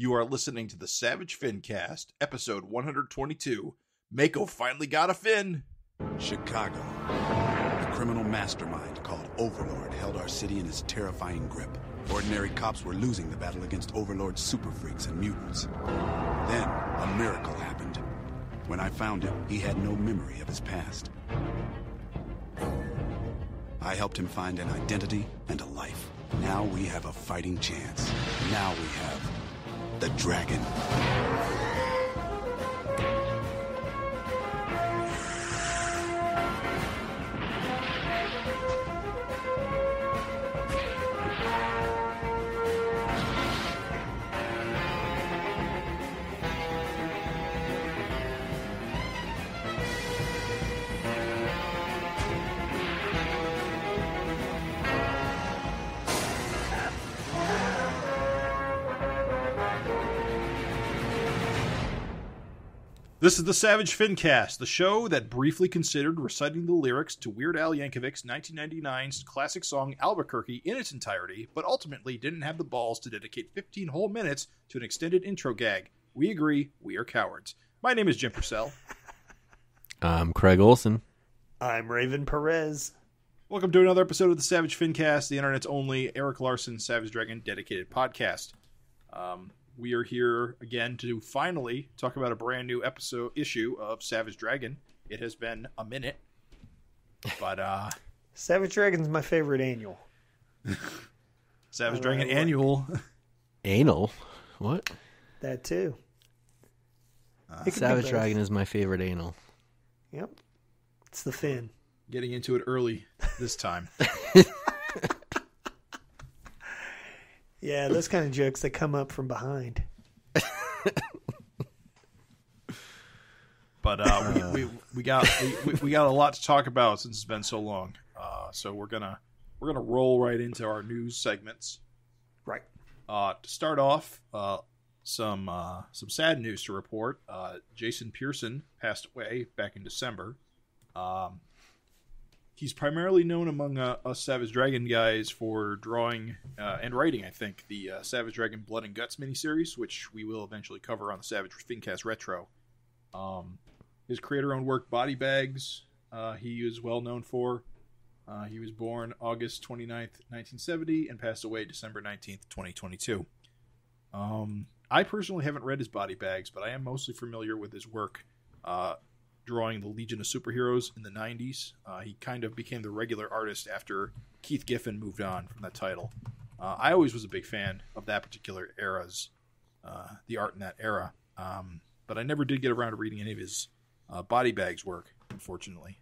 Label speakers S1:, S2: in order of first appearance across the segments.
S1: You are listening to the Savage FINcast, episode 122. Mako finally got a fin.
S2: Chicago. A criminal mastermind called Overlord held our city in his terrifying grip. Ordinary cops were losing the battle against Overlord's super freaks and mutants. Then, a miracle happened. When I found him, he had no memory of his past. I helped him find an identity and a life. Now we have a fighting chance. Now we have the dragon.
S1: This is the Savage FINcast, the show that briefly considered reciting the lyrics to Weird Al Yankovic's 1999's classic song Albuquerque in its entirety, but ultimately didn't have the balls to dedicate 15 whole minutes to an extended intro gag. We agree, we are cowards. My name is Jim Purcell.
S3: I'm Craig Olson.
S4: I'm Raven Perez.
S1: Welcome to another episode of the Savage FINcast, the internet's only Erik Larsen Savage Dragon dedicated podcast. We are here again to finally talk about a brand new issue of Savage Dragon. It has been a minute, but
S4: Savage Dragon's my favorite annual.
S1: Savage Dragon annual.
S3: Anal? What?
S4: That too.
S3: Savage Dragon is my favorite anal.
S4: Yep. It's the fin.
S1: Getting into it early this time.
S4: Yeah, those kind of jokes that come up from behind.
S1: But we got a lot to talk about since it's been so long. So we're gonna roll right into our news segments.
S4: Right.
S1: To start off, some sad news to report. Jason Pearson passed away back in December. He's primarily known among us Savage Dragon guys for drawing and writing, I think, the Savage Dragon Blood and Guts miniseries, which we will eventually cover on the Savage FINcast Retro. His creator-owned work, Body Bags, he is well known for. He was born August 29th, 1970, and passed away December 19th, 2022. I personally haven't read his Body Bags, but I am mostly familiar with his work drawing the Legion of Superheroes in the 90s. He kind of became the regular artist after Keith Giffen moved on from that title. I always was a big fan of that particular era's, the art in that era. But I never did get around to reading any of his Body Bags work, unfortunately.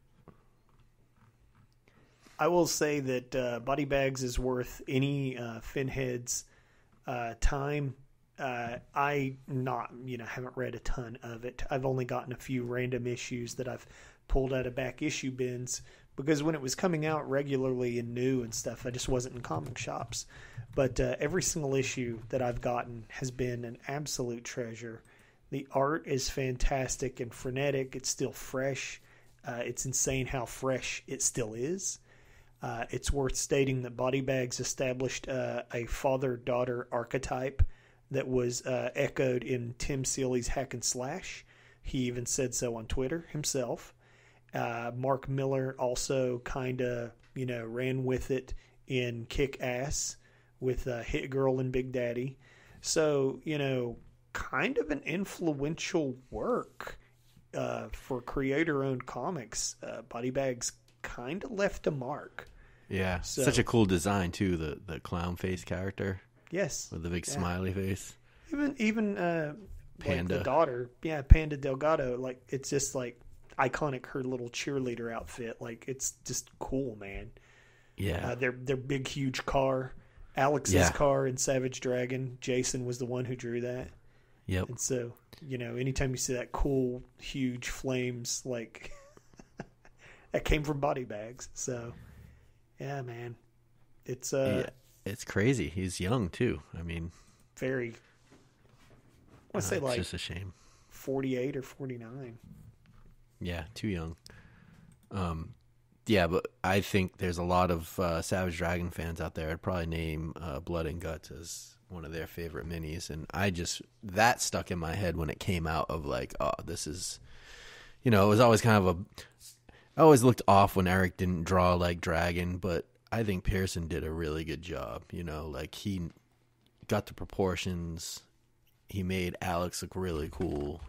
S4: I will say that Body Bags is worth any Finhead's time. I haven't read a ton of it. I've only gotten a few random issues that I've pulled out of back issue bins because when it was coming out regularly and new and stuff, I just wasn't in comic shops. But every single issue that I've gotten has been an absolute treasure. The art is fantastic and frenetic. It's still fresh. It's insane how fresh it still is. It's worth stating that Body Bags established a father-daughter archetype that was echoed in Tim Seeley's Hack and Slash. He even said so on Twitter himself. Mark Miller also kind of, ran with it in Kick-Ass with Hit Girl and Big Daddy. So, kind of an influential work for creator-owned comics. Body Bags kind of left a mark.
S3: Yeah, such a cool design, too, the clown face character.
S4: Yes.
S3: With the big smiley face.
S4: Even
S3: Panda.
S4: Like the daughter, Panda Delgado, like it's just like iconic, her little cheerleader outfit. Like it's just cool, man.
S3: Yeah.
S4: Their big huge car, Alex's car in Savage Dragon. Jason was the one who drew that.
S3: Yep.
S4: And so, anytime you see that cool huge flames, like that came from Body Bags. So, yeah, man. It's
S3: It's crazy. He's young too. I mean,
S4: very. I want to say
S3: it's
S4: like
S3: just a shame.
S4: 48 or 49.
S3: Yeah, too young. Yeah, but I think there's a lot of Savage Dragon fans out there. I'd probably name Blood and Guts as one of their favorite minis, and that stuck in my head when it came out of like, oh, this is, it was always kind of I always looked off when Erik didn't draw like Dragon, but I think Pearson did a really good job. Like he got the proportions, he made Alex look really cool.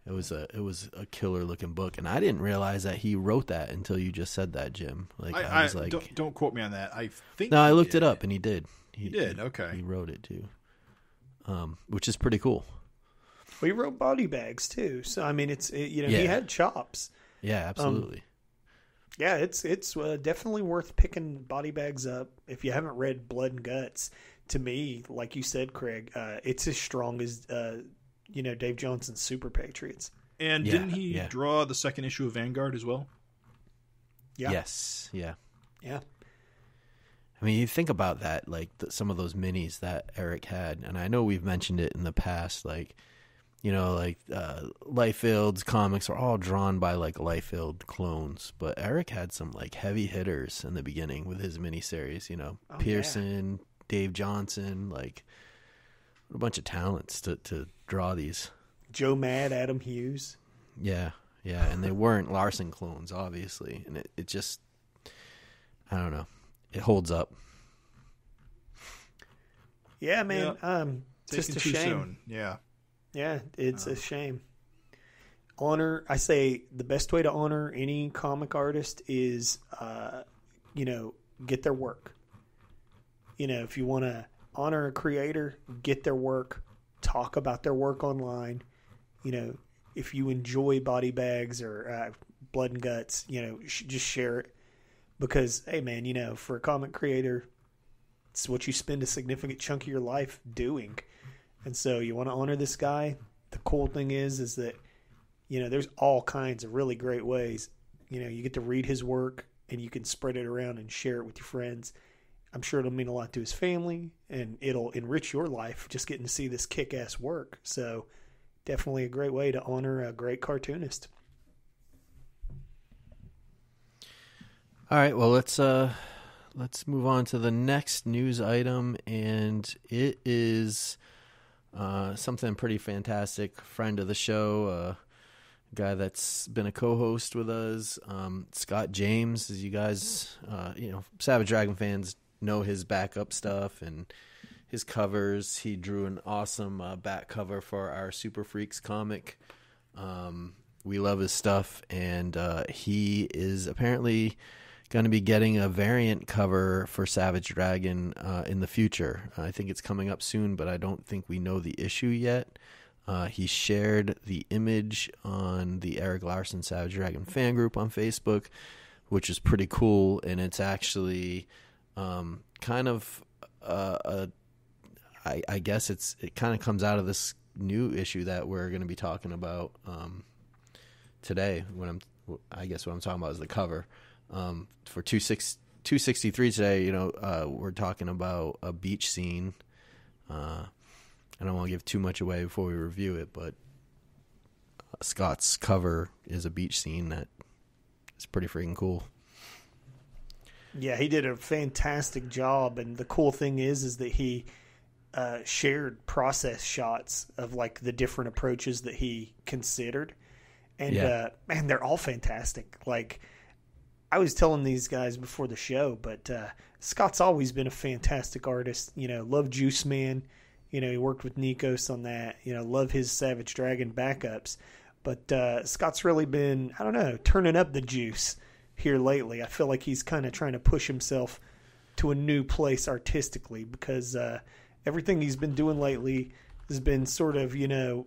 S3: It was a killer looking book, and I didn't realize that he wrote that until you just said that, Jim. Like I was like,
S1: don't quote me on that. I think
S3: no, I looked it up, and he did.
S1: He did. Okay,
S3: he wrote it too, which is pretty cool.
S4: Well, he wrote Body Bags too, so I mean, he had chops.
S3: Yeah, absolutely.
S4: Yeah, it's definitely worth picking Body Bags up if you haven't read Blood and Guts. To me, like you said, Craig, it's as strong as Dave Johnson's Super Patriots.
S1: And didn't he draw the second issue of Vanguard as well?
S4: Yeah.
S3: Yes. Yeah.
S4: Yeah.
S3: I mean, you think about that, like some of those minis that Erik had, and I know we've mentioned it in the past, like, Liefeld's comics are all drawn by like Liefeld clones, but Erik had some like heavy hitters in the beginning with his miniseries, Pearson, Dave Johnson, like a bunch of talents to draw these.
S4: Joe Mad, Adam Hughes.
S3: Yeah, and they weren't Larsen clones, obviously, and it just, I don't know, it holds up.
S4: Yeah, man.
S1: It's just a shame. Soon.
S4: Yeah, it's a shame. I say the best way to honor any comic artist is, get their work. If you want to honor a creator, get their work, talk about their work online. If you enjoy Body Bags or Blood and Guts, just share it. Because, hey, man, for a comic creator, it's what you spend a significant chunk of your life doing. And so you want to honor this guy. The cool thing is that, there's all kinds of really great ways. You get to read his work and you can spread it around and share it with your friends. I'm sure it'll mean a lot to his family, and it'll enrich your life just getting to see this kick-ass work. So definitely a great way to honor a great cartoonist.
S3: All right, well, let's move on to the next news item, and it is something pretty fantastic. Friend of the show, a guy that's been a co-host with us, Scott James. As you guys, Savage Dragon fans know his backup stuff and his covers. He drew an awesome back cover for our Super Freaks comic. We love his stuff, and he is apparently going to be getting a variant cover for Savage Dragon in the future. I think it's coming up soon, but I don't think we know the issue yet. He shared the image on the Erik Larsen Savage Dragon fan group on Facebook, which is pretty cool, and it's actually kind of I guess it kind of comes out of this new issue that we're going to be talking about today. What I'm talking about is the cover. For 263 today, we're talking about a beach scene. I don't want to give too much away before we review it, but Scott's cover is a beach scene that is pretty freaking cool.
S4: Yeah, he did a fantastic job, and the cool thing is that he shared process shots of like the different approaches that he considered, and man, they're all fantastic. Like, I was telling these guys before the show, but Scott's always been a fantastic artist. Love Juice Man. He worked with Nikos on that. Love his Savage Dragon backups. But Scott's really been, I don't know, turning up the juice here lately. I feel like he's kind of trying to push himself to a new place artistically, because everything he's been doing lately has been sort of,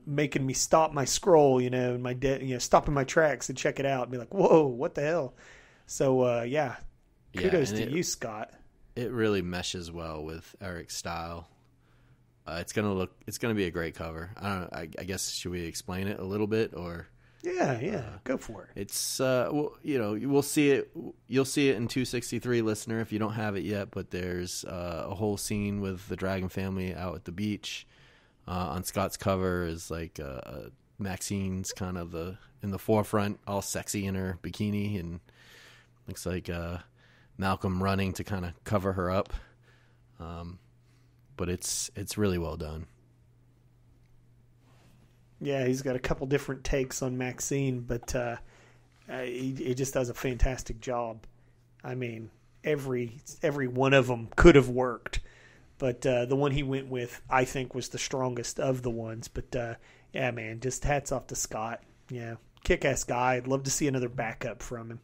S4: making me stop my scroll, in my stopping my tracks and check it out and be like, whoa, what the hell? So, kudos to you, Scott.
S3: It really meshes well with Erik's style. It's gonna be a great cover. I don't know. I guess, should we explain it a little bit, or?
S4: Yeah, go for it.
S3: It's we'll see it. You'll see it in 263, listener, if you don't have it yet. But there's a whole scene with the Dragon family out at the beach. On Scott's cover is like Maxine's kind of in the forefront, all sexy in her bikini, and looks like Malcolm running to kind of cover her up. but it's really well done.
S4: Yeah, he's got a couple different takes on Maxine, but he just does a fantastic job. I mean, every one of them could have worked, but the one he went with, I think, was the strongest of the ones. But yeah, man, just hats off to Scott. Yeah, kick-ass guy. I'd love to see another backup from him.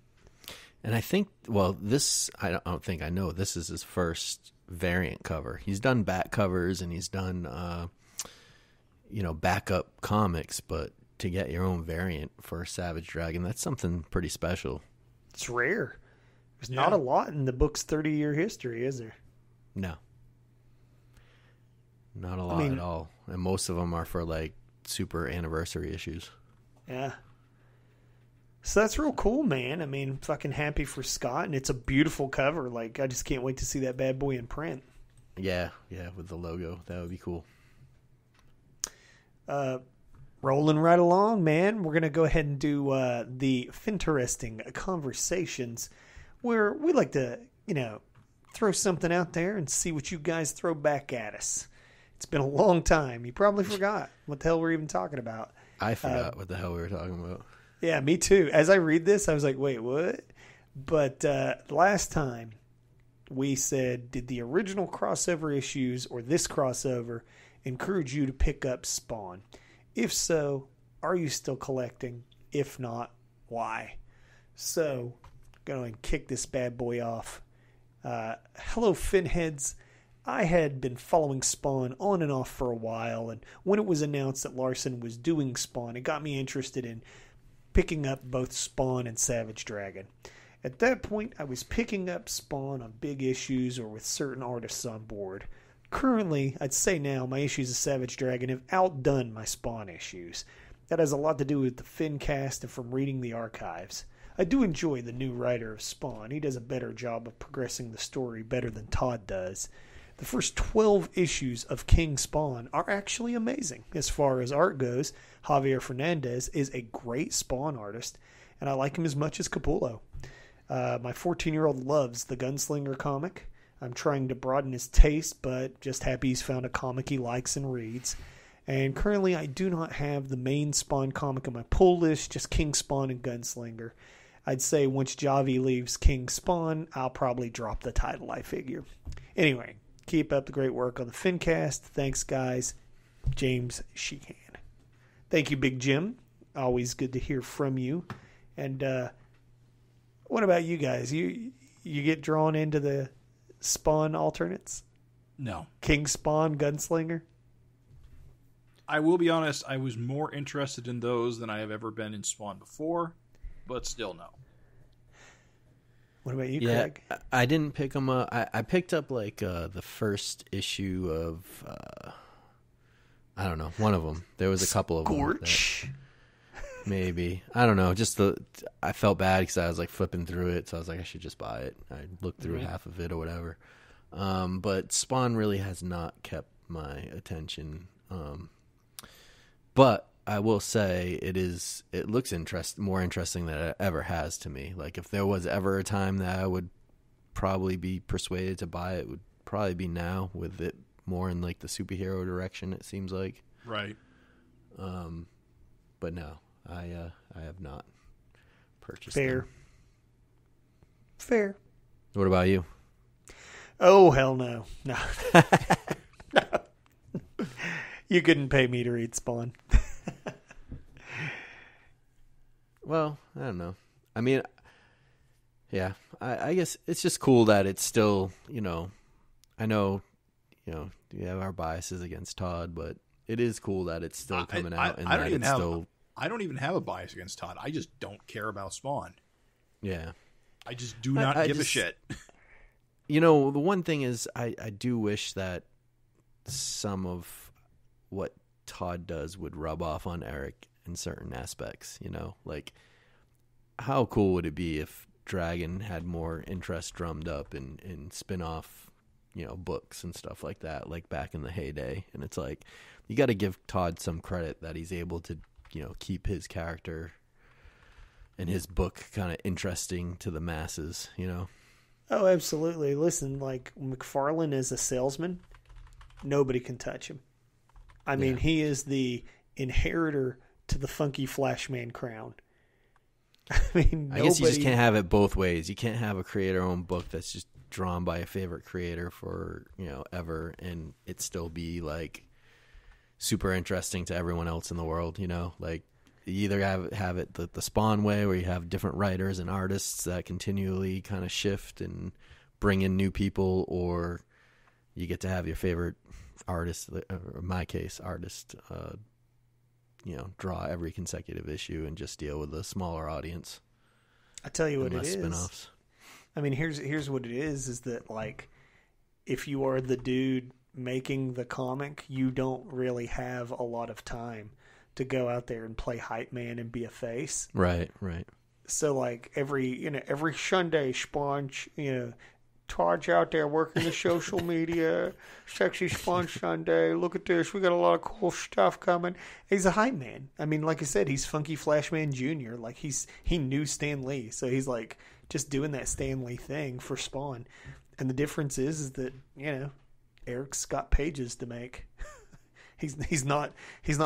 S3: And I think, well, this, I don't think I know, this is his first variant cover. He's done back covers and he's done, backup comics, but to get your own variant for Savage Dragon, that's something pretty special.
S4: It's rare. There's not a lot in the book's 30-year history, is there?
S3: No. Not a lot at all. And most of them are for, like, super anniversary issues.
S4: Yeah. So that's real cool, man. I mean, fucking happy for Scott, and it's a beautiful cover. Like, I just can't wait to see that bad boy in print.
S3: Yeah, with the logo. That would be cool.
S4: Rolling right along, man. We're going to go ahead and do the FINteresting Conversations, where we like to, throw something out there and see what you guys throw back at us. It's been a long time. You probably forgot what the hell we're even talking about.
S3: I forgot what the hell we were talking about.
S4: Yeah, me too. As I read this, I was like, wait, what? But last time we said, did the original crossover issues or this crossover encourage you to pick up Spawn? If so, are you still collecting? If not, why? So, going to kick this bad boy off. Hello, Finheads. I had been following Spawn on and off for a while, and when it was announced that Larsen was doing Spawn, it got me interested in picking up both Spawn and Savage Dragon. At that point, I was picking up Spawn on big issues or with certain artists on board. Currently, I'd say now my issues of Savage Dragon have outdone my Spawn issues. That has a lot to do with the FINcast and from reading the archives. I do enjoy the new writer of Spawn. He does a better job of progressing the story better than Todd does. The first 12 issues of King Spawn are actually amazing. As far as art goes, Javier Fernandez is a great Spawn artist, and I like him as much as Capullo. My 14-year-old loves the Gunslinger comic. I'm trying to broaden his taste, but just happy he's found a comic he likes and reads. And currently, I do not have the main Spawn comic on my pull list, just King Spawn and Gunslinger. I'd say once Javi leaves King Spawn, I'll probably drop the title, I figure. Anyway, keep up the great work on the FINcast. Thanks, guys. James Sheehan. Thank you, Big Jim. Always good to hear from you. And what about you guys? You get drawn into the Spawn alternates?
S1: No.
S4: King Spawn, Gunslinger?
S1: I will be honest, I was more interested in those than I have ever been in Spawn before, but still no.
S4: What about you, Craig?
S3: I didn't pick them up. I picked up like the first issue of, I don't know, one of them. There was a couple of
S4: Scorch.
S3: them. Maybe. I don't know. I felt bad because I was like flipping through it, so I was like, I should just buy it. I looked through half of it or whatever. But Spawn really has not kept my attention. But I will say it looks more interesting than it ever has to me. Like if there was ever a time that I would probably be persuaded to buy it, would probably be now, with it more in like the superhero direction, it seems like.
S1: Right.
S3: But no, I have not purchased
S4: Fair.
S3: them.
S4: Fair.
S3: What about you?
S4: Oh, hell no. No. No. You couldn't pay me to read Spawn.
S3: Well, I don't know. I mean, yeah, I guess it's just cool that it's still, I know, we have our biases against Todd, but it is cool that it's still coming out.
S1: I don't even have a bias against Todd. I just don't care about Spawn.
S3: Yeah.
S1: I just do not give a shit.
S3: The one thing is I do wish that some of what Todd does would rub off on Erik in certain aspects, like how cool would it be if Dragon had more interest drummed up in spin-off, books and stuff like that, like back in the heyday. And it's like, you got to give Todd some credit that he's able to, keep his character and his book kind of interesting to the masses,
S4: Oh, absolutely. Listen, like McFarlane as a salesman, nobody can touch him. I mean, he is the inheritor to the funky Flashman crown. I mean,
S3: I guess you just can't have it both ways. You can't have a creator-owned book that's just drawn by a favorite creator for, ever, and it still be like super interesting to everyone else in the world, like you either have it the Spawn way, where you have different writers and artists that continually kind of shift and bring in new people, or you get to have your favorite artist, or in my case, artist, draw every consecutive issue and just deal with a smaller audience.
S4: I tell you what it is.
S3: Spin-offs.
S4: I mean, here's what it is that, like, if you are the dude making the comic, you don't really have a lot of time to go out there and play hype man and be a face.
S3: Right.
S4: So, like, every Sunday, Spawn, Todd's out there working the social media, Sexy Spawn Sunday, look at this, we got a lot of cool stuff coming. He's a hype man. I mean, like I said, he's Funky Flashman Jr. Like, he knew Stan Lee, so he's, like, just doing that Stan Lee thing for Spawn. And the difference is that, Erik's got pages to make. he's not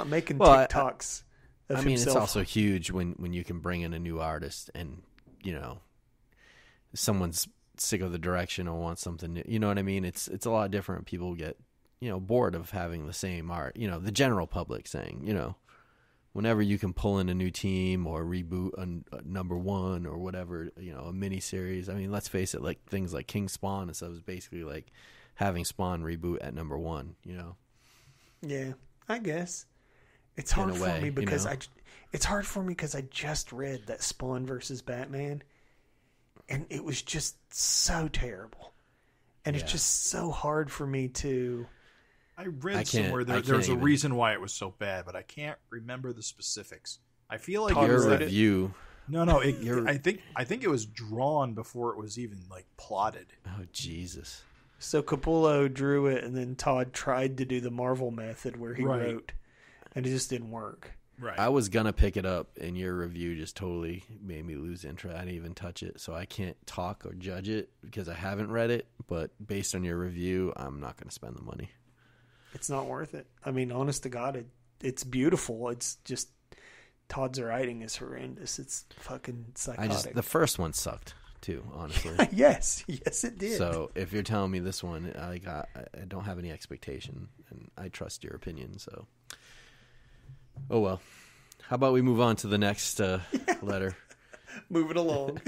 S4: making TikToks of himself.
S3: It's also huge when you can bring in a new artist and, someone's sick of the direction or wants something new. You know what I mean? It's a lot different. People get, bored of having the same art. The general public saying, whenever you can pull in a new team or reboot a number one or whatever, a mini series. I mean, let's face it, like things like King Spawn and stuff is basically like having Spawn reboot at number one,
S4: Yeah, I guess. It's hard for me because I just read that Spawn versus Batman, and it was just so terrible. And it's just so hard for me to...
S1: I read somewhere there's a reason why it was so bad, but I can't remember the specifics. I feel like
S3: your review...
S1: No, I think it was drawn before it was even, like, plotted.
S3: Oh, Jesus.
S4: So Capullo drew it, and then Todd tried to do the Marvel method where he wrote, and it just didn't work.
S1: Right.
S3: I was going to pick it up, and your review just totally made me lose interest. I didn't even touch it, so I can't talk or judge it because I haven't read it, but based on your review, I'm not going to spend the money.
S4: It's not worth it. I mean, honest to God, it's beautiful. It's just Todd's writing is horrendous. It's fucking psychotic.
S3: The first one sucked too, honestly.
S4: yes, it did.
S3: So if you're telling me this one, I don't have any expectation, and I trust your opinion. So, oh well. How about we move on to the next letter?
S4: Move it along.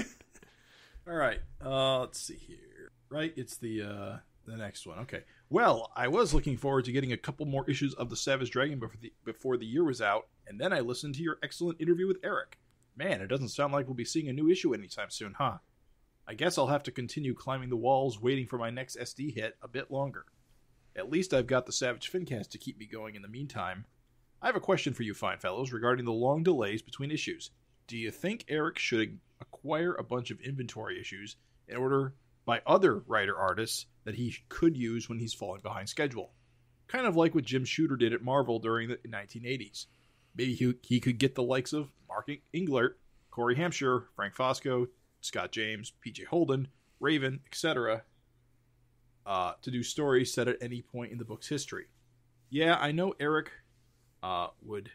S1: All right. Let's see here. Right, it's the next one. Okay. Well, I was looking forward to getting a couple more issues of the Savage Dragon before the year was out, and then I listened to your excellent interview with Erik. Man, it doesn't sound like we'll be seeing a new issue anytime soon, huh? I guess I'll have to continue climbing the walls waiting for my next SD hit a bit longer. At least I've got the Savage FINcast to keep me going in the meantime. I have a question for you fine fellows regarding the long delays between issues. Do you think Erik should acquire a bunch of inventory issues in order by other writer-artists that he could use when he's falling behind schedule? Kind of like what Jim Shooter did at Marvel during the 1980s. Maybe he could get the likes of Mark Englert, Corey Hampshire, Frank Fosco, Scott James, P.J. Holden, Raven, etc. To do stories set at any point in the book's history. Yeah, I know Erik would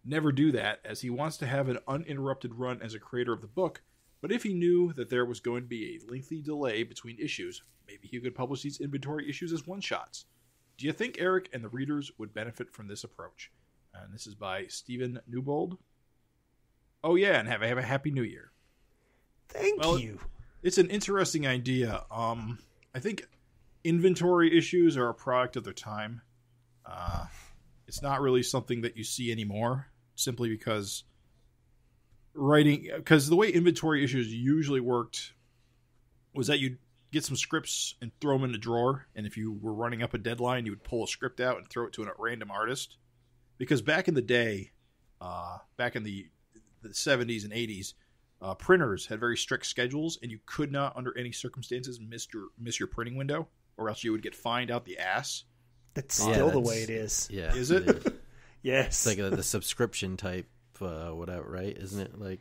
S1: never do that, as he wants to have an uninterrupted run as a creator of the book, but if he knew that there was going to be a lengthy delay between issues, maybe he could publish these inventory issues as one-shots. Do you think Erik and the readers would benefit from this approach? And this is by Stephen Newbold. Oh yeah, and have a happy new year.
S4: Thank you.
S1: It's an interesting idea. I think inventory issues are a product of their time. It's not really something that you see anymore, simply because the way inventory issues usually worked was that you'd get some scripts and throw them in a drawer, and if you were running up a deadline, you would pull a script out and throw it to a random artist. Because back in the day, back in the 70s and 80s, printers had very strict schedules, and you could not, under any circumstances, miss your printing window, or else you would get fined out the ass.
S4: That's still the way it is.
S3: Yeah,
S1: is it?
S4: Yes.
S3: It's like the subscription type, whatever, right? Isn't it like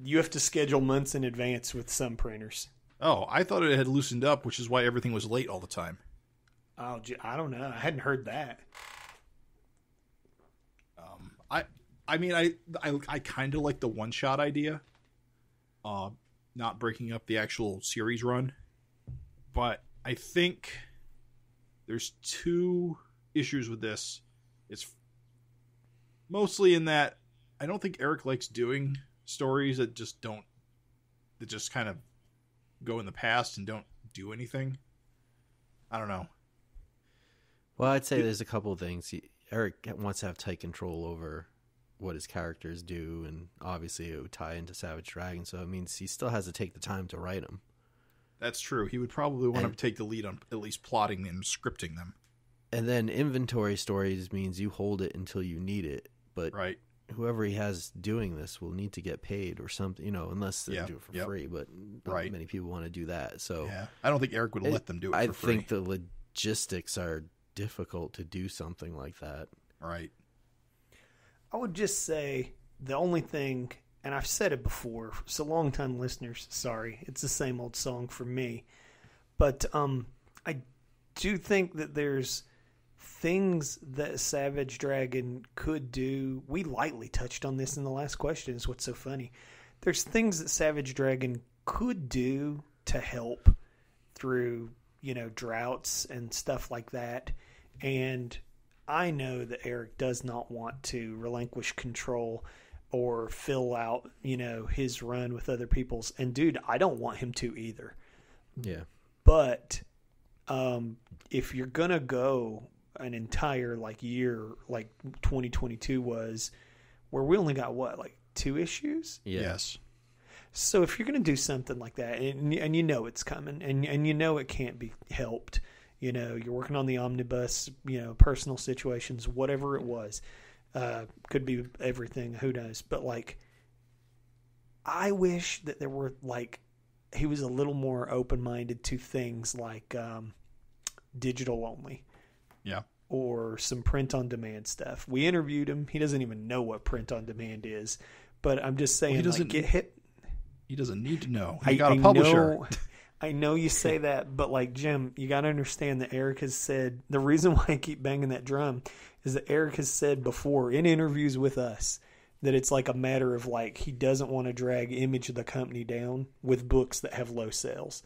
S4: you have to schedule months in advance with some printers?
S1: Oh, I thought it had loosened up, which is why everything was late all the time.
S4: Oh, I don't know. I hadn't heard that.
S1: I mean, I kind of like the one-shot idea, not breaking up the actual series run, but I think there's two issues with this. It's mostly in that I don't think Erik likes doing stories that just kind of go in the past and don't do anything. I don't know.
S3: Well, I'd say there's a couple of things. Erik wants to have tight control over what his characters do, and obviously it would tie into Savage Dragon, so it means he still has to take the time to write them.
S1: That's true. He would probably want to take the lead on at least plotting and scripting them.
S3: And then inventory stories means you hold it until you need it, but
S1: right.
S3: Whoever he has doing this will need to get paid or something, unless they do it for free, but not many people want to do that. So
S1: yeah. I don't think Erik would let them do it for free.
S3: I think the logistics are difficult to do something like that.
S1: Right.
S4: I would just say the only thing, and I've said it before, so long-time listeners, sorry, it's the same old song for me, but I do think that there's things that Savage Dragon could do. We lightly touched on this in the last question, is what's so funny. There's things that Savage Dragon could do to help through, droughts and stuff like that, and I know that Erik does not want to relinquish control or fill out, his run with other people's. And dude, I don't want him to either.
S3: Yeah.
S4: But if you're going to go an entire year like 2022 was, where we only got 2 issues?
S3: Yeah.
S1: Yes.
S4: So if you're going to do something like that, and it's coming, and it can't be helped, you're working on the omnibus, personal situations, whatever it was, could be everything, who knows. But I wish that there were he was a little more open-minded to things like digital only.
S1: Yeah.
S4: Or some print-on-demand stuff. We interviewed him. He doesn't even know what print-on-demand is. But I'm just saying,
S1: he doesn't
S4: get hit.
S1: He doesn't need to know. He got a publisher.
S4: I know you say that, but Jim, you got to understand that Erik has said, the reason why I keep banging that drum is that Erik has said before in interviews with us that it's a matter of he doesn't want to drag Image of the company down with books that have low sales.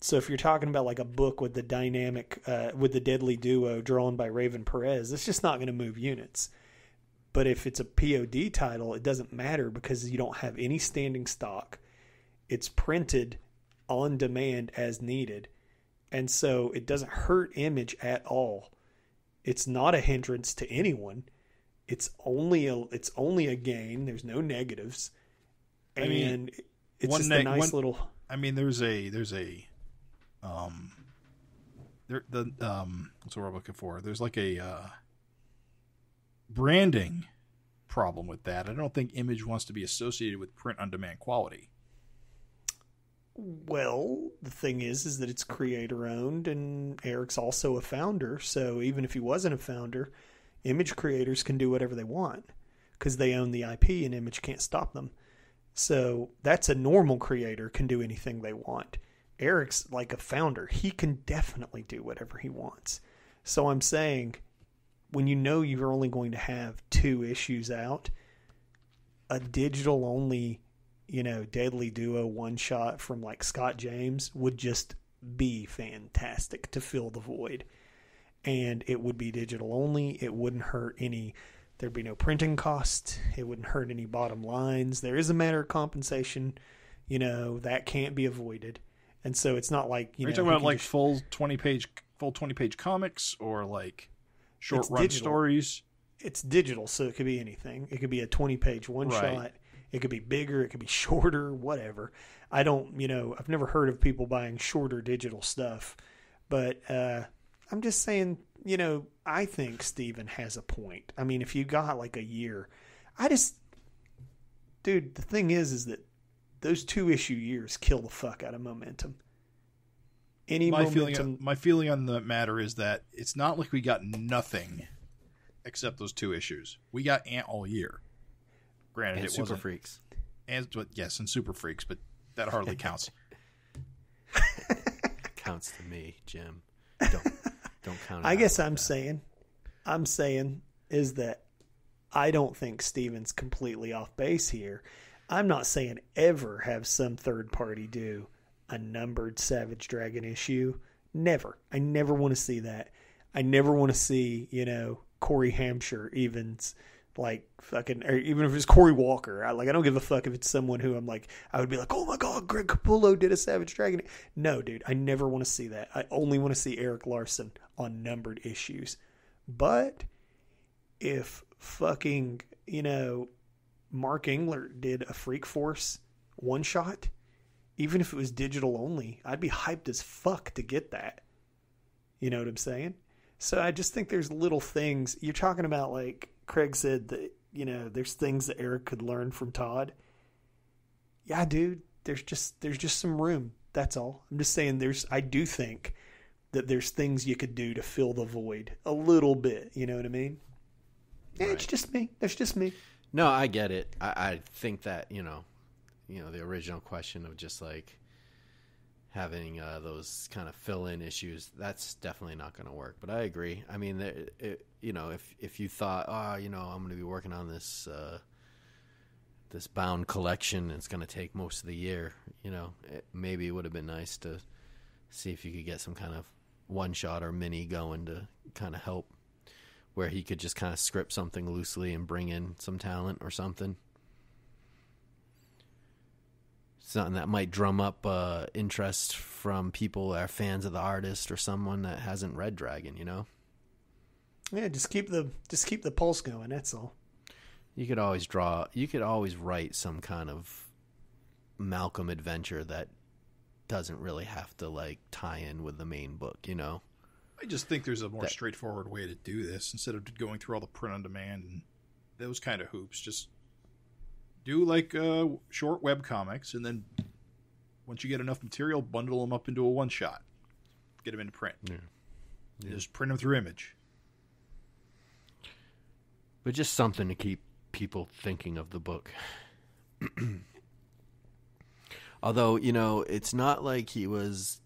S4: So if you're talking about a book with the dynamic, with the deadly duo drawn by Raven Perez, it's just not going to move units. But if it's a POD title, it doesn't matter because you don't have any standing stock. It's printed on demand as needed. And so it doesn't hurt Image at all. It's not a hindrance to anyone. It's only a gain. There's no negatives. And it's just a nice little.
S1: I mean, there's a what's the word I'm looking for? There's a branding problem with that. I don't think Image wants to be associated with print on demand quality.
S4: Well, the thing is that it's creator owned, and Erik's also a founder. So even if he wasn't a founder, Image creators can do whatever they want because they own the IP, and Image can't stop them. So that's a normal creator can do anything they want. Erik's a founder. He can definitely do whatever he wants. So I'm saying, when you're only going to have 2 issues out, a digital only, Deadly Duo one shot from Scott James would just be fantastic to fill the void. And it would be digital only. It wouldn't hurt there'd be no printing cost. It wouldn't hurt any bottom lines. There is a matter of compensation, that can't be avoided. And so it's not
S1: Are you talking about full 20-page comics or short run stories?
S4: It's digital, so it could be anything. It could be a 20-page one shot. It could be bigger. It could be shorter, whatever. I don't, I've never heard of people buying shorter digital stuff. But I'm just saying, I think Steven has a point. I mean, if you got a year, dude, the thing is that those 2-issue years kill the fuck out of momentum. My
S1: feeling on the matter is that it's not like we got nothing except those 2 issues. We got Ant all year. Granted,
S3: and
S1: it
S3: Super
S1: wasn't,
S3: Freaks.
S1: And Super Freaks, but that hardly counts.
S3: Counts to me, Jim. Don't count.
S4: I guess I'm saying is that I don't think Steven's completely off base here. I'm not saying ever have some third party do a numbered Savage Dragon issue. Never. I never want to see that. I never want to see, Corey Hampshire evens like fucking, or even if it's Corey Walker. I don't give a fuck if it's someone who I would be like, oh my God, Greg Capullo did a Savage Dragon. No, dude, I never want to see that. I only want to see Erik Larsen on numbered issues. But if fucking, Mark Engler did a Freak Force one shot, even if it was digital only, I'd be hyped as fuck to get that. You know what I'm saying? So I just think there's little things. You're talking about, like Craig said, that, there's things that Erik could learn from Todd. Yeah, dude, there's just some room. That's all. I'm just saying I do think that there's things you could do to fill the void a little bit. You know what I mean? Yeah, right. It's just me. That's just me.
S3: No, I get it. I think that, the original question of just like having those kind of fill-in issues, that's definitely not going to work. But I agree. I mean, if you thought, I'm going to be working on this this bound collection, and it's going to take most of the year, maybe it would have been nice to see if you could get some kind of one-shot or mini going to kind of help, where he could just kind of script something loosely and bring in some talent or something. Something that might drum up interest from people that are fans of the artist or someone that hasn't read Dragon,
S4: Yeah, just keep the pulse going, that's all.
S3: You could always write some kind of Malcolm adventure that doesn't really have to like tie in with the main book,
S1: I just think there's a more straightforward way to do this instead of going through all the print on demand and those kind of hoops. Just do like short web comics, and then once you get enough material, bundle them up into a one shot, get them into print. Yeah. Just print them through Image.
S3: But just something to keep people thinking of the book. Although, it's not like he was,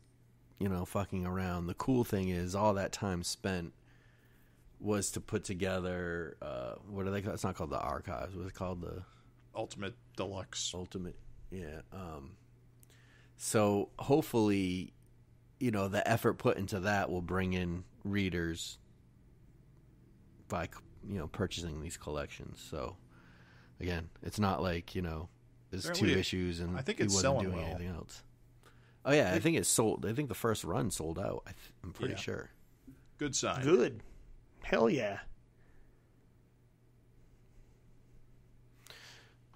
S3: fucking around. The cool thing is all that time spent was to put together, what do they call it? It's not called the Archives. What's it called? The
S1: Ultimate Deluxe.
S3: Ultimate, yeah. So hopefully, the effort put into that will bring in readers by, purchasing these collections. So again, it's not like, there's two issues and
S1: I think
S3: he
S1: it's
S3: wasn't
S1: selling
S3: doing
S1: well.
S3: anything else. Oh yeah, I think it's sold. I think the first run sold out. I'm pretty sure.
S1: Good sign.
S4: Good. Hell yeah.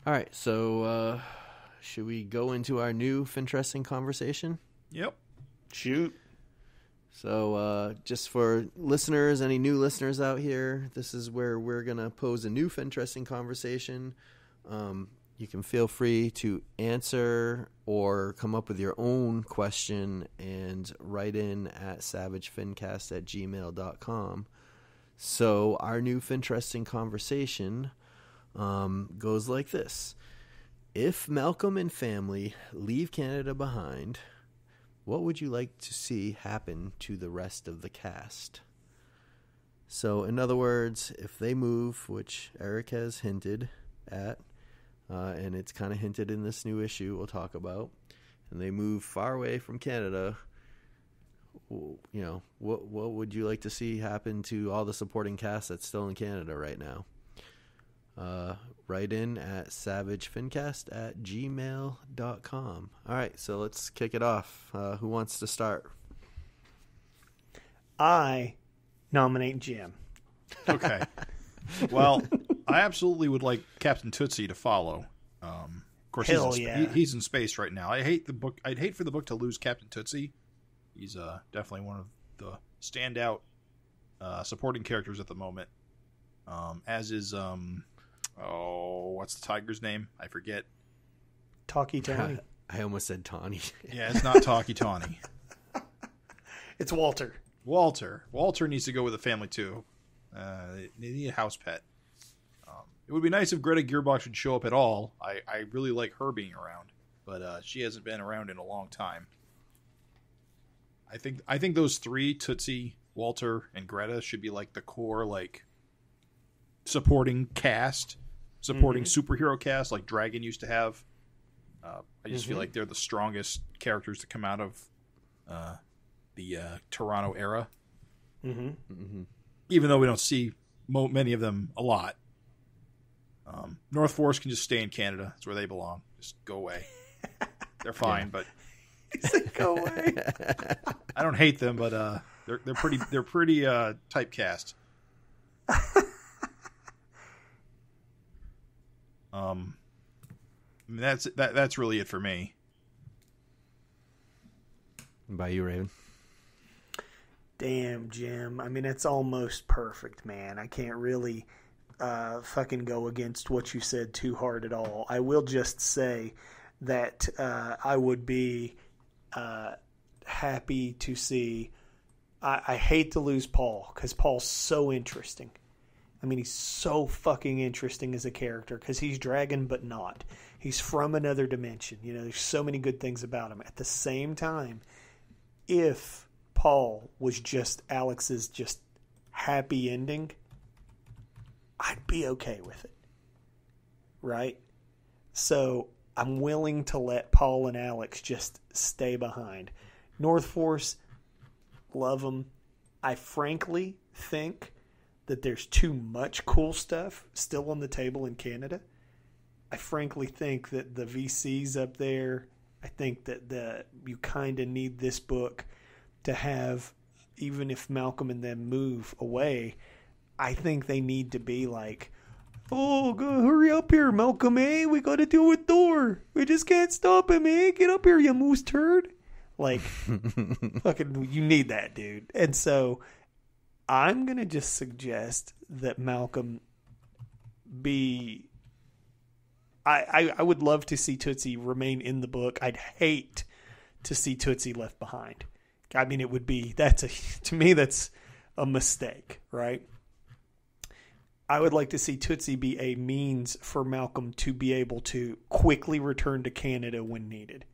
S3: All right, so should we go into our new FINteresting conversation?
S1: Yep.
S4: Shoot.
S3: So just for listeners, any new listeners out here, this is where we're going to pose a new FINteresting conversation. You can feel free to answer or come up with your own question and write in at savagefincast@gmail.com. So our new FINteresting conversation goes like this. If Malcolm and family leave Canada behind, what would you like to see happen to the rest of the cast? So, in other words, if they move, which Erik has hinted at, and it's kind of hinted in this new issue we'll talk about, and they move far away from Canada, what would you like to see happen to all the supporting cast that's still in Canada right now? Write in at savagefincast@gmail.com. All right, so let's kick it off. Who wants to start?
S4: I nominate Jim.
S1: Okay. Well, I absolutely would like Captain Tootsie to follow. Of course, he's in space right now. I'd hate for the book to lose Captain Tootsie. He's definitely one of the standout supporting characters at the moment. As is what's the tiger's name? I forget.
S4: Talkie Tawny.
S3: I almost said Tawny.
S1: Yeah, it's not Talkie Tawny.
S4: It's Walter.
S1: Walter needs to go with the family too. They need a house pet. It would be nice if Greta Gearbox would show up at all. I really like her being around, but she hasn't been around in a long time. I think those three, Tootsie, Walter and Greta should be like the core, like supporting cast, supporting superhero cast, like Dragon used to have. I just feel like they're the strongest characters to come out of the Toronto era. Even though we don't see many of them a lot. North Force can just stay in Canada. That's where they belong. Just go away. They're fine, but
S4: go away.
S1: I don't hate them, but they're pretty typecast. I mean, that's really it for me.
S3: And by you, Raven?
S4: Damn, Jim. I mean, it's almost perfect, man. I can't really fucking go against what you said too hard at all. I will just say that I would be happy to see... I hate to lose Paul, because Paul's so interesting. I mean, he's so fucking interesting as a character, because he's Dragon, but not. He's from another dimension. You know, there's so many good things about him. At the same time, if Paul was just Alex's just happy ending, I'd be okay with it. Right? So I'm willing to let Paul and Alex just stay behind. North Force, love them. I frankly think that there's too much cool stuff still on the table in Canada. I frankly think that the VC's up there. I think that you kind of need this book to have, even if Malcolm and them move away, I think they need to be like, oh, go, hurry up here, Malcolm, eh? We got to deal with Thor. We just can't stop him, eh? Get up here, you moose turd. Like, fucking, you need that, dude. And so I'm going to just suggest that Malcolm be... I would love to see Tootsie remain in the book. I'd hate to see Tootsie left behind. I mean, it would be... to me, that's a mistake, right? I would like to see Tootsie be a means for Malcolm to be able to quickly return to Canada when needed.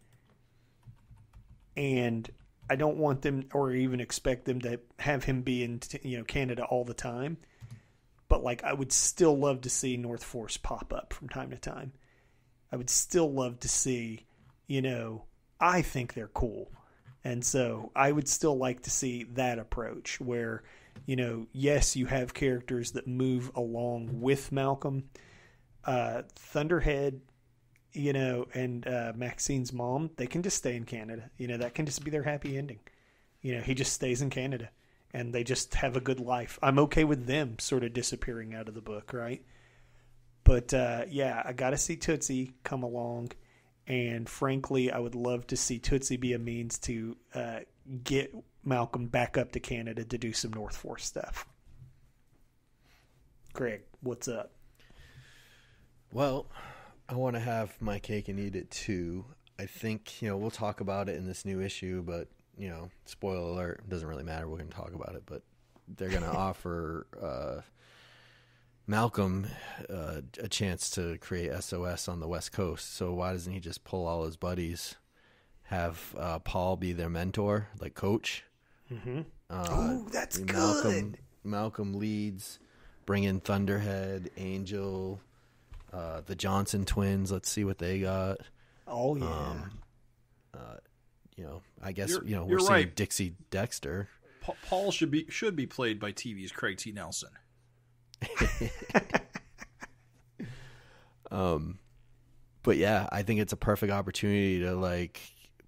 S4: And I don't want them or even expect them to have him be in Canada all the time. But like, I would still love to see North Force pop up from time to time. I would still love to see, I think they're cool. And so I would still like to see that approach where, yes, you have characters that move along with Malcolm. Thunderhead, and Maxine's mom, they can just stay in Canada. That can just be their happy ending. He just stays in Canada and they just have a good life. I'm okay with them sort of disappearing out of the book, right? But, I got to see Tootsie come along. And frankly, I would love to see Tootsie be a means to get Malcolm back up to Canada to do some North Force stuff. Greg, what's up?
S3: Well, I want to have my cake and eat it too. I think, we'll talk about it in this new issue, but, spoiler alert, it doesn't really matter. We're going to talk about it, but they're going to offer Malcolm a chance to create SOS on the West Coast. So why doesn't he just pull all his buddies, have Paul be their mentor, like coach?
S4: Mm-hmm. Oh, that's good.
S3: Malcolm leads, bring in Thunderhead, Angel, the Johnson twins. Let's see what they got.
S4: Oh, yeah.
S3: I guess, we're
S1: you're
S3: seeing
S1: right.
S3: Dixie Dexter.
S1: Paul should be played by TV's Craig T. Nelson.
S3: But yeah, I think it's a perfect opportunity to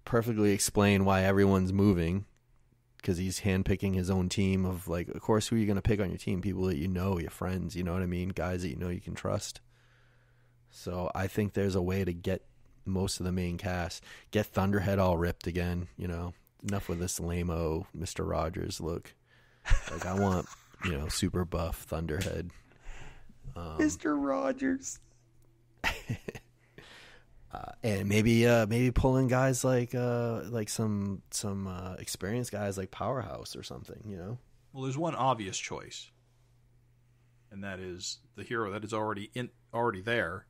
S3: perfectly explain why everyone's moving, because he's handpicking his own team of of course, who are you going to pick on your team? People that your friends, you know what I mean? Guys that you can trust. So I think there's a way to get most of the main cast, get Thunderhead all ripped again, enough with this lame-o Mr. Rogers look. I want, super buff Thunderhead.
S4: Mr. Rogers.
S3: And maybe pull in guys like some experienced guys like Powerhouse or something,
S1: Well, there's one obvious choice, and that is the hero that is already there,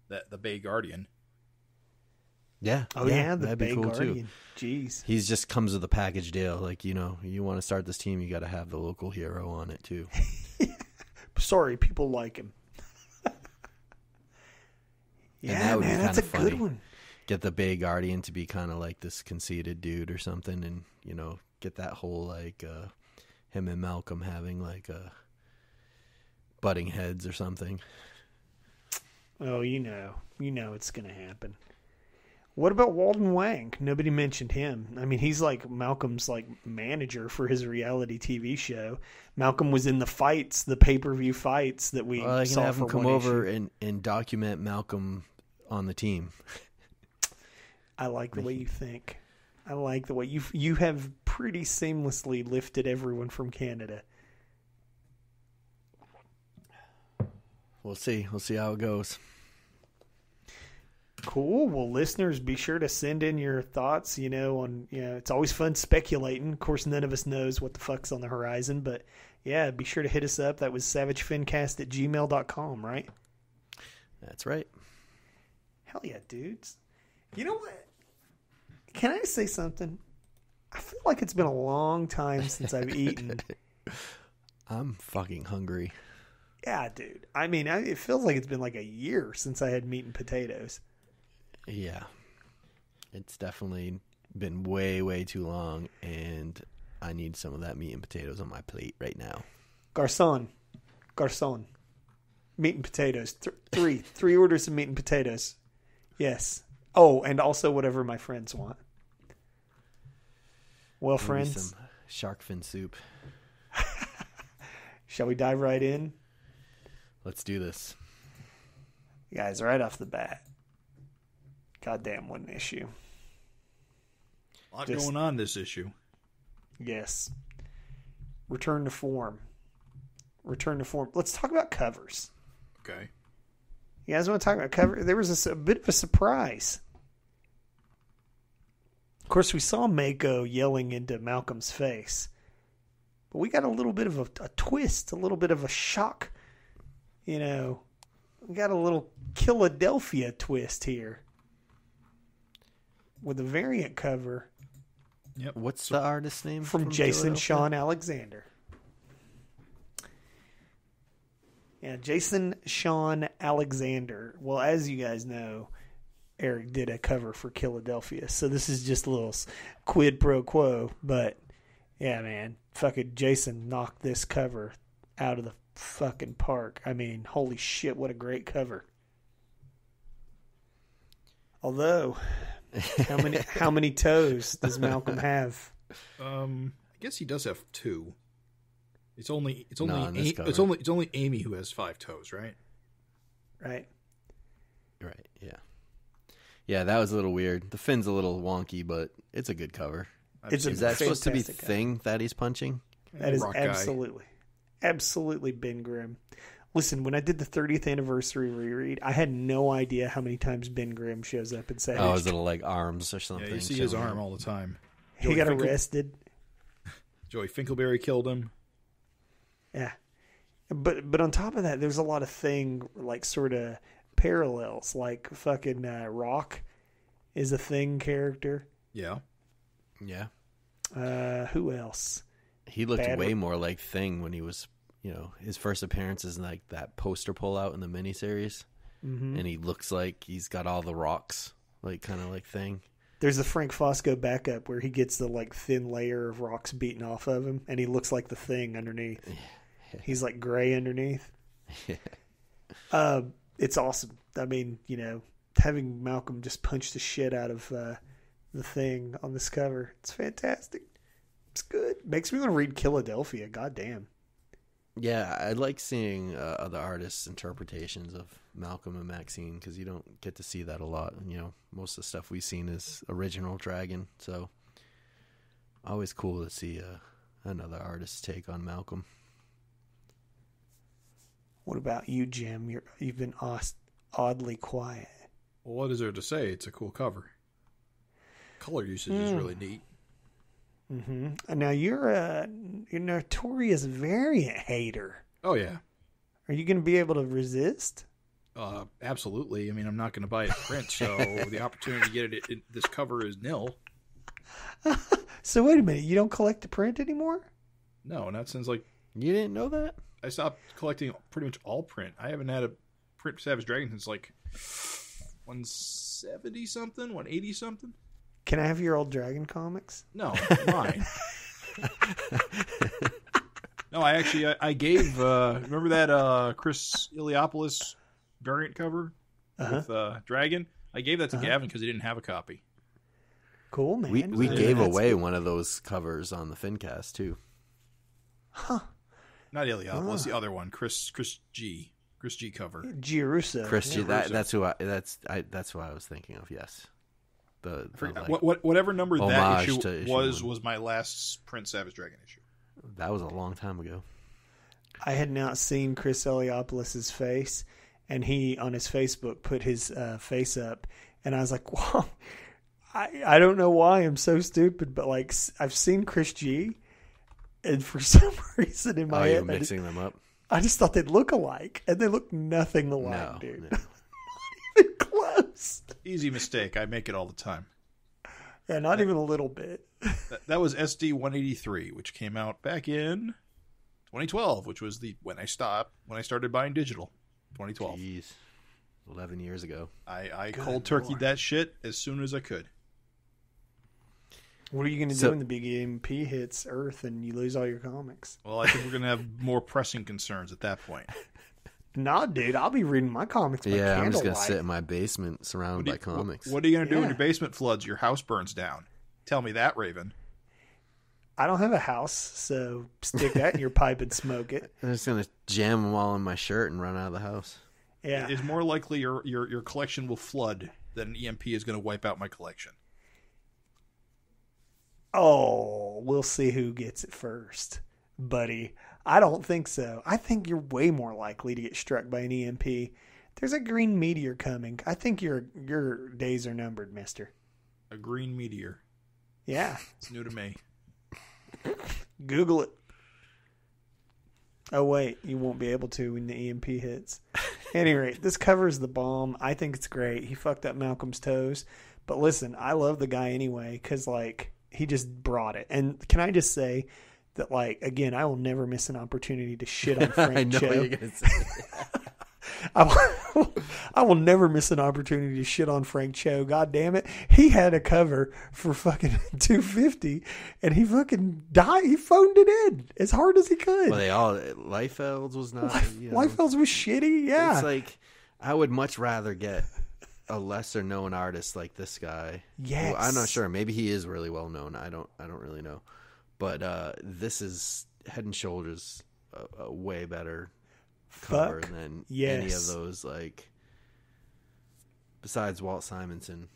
S1: that the Bay Guardian.
S3: Yeah.
S4: Oh yeah, the
S3: that'd be
S4: Bay
S3: cool
S4: Guardian.
S3: too.
S4: Jeez.
S3: He's just comes with a package deal. Like, you want to start this team, you got to have the local hero on it too.
S4: Sorry, people like him. Yeah,
S3: that would be
S4: man, that's a
S3: kinda funny.
S4: good one.
S3: Get the Bay Guardian to be kind of like this conceited dude or something, and get that whole like him and Malcolm having like butting heads or something.
S4: Oh, you know it's gonna happen. What about Walden Wang? Nobody mentioned him. I mean, he's like Malcolm's like manager for his reality TV show. Malcolm was in the fights, the pay-per-view fights that we
S3: I can
S4: saw
S3: have
S4: for
S3: him come
S4: one
S3: over
S4: issue.
S3: and document Malcolm on the team.
S4: I like the way you think. I like the way you have pretty seamlessly lifted everyone from Canada.
S3: We'll see. We'll see how it goes.
S4: Cool. Well, listeners, be sure to send in your thoughts, it's always fun speculating. Of course, none of us knows what the fuck's on the horizon, but yeah, be sure to hit us up. That was savagefincast@gmail.com, right?
S3: That's right.
S4: Hell yeah, dudes. You know what? Can I say something? I feel like it's been a long time since I've eaten.
S3: I'm fucking hungry.
S4: Yeah, dude. I mean, it feels like it's been like a year since I had meat and potatoes.
S3: Yeah. It's definitely been way, way too long, and I need some of that meat and potatoes on my plate right now.
S4: Garçon. Meat and potatoes. Three orders of meat and potatoes. Yes. Oh, and also whatever my friends want. Well,
S3: Maybe
S4: friends.
S3: some shark fin soup.
S4: Shall we dive right in?
S3: Let's do this.
S4: Guys, right off the bat. Goddamn, what an issue.
S1: A lot going on this issue.
S4: Yes. Return to form. Let's talk about covers.
S1: Okay.
S4: You guys want to talk about cover? There was a bit of a surprise. Of course, we saw Mako yelling into Malcolm's face. But we got a little bit of a twist, a little bit of a shock. We got a little Philadelphia twist here. With a variant cover.
S1: Yep.
S3: What's the artist's name?
S4: From Jason
S3: Philadelphia?
S4: Sean Alexander. Yeah, Jason Sean Alexander. Well, as you guys know, Erik did a cover for Philadelphia. So this is just a little quid pro quo. But, yeah, man. Fucking Jason knocked this cover out of the fucking park. I mean, holy shit, what a great cover. Although, how many toes does Malcolm have?
S1: I guess he does have 2. It's only Amy who has 5 toes, right?
S4: Right.
S3: Right, yeah. Yeah, that was a little weird. The fin's a little wonky, but it's a good cover.
S4: Is
S3: that supposed to be
S4: fantastic
S3: Thing that he's punching?
S4: That is
S1: Rock guy.
S4: absolutely Ben Grimm. Listen, when I did the 30th anniversary reread, I had no idea how many times Ben Grimm shows up in Savage.
S3: Oh, his little like arms or something.
S1: Yeah, you see his arm all the time.
S4: He got arrested.
S1: Joey Finkelberry killed him.
S4: Yeah. But on top of that, there's a lot of Thing, like, sort of parallels. Like, fucking Rock is a Thing character.
S1: Yeah.
S3: Yeah.
S4: Who else?
S3: He looked way more like Thing when he was, his first appearance is like that poster pullout in the miniseries. Mm-hmm. And he looks like he's got all the rocks, like kind of like Thing.
S4: There's the Frank Fosco backup where he gets the like thin layer of rocks beaten off of him, and he looks like the Thing underneath. He's like gray underneath. It's awesome. I mean, having Malcolm just punch the shit out of the Thing on this cover, it's fantastic. It's good. Makes me want to read Philadelphia. Goddamn.
S3: Yeah, I like seeing other artists' interpretations of Malcolm and Maxine because you don't get to see that a lot. And, most of the stuff we've seen is original Dragon, so always cool to see another artist's take on Malcolm.
S4: What about you, Jim? You've been oddly quiet.
S1: Well, what is there to say? It's a cool cover. Color usage is really neat.
S4: Mm-hmm. And now you're a notorious variant hater.
S1: Oh, yeah.
S4: Are you going to be able to resist?
S1: Absolutely. I mean, I'm not going to buy it in print, so the opportunity to get it, this cover is nil.
S4: So wait a minute, you don't collect the print anymore?
S1: No, not since like
S3: You didn't know that?
S1: I stopped collecting pretty much all print. I haven't had a print Savage Dragon since like 170 something, 180 something.
S4: Can I have your old Dragon comics?
S1: No, mine. No, I gave. Remember that Chris Iliopoulos variant cover with Dragon? I gave that to Gavin because he didn't have a copy.
S4: Cool, man.
S3: We gave away one of those covers on the FINcast too.
S4: Huh.
S1: Not Iliopoulos, the other one, Chris G cover.
S4: Giarusso.
S3: Chris G. That's who I was thinking of. Yes.
S1: Whatever number that issue
S3: was
S1: my last print Savage Dragon issue.
S3: That was a long time ago.
S4: I had not seen Chris Iliopoulos' face, and he on his Facebook put his face up, and I was like, "Wow, I don't know why I'm so stupid, but like I've seen Chris G, and for some reason in my head,
S3: you're mixing them up.
S4: I just thought they'd look alike, and they look nothing alike, dude.
S3: No.
S4: Not even close.
S1: Easy mistake. I make it all the time.
S4: Yeah, not even a little bit.
S1: That was SD 183, which came out back in 2012, which was when I started buying digital. 2012.
S3: Jeez. 11 years ago.
S1: I cold turkeyed that shit as soon as I could.
S4: What are you going to do when the big MP hits Earth and you lose all your comics?
S1: Well, I think we're going to have more pressing concerns at that point.
S4: Nah, dude, I'll be reading my comics by candlelight.
S3: I'm just going to sit in my basement surrounded by comics.
S1: What are you going to do when your basement floods, your house burns down? Tell me that, Raven.
S4: I don't have a house, so stick that in your pipe and smoke it.
S3: I'm just going to jam them all in my shirt and run out of the house.
S4: Yeah.
S1: It's more likely your collection will flood than EMP is going to wipe out my collection.
S4: Oh, we'll see who gets it first, buddy. I don't think so. I think you're way more likely to get struck by an EMP. There's a green meteor coming. I think your days are numbered, mister.
S1: A green meteor.
S4: Yeah.
S1: It's new to me.
S4: Google it. Oh, wait. You won't be able to when the EMP hits. At any rate, this covers the bomb. I think it's great. He fucked up Malcolm's toes. But listen, I love the guy anyway because, like, he just brought it. And can I just say that, like, again, I will never miss an opportunity to shit on Frank
S3: I know
S4: Cho.
S3: what you're going to say.
S4: I will never miss an opportunity to shit on Frank Cho. God damn it. He had a cover for fucking $250 and he fucking died. He phoned it in as hard as he could.
S3: Well, Liefeld's was not.
S4: Liefeld's was shitty. Yeah.
S3: It's like, I would much rather get a lesser known artist like this guy.
S4: Yes.
S3: Well, I'm not sure. Maybe he is really well known. I don't really know. But this is Head and Shoulders a way better cover than any of those, like, besides Walt Simonson.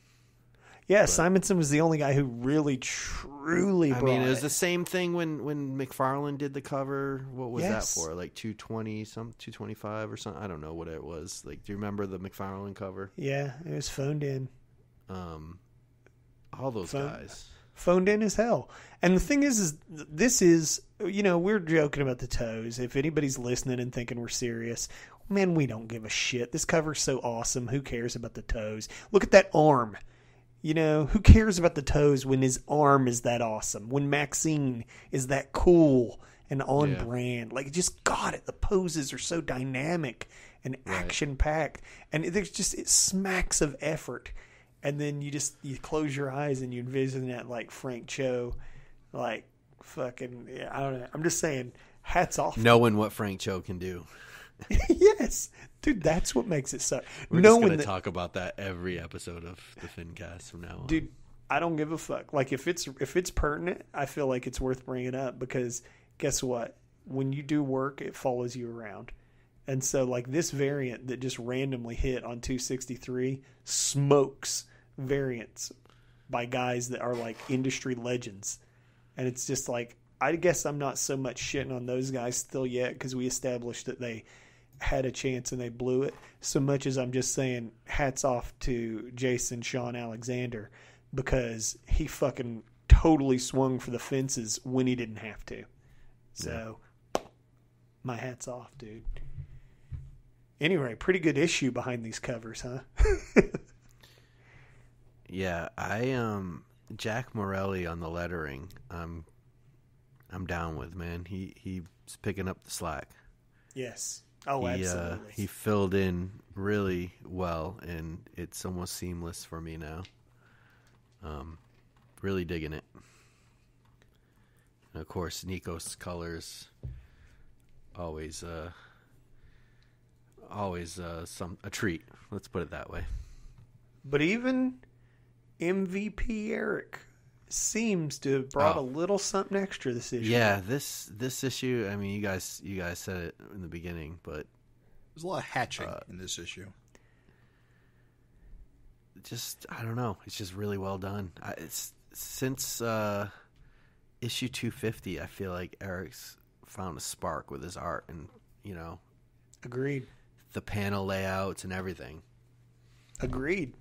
S4: Yeah, Simonson was the only guy who really, truly brought
S3: it was the same thing when McFarlane did the cover. What was that for? Like 220, 225 or something? I don't know what it was. Like, do you remember the McFarlane cover?
S4: Yeah, it was phoned in.
S3: All those guys.
S4: Phoned in as hell. And the thing is this is, we're joking about the toes. If anybody's listening and thinking we're serious, man, we don't give a shit. This cover's so awesome. Who cares about the toes? Look at that arm. Who cares about the toes when his arm is that awesome? When Maxine is that cool and on brand. Like, just got it. The poses are so dynamic and action-packed. And there's just, it smacks of effort. And then you close your eyes and you envision that, like, Frank Cho, like, fucking, I don't know. I'm just saying, hats off.
S3: Knowing what Frank Cho can do.
S4: Yes. Dude, that's what makes it suck.
S3: We're just going to talk about that every episode of the FINcast from now on.
S4: Dude, I don't give a fuck. Like, if it's pertinent, I feel like it's worth bringing up because guess what? When you do work, it follows you around. And so, like, this variant that just randomly hit on 263 smokes variants by guys that are, like, industry legends. And it's just like, I guess I'm not so much shitting on those guys still yet because we established that they had a chance and they blew it, so much as I'm just saying hats off to Jason Sean Alexander because he fucking totally swung for the fences when he didn't have to. So, my hat's off, dude. Anyway, pretty good issue behind these covers, huh?
S3: Yeah, Jack Morelli on the lettering. I'm down with, man. He's picking up the slack.
S4: Yes. Oh, absolutely.
S3: He filled in really well, and it's almost seamless for me now. Really digging it. And of course, Nico's colors always a treat. Let's put it that way.
S4: But even MVP Erik seems to have brought a little something extra this issue.
S3: Yeah, this issue. I mean, you guys said it in the beginning, but
S1: there's a lot of hatching in this issue.
S3: Just I don't know. It's just really well done. It's since issue 250. I feel like Erik's found a spark with his art, and
S4: agreed.
S3: The panel layouts and everything.
S4: Agreed.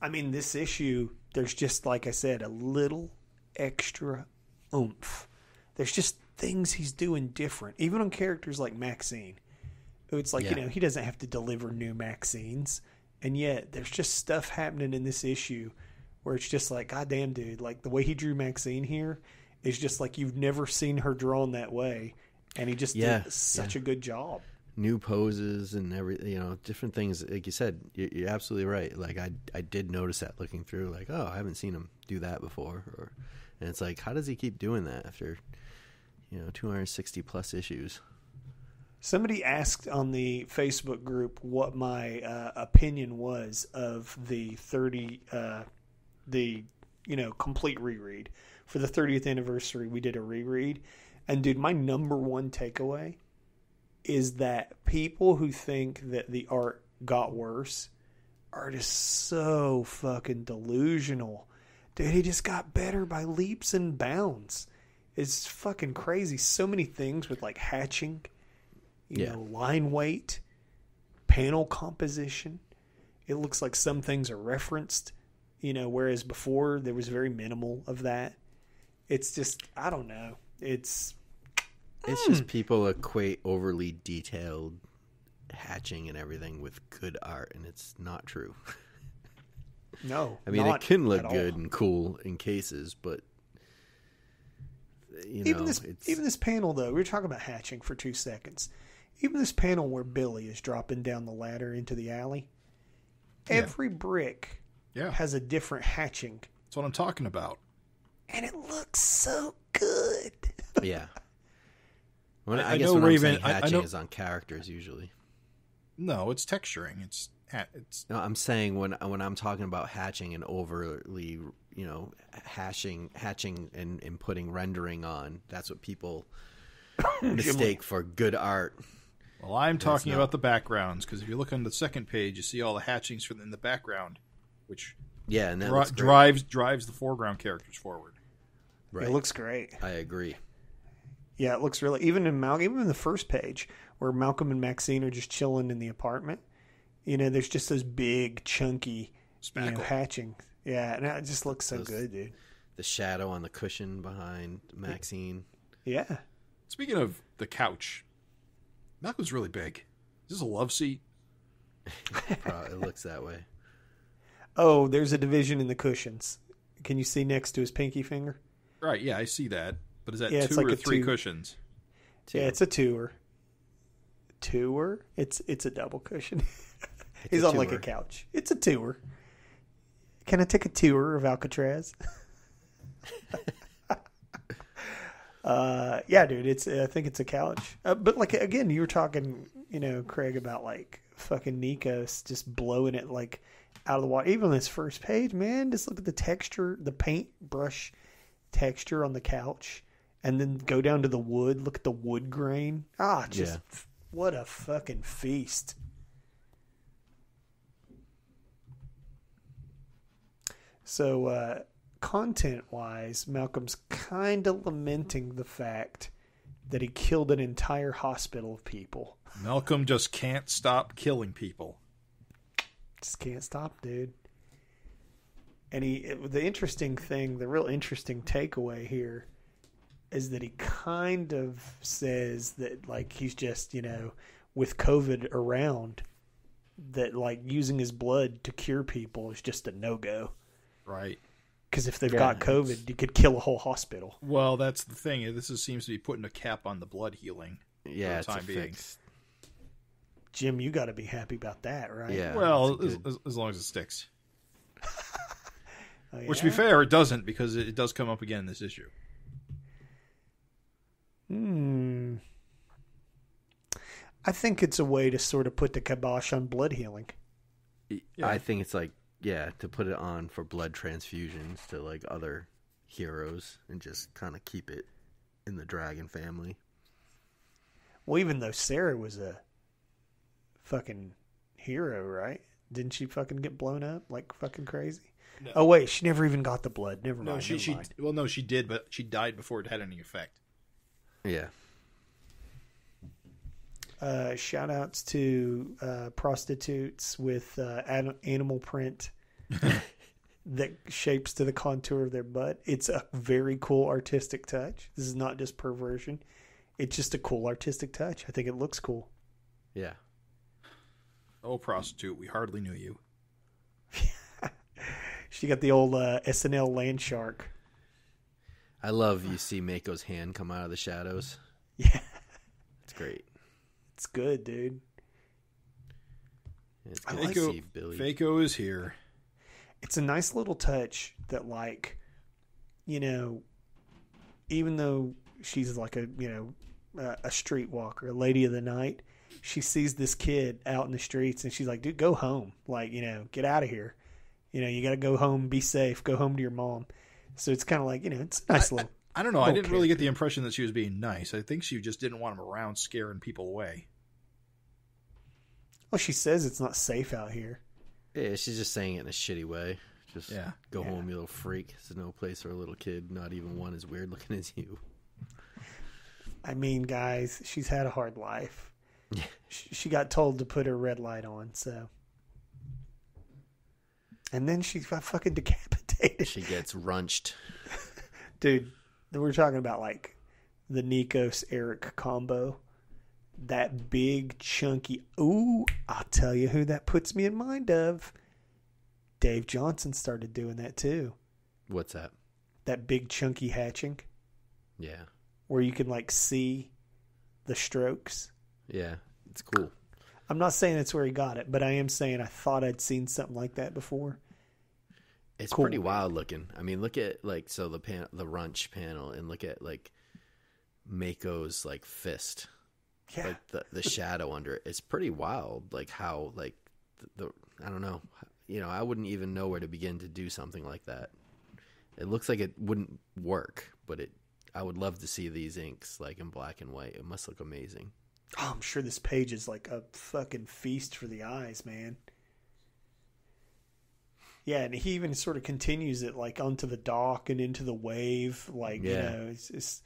S4: I mean, this issue, there's just, like I said, a little extra oomph. There's just things he's doing different, even on characters like Maxine. It's like, he doesn't have to deliver new Maxines, and yet there's just stuff happening in this issue where it's just like, God damn, dude, like the way he drew Maxine here is just like you've never seen her drawn that way, and he just did such a good job.
S3: New poses and different things. Like you said, you're absolutely right. Like I did notice that looking through, like, oh, I haven't seen him do that before. And it's like, how does he keep doing that after, 260 plus issues?
S4: Somebody asked on the Facebook group what my opinion was of the complete reread. For the 30th anniversary, we did a reread. And dude, my number one takeaway is that people who think that the art got worse are just so fucking delusional. Dude, he just got better by leaps and bounds. It's fucking crazy. So many things with like hatching, line weight, panel composition. It looks like some things are referenced, whereas before there was very minimal of that. It's just, I don't know. It's
S3: just people equate overly detailed hatching and everything with good art, and it's not true.
S4: No.
S3: I mean, it can look good and cool in cases, but
S4: even this panel, though, we were talking about hatching for 2 seconds. Even this panel where Billy is dropping down the ladder into the alley, every brick has a different hatching.
S1: That's what I'm talking about.
S4: And it looks so good.
S3: Yeah. I guess what I'm saying hatching is on characters usually.
S1: No, it's texturing.
S3: No, I'm saying when I'm talking about hatching and overly, hatching and putting rendering on, that's what people mistake for good art.
S1: Well, I'm talking about the backgrounds, because if you look on the second page, you see all the hatchings in the background, which
S3: and that
S1: drives the foreground characters forward.
S3: Right.
S4: It looks great.
S3: I agree.
S4: Yeah, it looks really, even in the first page where Malcolm and Maxine are just chilling in the apartment, there's just those big chunky hatching. Yeah, and it just looks so good, dude.
S3: The shadow on the cushion behind Maxine.
S4: Yeah.
S1: Speaking of the couch, Malcolm's really big. Is this a love seat?
S3: It looks that way.
S4: Oh, there's a division in the cushions. Can you see next to his pinky finger?
S1: Right, yeah, I see that. But is that
S4: it's
S1: two
S4: like
S1: or
S4: a
S1: three
S4: two.
S1: Cushions?
S4: Yeah, it's a tour. Tour? It's a double cushion. He's on like a couch. It's a tour. Can I take a tour of Alcatraz? Yeah, dude. I think it's a couch. But like again, you were talking, Craig, about like fucking Nikos just blowing it like out of the water. Even on this first page, man, just look at the texture, the paintbrush texture on the couch. And then go down to the wood. Look at the wood grain. What a fucking feast. So, content-wise, Malcolm's kind of lamenting the fact that he killed an entire hospital of people.
S1: Malcolm just can't stop killing people.
S4: Just can't stop, dude. And the real interesting takeaway here is that he kind of says that, like, he's just, with COVID around, that like using his blood to cure people is just a no-go.
S1: Right.
S4: Because if they've got COVID, you could kill a whole hospital.
S1: Well, that's the thing. Seems to be putting a cap on the blood healing.
S3: Yeah,
S1: for the time being.
S3: fix.
S4: Jim, you got to be happy about that, right?
S3: Yeah.
S1: Well, as long as it sticks.
S4: Oh, yeah?
S1: Which, to be fair, it doesn't, because it does come up again in this issue.
S4: I think it's a way to sort of put the kibosh on blood healing.
S1: Yeah.
S3: I think it's like, to put it on for blood transfusions to like other heroes and just kind of keep it in the Dragon family.
S4: Well, even though Sarah was a fucking hero, right? Didn't she fucking get blown up like fucking crazy? No. Oh, wait, she never even got the blood. Never mind.
S1: No, she did, but she died before it had any effect.
S3: Yeah.
S4: Shout outs to prostitutes with animal print that shapes to the contour of their butt. It's a very cool artistic touch. This is not just perversion. It's just a cool artistic touch. I think it looks cool.
S3: Yeah.
S1: Oh, prostitute, we hardly knew you.
S4: She got the old SNL land shark.
S3: I love you see Mako's hand come out of the shadows.
S4: Yeah.
S3: It's great.
S4: It's good, dude.
S3: It's good to see Billy.
S1: Mako is here.
S4: It's a nice little touch that, like, even though she's like a streetwalker, a lady of the night, she sees this kid out in the streets and she's like, dude, go home. Like, get out of here. You got to go home, be safe, go home to your mom. So it's kind of like, it's a nice little.
S1: I don't know. I didn't really get the impression that she was being nice. I think she just didn't want him around scaring people away.
S4: Well, she says it's not safe out here.
S3: Yeah, she's just saying it in a shitty way. Just go home, you little freak. There's no place for a little kid. Not even one as weird looking as you.
S4: I mean, guys, she's had a hard life.
S3: Yeah.
S4: She got told to put her red light on, so. And then she got fucking decapitated.
S3: She gets runched.
S4: Dude, we're talking about like the Nikos Erik combo. That big, chunky. Ooh, I'll tell you who that puts me in mind of. Dave Johnson started doing that too.
S3: What's that?
S4: That big, chunky hatching.
S3: Yeah.
S4: Where you can like see the strokes.
S3: Yeah, it's cool.
S4: I'm not saying that's where he got it, but I am saying I thought I'd seen something like that before.
S3: It's cool. Pretty wild looking. I mean, look at like the runch panel, and look at like Mako's like fist.
S4: Yeah.
S3: Like the shadow under it. It's pretty wild. Like how like the I don't know. I wouldn't even know where to begin to do something like that. It looks like it wouldn't work, but I would love to see these inks like in black and white. It must look amazing.
S4: Oh, I'm sure this page is like a fucking feast for the eyes, man. Yeah, and he even sort of continues it like onto the dock and into the wave. Like, it's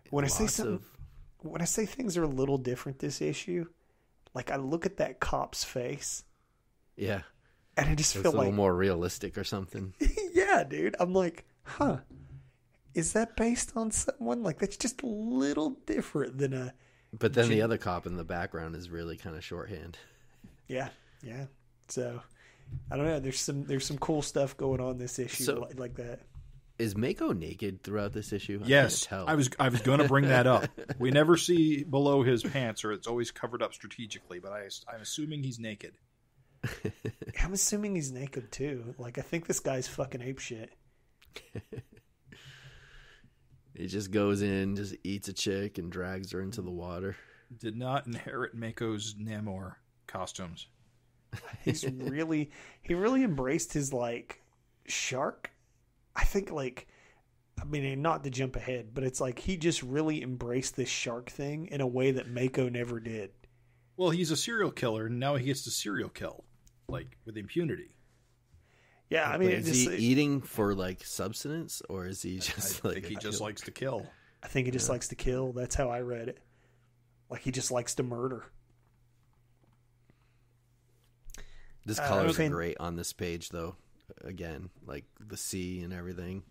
S4: when I say things are a little different this issue, like I look at that cop's face.
S3: Yeah.
S4: And I just feel like
S3: a little more realistic or something.
S4: Yeah, dude. I'm like, is that based on someone? Like, that's just a little different than a.
S3: But then the other cop in the background is really kind of shorthand.
S4: Yeah. So, I don't know. There's some cool stuff going on this issue like that.
S3: Is Mako naked throughout this issue?
S1: Yes, I was going to bring that up. We never see below his pants, or it's always covered up strategically. But I'm assuming he's naked.
S4: I'm assuming he's naked too. Like, I think this guy's fucking apeshit.
S3: He just goes in, just eats a chick, and drags her into the water.
S1: Did not inherit Mako's Namor costumes.
S4: He really embraced his like shark. I think not to jump ahead, but it's like he just really embraced this shark thing in a way that Mako never did.
S1: Well, he's a serial killer, and now he gets to serial kill, like with impunity.
S4: Yeah, I mean,
S3: is he eating for like subsistence, or is he just
S1: I think he just likes to kill.
S4: I think he just likes to kill. That's how I read it. Like he just likes to murder.
S3: This color is great on this page, though. Again, like the sea and everything,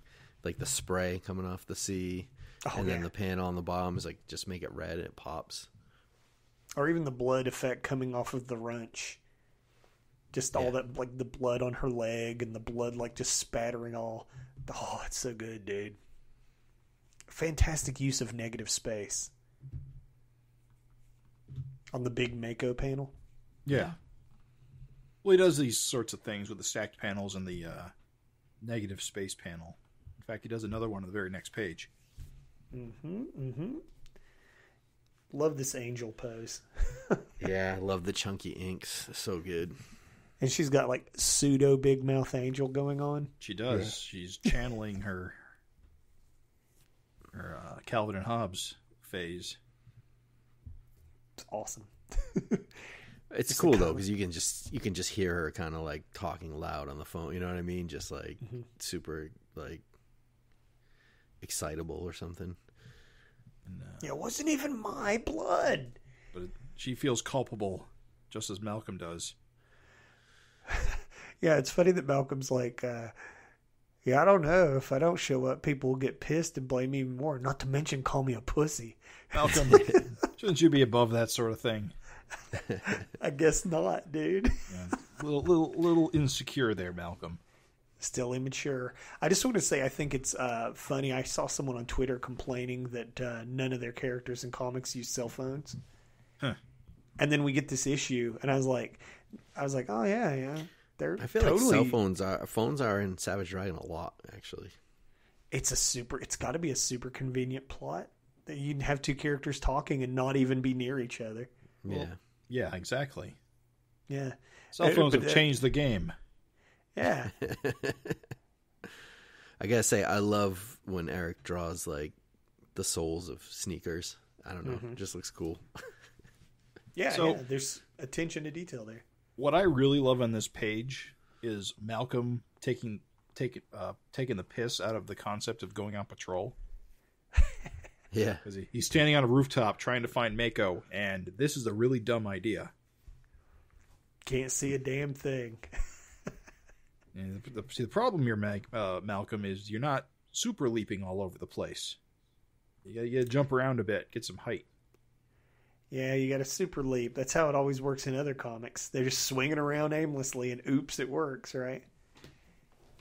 S3: like the spray coming off the sea, then the panel on the bottom is like just make it red and it pops.
S4: Or even the blood effect coming off of the runch. Just all that, like the blood on her leg and the blood like just spattering all. Oh, it's so good, dude. Fantastic use of negative space on the big Mako panel.
S1: Yeah. Well, he does these sorts of things with the stacked panels and the negative space panel. In fact, he does another one on the very next page.
S4: Love this angel pose.
S3: Yeah, I love the chunky inks. So good.
S4: And she's got like pseudo big mouth angel going on.
S1: She does. Yeah. She's channeling her Calvin and Hobbes phase.
S4: It's awesome.
S3: It's cool though, because you can just hear her kind of like talking loud on the phone. You know what I mean? Just like super like excitable or something.
S4: And, it wasn't even my blood.
S1: But she feels culpable, just as Malcolm does.
S4: Yeah, it's funny that Malcolm's like, I don't know. If I don't show up, people will get pissed and blame me even more. Not to mention call me a pussy.
S1: Malcolm, shouldn't you be above that sort of thing?
S4: I guess not, dude.
S1: Yeah. Little insecure there, Malcolm.
S4: Still immature. I just want to say I think it's funny. I saw someone on Twitter complaining that none of their characters in comics use cell phones.
S1: Huh.
S4: And then we get this issue, and I was like, oh yeah.
S3: I feel
S4: totally,
S3: like phones are in Savage Dragon a lot, actually.
S4: It's got to be a super convenient plot that you can have two characters talking and not even be near each other.
S3: Yeah.
S1: Well, yeah, exactly.
S4: Yeah.
S1: Cell phones have changed the game.
S4: Yeah.
S3: I gotta say, I love when Erik draws like the soles of sneakers. I don't know. It just looks cool.
S4: Yeah, there's attention to detail there.
S1: What I really love on this page is Malcolm taking the piss out of the concept of going on patrol.
S3: Yeah.
S1: Because he's standing on a rooftop trying to find Mako, and this is a really dumb idea.
S4: Can't see a damn thing.
S1: And the problem here, Malcolm, is you're not super leaping all over the place. You gotta jump around a bit, get some height.
S4: Yeah, you got to super leap. That's how it always works in other comics. They're just swinging around aimlessly, and oops, it works, right?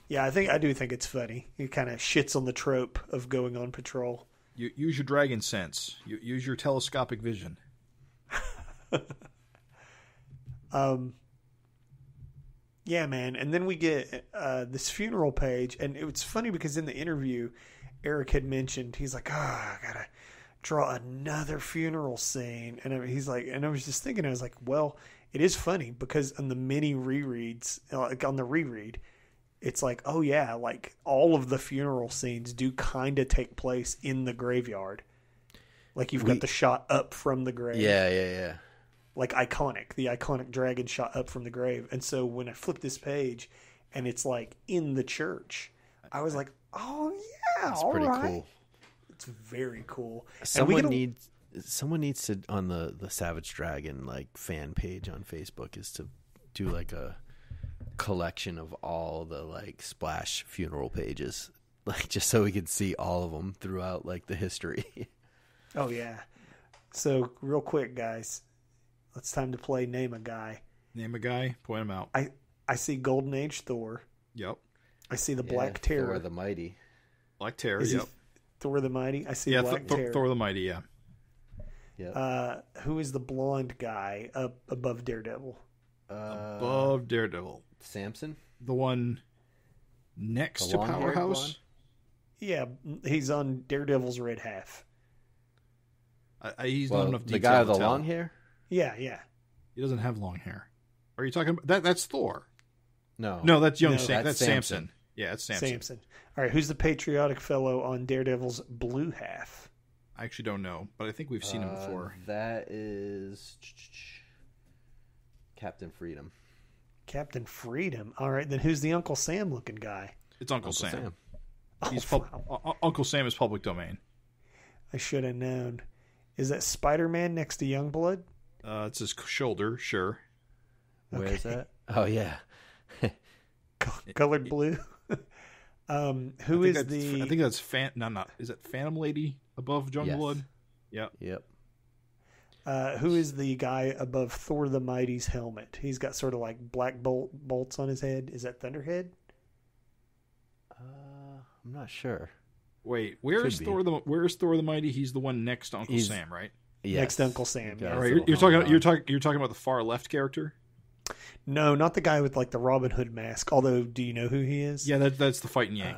S4: Yeah, I do think it's funny. It kind of shits on the trope of going on patrol.
S1: You use your dragon sense. You use your telescopic vision.
S4: Yeah, man. And then we get this funeral page, and it's funny because in the interview, Erik had mentioned, he's like, I gotta draw another funeral scene. And he's like, and I was just thinking, I was like, well, it is funny because on the mini rereads, like on the reread, it's like, oh yeah, like all of the funeral scenes do kind of take place in the graveyard. Like you've got the shot up from the grave.
S3: Yeah.
S4: Like the iconic dragon shot up from the grave. And so when I flip this page and it's like in the church, I was like, oh yeah,
S3: that's
S4: all
S3: pretty
S4: right.
S3: cool.
S4: It's very cool.
S3: Someone needs to on the Savage Dragon like fan page on Facebook is to do like a collection of all the like splash funeral pages, like just so we could see all of them throughout like the history.
S4: Oh yeah. So real quick, guys, it's time to play Name a Guy.
S1: Name a guy, point him out.
S4: I see Golden Age Thor.
S1: Yep.
S4: I see the Black Terror.
S3: Thor the Mighty.
S1: Black Terror,
S4: Is
S1: yep.
S4: Thor the Mighty? I see Black Terror.
S1: Thor the Mighty, yeah.
S3: Yep.
S4: Who is the blonde guy up above Daredevil?
S1: Above Daredevil.
S3: Samson?
S1: The one next to Powerhouse?
S4: Yeah, he's on Daredevil's red half.
S1: He's not enough detail.
S3: The guy with the
S1: tell.
S3: long hair?
S4: Yeah.
S1: He doesn't have long hair. Are you talking about that's Thor?
S3: No,
S1: that's young.
S4: No,
S1: that's Samson. Yeah, it's Samson.
S4: All right, who's the patriotic fellow on Daredevil's blue half?
S1: I actually don't know, but I think we've seen him before.
S3: That is Captain Freedom.
S4: Captain Freedom. All right, then who's the Uncle Sam looking guy?
S1: It's Uncle Sam.
S4: He's
S1: Uncle Sam is public domain.
S4: I should have known. Is that Spider-Man next to Youngblood?
S1: It's his shoulder, sure.
S3: Where is that? Oh yeah.
S4: Colored blue. Who is the?
S1: I think that's Is it Phantom Lady above Youngblood?
S3: Yes.
S1: Yep.
S4: Who is the guy above Thor the Mighty's helmet? He's got sort of like black bolts on his head. Is that Thunderhead?
S3: I'm not sure.
S1: Wait, where's Thor the Mighty? He's the one next to Uncle Sam, right?
S3: Yes.
S4: Next to Uncle Sam. Yeah.
S1: All right, you're talking about the far left character?
S4: No, not the guy with like the Robin Hood mask. Although, do you know who he is?
S1: Yeah, that's the Fighting Yank.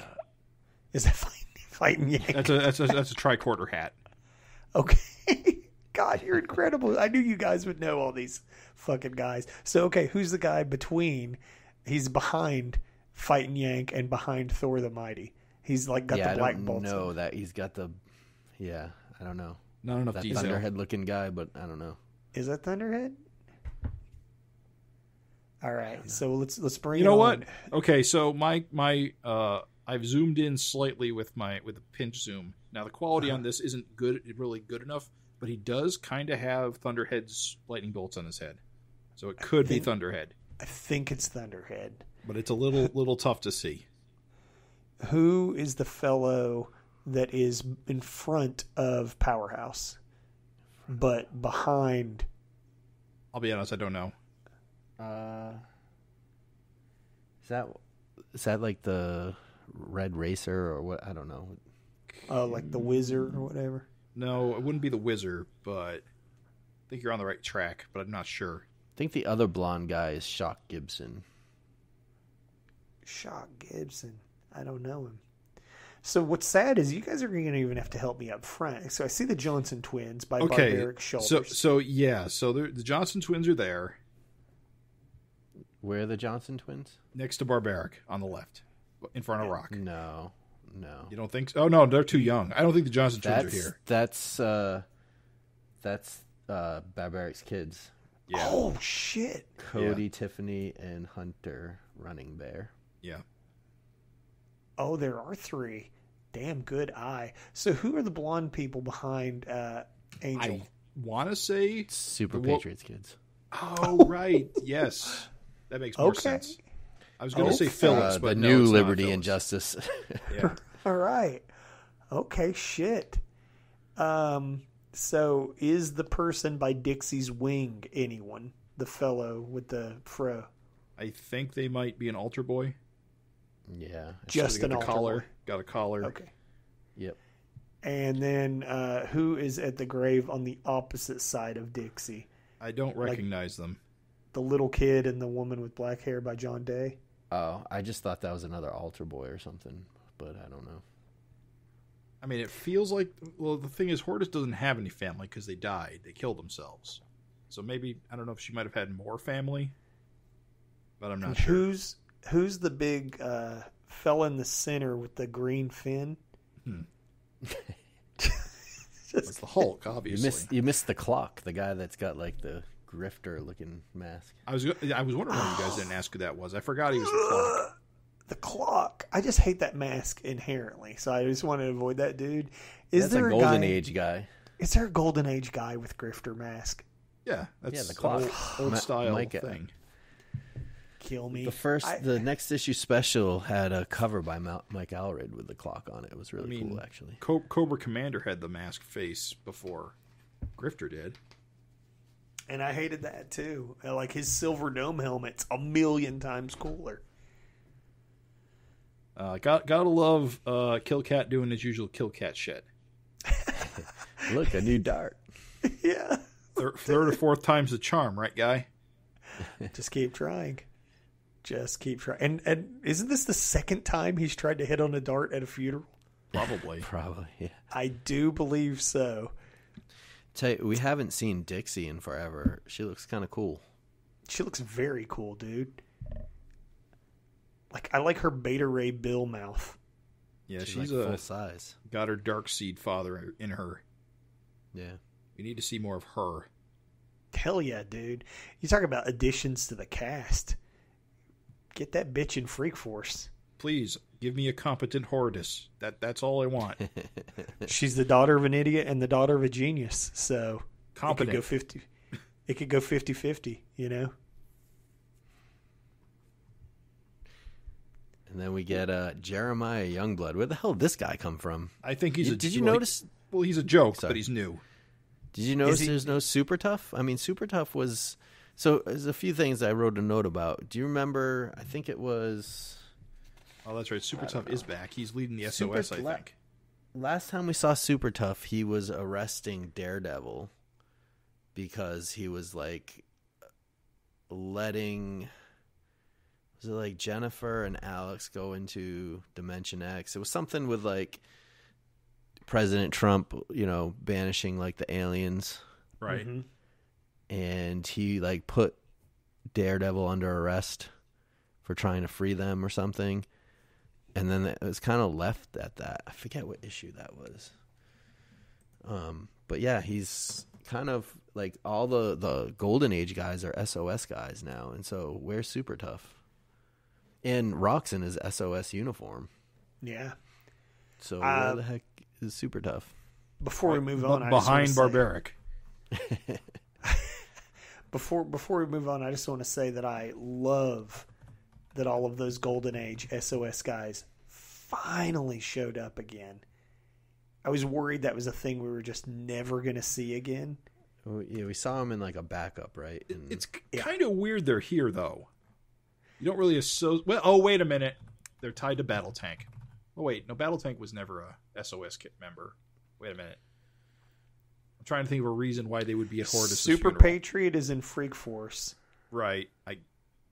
S4: Is that Fighting Yank?
S1: That's a tricorder hat.
S4: Okay. God, you're incredible. I knew you guys would know all these fucking guys. So, okay, who's the guy between? He's behind Fighting Yank and behind Thor the Mighty. He's like got the black bolts.
S3: I don't know that he's got the. Yeah, I don't know.
S1: Not enough
S3: that
S1: detail.
S3: Thunderhead looking guy, but I don't know.
S4: Is that Thunderhead? All right, so let's bring.
S1: You know what? Okay, so my I've zoomed in slightly with the pinch zoom. Now the quality on this isn't really good enough, but he does kind of have Thunderhead's lightning bolts on his head, so it could be Thunderhead.
S4: I think it's Thunderhead,
S1: but it's a little tough to see.
S4: Who is the fellow that is in front of Powerhouse, but behind?
S1: I'll be honest, I don't know.
S3: Is that like the Red Racer or what? I don't know.
S4: Oh, like the Wizard or whatever?
S1: No, it wouldn't be the Wizard, but I think you're on the right track, but I'm not sure.
S3: I think the other blonde guy is Shock Gibson.
S4: Shock Gibson. I don't know him. So what's sad is you guys are going to even have to help me up front. So I see the Johnson twins by Barbaric Shoulders.
S1: So the Johnson twins are there.
S3: Where are the Johnson twins?
S1: Next to Barbaric on the left, in front of Rock.
S3: No.
S1: You don't think so? Oh no, they're too young. I don't think the Johnson twins are here.
S3: That's Barbaric's kids.
S4: Yeah. Oh shit!
S3: Cody, Tiffany, and Hunter Running Bear.
S1: Yeah.
S4: Oh, there are 3. Damn good eye. So who are the blonde people behind Angel?
S1: I want to say
S3: Super Patriots kids.
S1: Oh right, yes. That makes more sense. I was going to say Phillips, but
S3: the
S1: no,
S3: new
S1: it's
S3: Liberty
S1: not
S3: and Justice.
S1: Yeah.
S4: All right. Okay, shit. So is the person by Dixie's wing anyone? The fellow with the fro?
S1: I think they might be an altar boy.
S3: Yeah.
S4: Just an altar
S1: collar.
S4: boy.
S1: Got a collar.
S4: Okay.
S3: Yep.
S4: And then who is at the grave on the opposite side of Dixie?
S1: I don't recognize them.
S4: The little kid and the woman with black hair by John Day?
S3: Oh, I just thought that was another altar boy or something, but I don't know.
S1: I mean, it feels like, well, the thing is, Hortus doesn't have any family because they died. They killed themselves. So maybe, I don't know if she might have had more family, but I'm not sure.
S4: Who's the big fella in the center with the green fin?
S1: That's the Hulk, obviously.
S3: You missed the clock, the guy that's got like the grifter-looking mask.
S1: I was wondering why you guys didn't ask who that was. I forgot he was the clock.
S4: The clock. I just hate that mask inherently, so I just wanted to avoid that dude.
S3: That's there a Golden Age guy?
S4: Is there a Golden Age guy with grifter mask?
S1: Yeah, that's
S3: the clock.
S1: Old style thing.
S4: Kill me.
S3: The next issue special had a cover by Mike Allred with the clock on it. It was really cool, actually.
S1: Cobra Commander had the mask face before Grifter did.
S4: And I hated that too. Like his silver dome helmet's 1,000,000 times cooler.
S1: Gotta love Killcat doing his usual Killcat shit.
S3: Look, a new dart.
S4: Yeah.
S1: Third or fourth time's the charm, right, guy?
S4: Just keep trying. Just keep trying. And isn't this the second time he's tried to hit on a dart at a funeral?
S1: Probably.
S3: Yeah.
S4: I do believe so.
S3: Tell you, we haven't seen Dixie in forever. She looks kind of cool.
S4: She looks very cool, dude. Like I like her Beta Ray Bill mouth.
S1: Yeah, she's
S3: like full size.
S1: Got her Darkseid father in her.
S3: Yeah.
S1: We need to see more of her.
S4: Hell yeah, dude. You talk about additions to the cast. Get that bitch in Freak Force.
S1: Please, give me a competent Hortus. That's all I want.
S4: She's the daughter of an idiot and the daughter of a genius, so
S1: competent.
S4: It could go 50-50, you know?
S3: And then we get Jeremiah Youngblood. Where the hell did this guy come from?
S1: I think he's
S3: Did you notice?
S1: Well, he's a joke, but he's new.
S3: Did you notice there's no Super Tough? I mean, Super Tough was... So there's a few things I wrote a note about. Do you remember, I think it was...
S1: Oh, that's right. Super Tough is back. He's leading the SOS, I think.
S3: Last time we saw Super Tough, he was arresting Daredevil because he was like letting... Was it like Jennifer and Alex go into Dimension X? It was something with like President Trump, banishing like the aliens.
S1: Right.
S4: Mm-hmm.
S3: And he like put Daredevil under arrest for trying to free them or something. And then it was kind of left at that. I forget what issue that was. But yeah, he's kind of like all the Golden Age guys are SOS guys now. And so where's Super Tough? And Rock's in his SOS uniform.
S4: Yeah.
S3: So where the heck is Super Tough?
S4: Before we move on,
S1: behind Barbaric.
S4: Before we move on, I just want to say that I love that all of those Golden Age SOS guys finally showed up again. I was worried that was a thing we were just never going to see again.
S3: Oh, yeah, we saw him in like a backup, right? And
S1: it's kind of weird they're here, though. You don't really associate... Well, oh, wait a minute. They're tied to Battle Tank. Oh, wait. No, Battle Tank was never a SOS kit member. Wait a minute. I'm trying to think of a reason why they would be at Hortus'
S4: Super
S1: funeral.
S4: Patriot is in Freak Force.
S1: Right.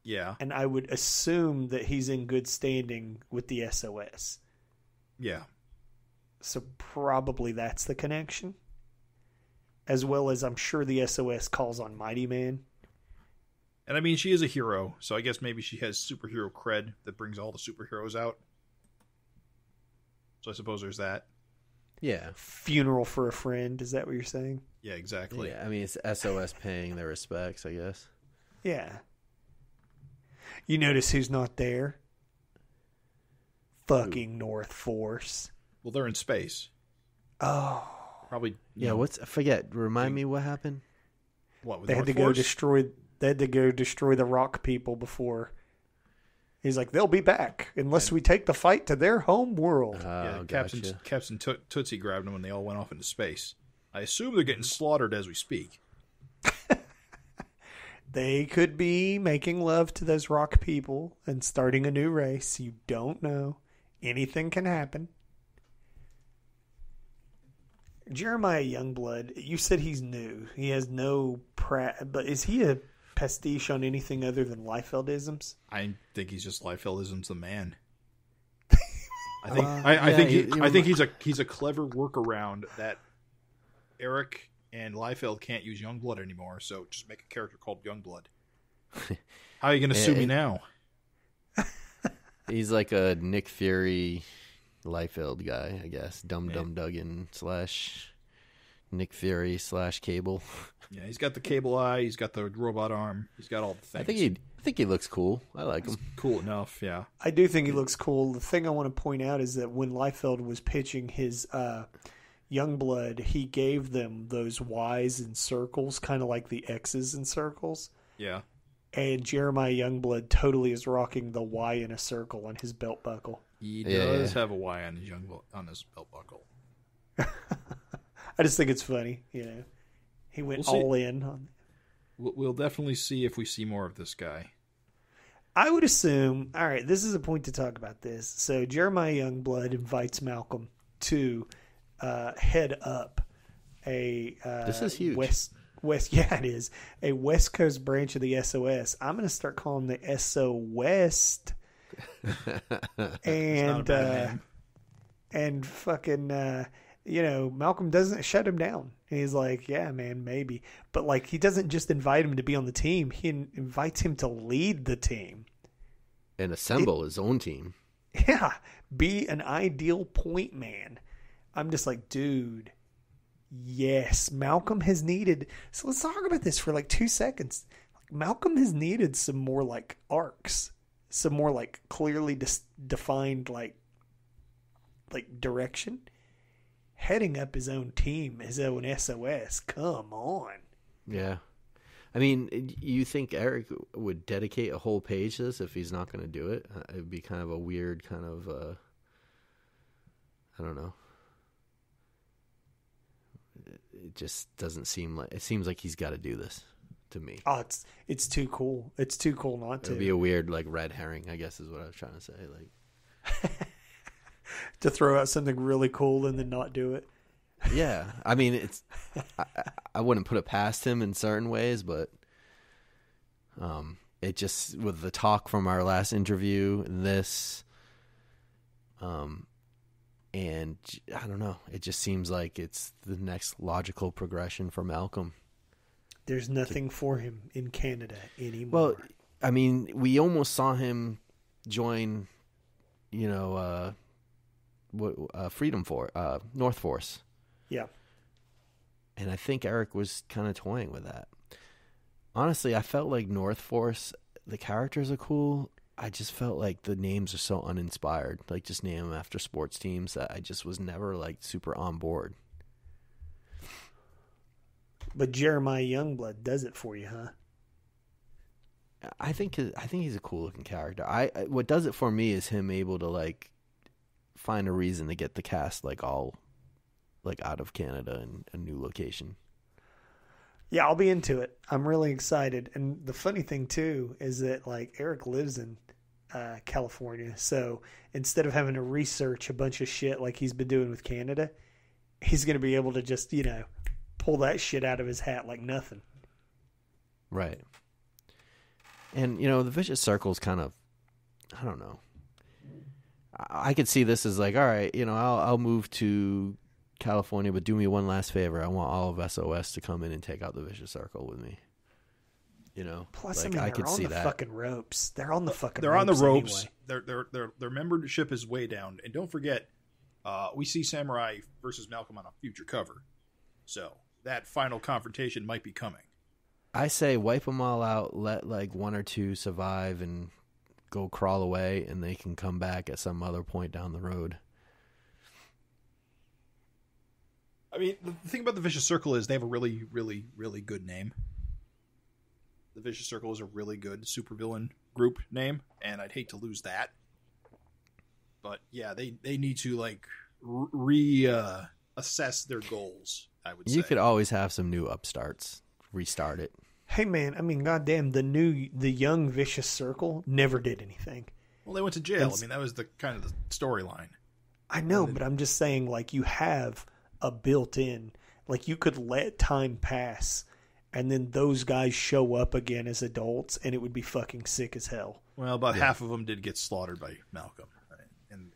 S1: Yeah.
S4: And I would assume that he's in good standing with the SOS.
S1: Yeah.
S4: So probably that's the connection. As well as I'm sure the SOS calls on Mighty Man.
S1: And I mean, she is a hero, so I guess maybe she has superhero cred that brings all the superheroes out. So I suppose there's that.
S3: yeah.
S4: Funeral for a friend, is that what you're saying?
S1: Yeah, exactly.
S3: Yeah, I mean, it's SOS paying their respects, I guess.
S4: Yeah. You notice who's not there? Fucking North Force.
S1: Well, they're in space.
S4: Oh.
S1: Probably.
S3: Yeah, I forget. Remind me what happened?
S1: What, with
S4: They had
S1: North
S4: to go
S1: Force?
S4: destroy the rock people before. He's like, they'll be back unless we take the fight to their home world.
S1: Yeah,
S3: Gotcha.
S1: Captain Tootsie grabbed them when they all went off into space. I assume they're getting slaughtered as we speak.
S4: They could be making love to those rock people and starting a new race. You don't know. Anything can happen. Jeremiah Youngblood, you said he's new. He has no but is he a pastiche on anything other than Liefeldisms?
S1: I think he's just Liefeldism's the man. I think he's a clever workaround that Erik and Liefeld can't use Youngblood anymore, so just make a character called Youngblood. How are you going to sue me now?
S3: He's like a Nick Fury Liefeld guy, I guess. Dum Duggan / Nick Fury / Cable.
S1: Yeah, he's got the cable eye. He's got the robot arm. He's got all the things.
S3: I think he looks cool. I like him.
S1: Cool enough, yeah.
S4: I do think he looks cool. The thing I want to point out is that when Liefeld was pitching his Youngblood, he gave them those Ys in circles, kind of like the X's in circles.
S1: Yeah.
S4: And Jeremiah Youngblood totally is rocking the Y in a circle on his belt buckle.
S1: He does have a Y on his belt buckle.
S4: I just think it's funny, He went all in on.
S1: We'll definitely see if we see more of this guy.
S4: I would assume. All right, this is a point to talk about this. So Jeremiah Youngblood invites Malcolm to head up a.
S3: This is huge.
S4: Yeah, it is a West Coast branch of the SOS. I'm going to start calling the SO West. And fucking Malcolm doesn't shut him down. He's like, yeah, man, maybe. But like, he doesn't just invite him to be on the team. He invites him to lead the team.
S3: And assemble his own team.
S4: Yeah. Be an ideal point man. I'm just like, dude, yes, Malcolm has needed. So let's talk about this for like 2 seconds. Malcolm has needed some more like arcs, some more like clearly defined like direction. Heading up his own team, his own SOS. Come on.
S3: Yeah. I mean, you think Erik would dedicate a whole page to this if he's not going to do it? It'd be kind of a weird kind of, I don't know. it just doesn't seem like it seems like he's got to do this to me.
S4: Oh, it's too cool. It's too cool not to.
S3: It'd be a weird like red herring, I guess, is what I was trying to say. Like
S4: to throw out something really cool and then not do it.
S3: Yeah, I mean, it's I wouldn't put it past him in certain ways, but it just with the talk from our last interview and this, and I don't know, it just seems like it's the next logical progression for Malcolm.
S4: There's nothing for him in Canada anymore.
S3: Well, I mean, we almost saw him join, Freedom Force, North Force.
S4: Yeah.
S3: And I think Erik was kind of toying with that. Honestly, I felt like North Force, the characters are cool. I just felt like the names are so uninspired. Like, just name them after sports teams that I just was never, like, super on board.
S4: But Jeremiah Youngblood does it for you, huh?
S3: I think he's a cool looking character. What does it for me is him able to, like, find a reason to get the cast, like, all, like, out of Canada and a new location.
S4: Yeah, I'll be into it. I'm really excited. And the funny thing, too, is that, like, Erik lives in California. So instead of having to research a bunch of shit like he's been doing with Canada, he's going to be able to just, pull that shit out of his hat like nothing.
S3: Right. And, the vicious circle is kind of, I don't know. I could see this as like, all right, I'll move to California, but do me one last favor. I want all of SOS to come in and take out the vicious circle with me.
S4: Plus,
S3: like,
S4: they're
S3: I could
S4: on
S3: see
S4: the
S3: that.
S4: fucking ropes. They're on the fucking.
S1: They're on the ropes.
S4: Anyway.
S1: Their membership is way down, and don't forget, we see Samurai versus Malcolm on a future cover, so that final confrontation might be coming.
S3: I say wipe them all out. Let like one or two survive and go crawl away, and they can come back at some other point down the road.
S1: I mean, the thing about the Vicious Circle is they have a really, really, really good name. The Vicious Circle is a really good supervillain group name, and I'd hate to lose that. But yeah, they need to like assess their goals, I would say.
S3: You could always have some new upstarts. Restart it.
S4: Hey man, I mean, goddamn, the young Vicious Circle never did anything.
S1: Well, they went to jail. I mean, that was the kind of the storyline.
S4: I know, but I'm just saying, like, you have a built-in, like, you could let time pass, and then those guys show up again as adults, and it would be fucking sick as hell.
S1: Well, about half of them did get slaughtered by Malcolm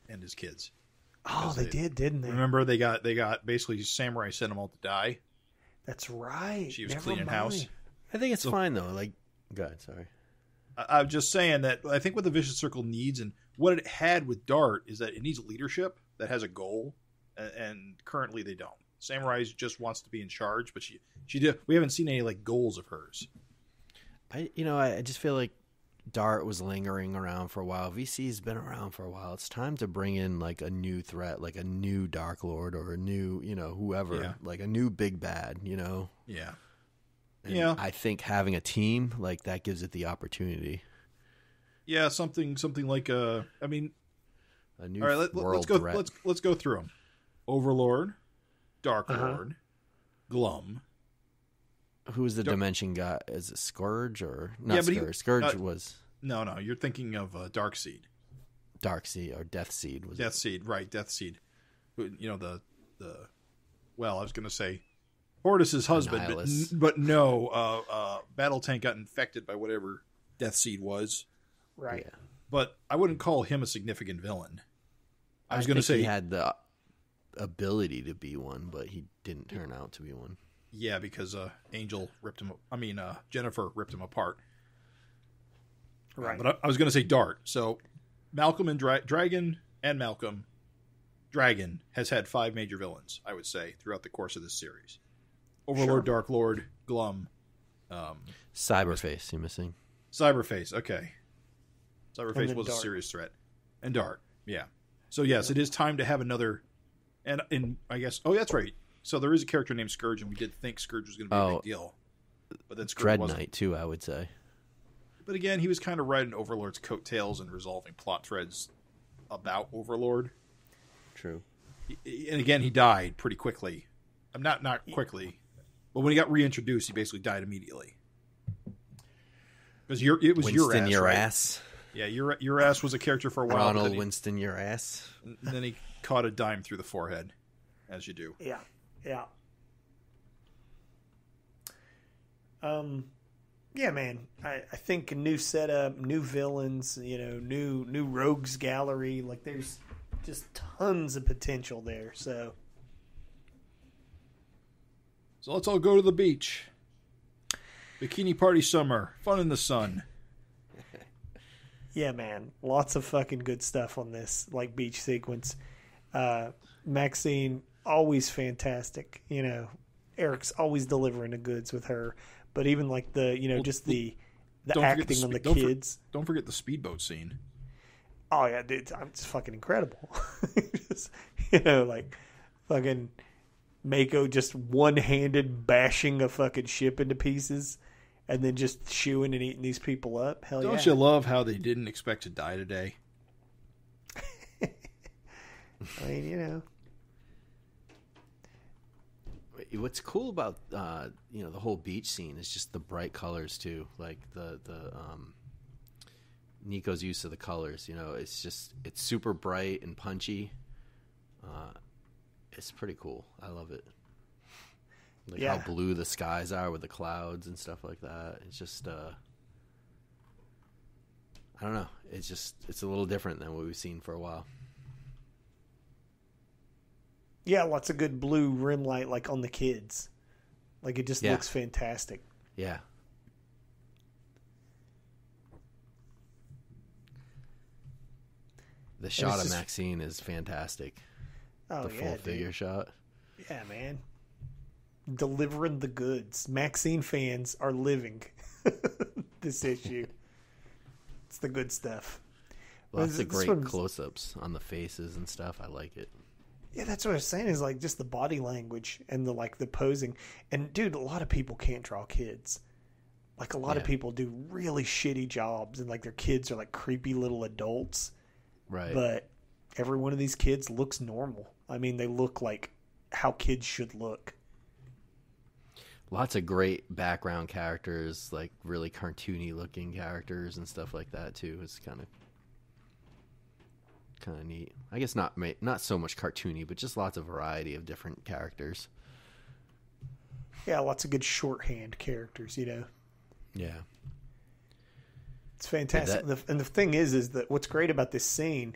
S1: and his kids.
S4: Oh, they did, didn't they?
S1: Remember, they got basically Samurai sent them all to die.
S4: That's right.
S1: She was cleaning house.
S3: I think it's fine though. Like, go ahead. Sorry.
S1: I'm just saying that I think what the Vicious Circle needs and what it had with Dart is that it needs leadership that has a goal, and currently they don't. Samurai just wants to be in charge, but she did. We haven't seen any like goals of hers.
S3: I just feel like Dart was lingering around for a while. VC's been around for a while. It's time to bring in like a new threat, like a new Dark Lord or a new, whoever, like a new big bad,
S1: Yeah.
S3: And
S1: yeah.
S3: I think having a team like that gives it the opportunity.
S1: Yeah, something like a new
S3: all
S1: right,
S3: world
S1: let's go.
S3: threat.
S1: Let's go through them. Overlord, Dark Lord, Glum.
S3: Who's the Dimension guy? Is it Scourge or not?
S1: Yeah, but
S3: Scourge. Scourge was
S1: no. You're thinking of Darkseid.
S3: Darkseid or Deathseed was
S1: Deathseed, right? Deathseed. The well, I was going to say Hortus's husband, but no. Battle Tank got infected by whatever Deathseed was.
S4: Right.
S3: Yeah.
S1: But I wouldn't call him a significant villain. I was going to
S3: think
S1: say
S3: he had the ability to be one, but he didn't turn out to be one.
S1: Yeah, because Jennifer ripped him apart.
S4: Right.
S1: But I was going to say Dart. So Malcolm and Dragon and Malcolm. Dragon has had 5 major villains, I would say, throughout the course of this series. Overlord, Dark Lord, Glum.
S3: Cyberface, you missing?
S1: Cyberface, okay. Cyberface was
S4: Dart.
S1: a serious threat. And Dart, yeah. So yes, it is time to have another. And I guess, that's right. So there is a character named Scourge, and we did think Scourge was going to be a big deal. But then Scourge
S3: Dread
S1: wasn't.
S3: Knight, too, I would say.
S1: But again, he was kind of riding Overlord's coattails and resolving plot threads about Overlord.
S3: True.
S1: And again, he died pretty quickly Not quickly, but when he got reintroduced, he basically died immediately. Because it was
S3: Winston
S1: your
S3: ass,
S1: ass, right? Yeah, your ass was a character for a while.
S3: Ronald Winston your ass.
S1: And then he caught a dime through the forehead, as you do.
S4: Yeah. Yeah, man. I think a new setup, new villains, new rogues gallery. Like, there's just tons of potential there. So
S1: let's all go to the beach. Bikini party summer. Fun in the sun.
S4: Yeah, man. Lots of fucking good stuff on this, like, beach sequence. Maxine, always fantastic. Erik's always delivering the goods with her. But even, like, just the acting on the kids.
S1: Don't forget the speedboat scene.
S4: Oh, yeah, dude. It's fucking incredible. Just, like, fucking Mako just one-handed bashing a fucking ship into pieces. And then just chewing and eating these people up. Hell yeah.
S1: Don't you love how they didn't expect to die today?
S3: I mean, What's cool about, the whole beach scene is just the bright colors, too. Like, the Nico's use of the colors, it's super bright and punchy. It's pretty cool. I love it. Like how blue the skies are with the clouds and stuff like that. It's just, I don't know. It's a little different than what we've seen for a while.
S4: Yeah, lots of good blue rim light, like on the kids. Like, it just looks fantastic.
S3: Yeah. The shot of Maxine is fantastic.
S4: Oh,
S3: the full figure shot.
S4: Yeah, man. Delivering the goods. Maxine fans are living this issue. It's the good stuff.
S3: Lots of great close-ups on the faces and stuff. I like it.
S4: Yeah, that's what I was saying, is like just the body language and the posing. And dude, a lot of people can't draw kids. Like, a lot of people do really shitty jobs, and like their kids are like creepy little adults.
S3: Right.
S4: But every one of these kids looks normal. I mean, they look like how kids should look.
S3: Lots of great background characters, like really cartoony looking characters and stuff like that too. It's kind of neat. I guess not so much cartoony, but just lots of variety of different characters.
S4: Yeah, lots of good shorthand characters,
S3: Yeah.
S4: It's fantastic. And the thing is that what's great about this scene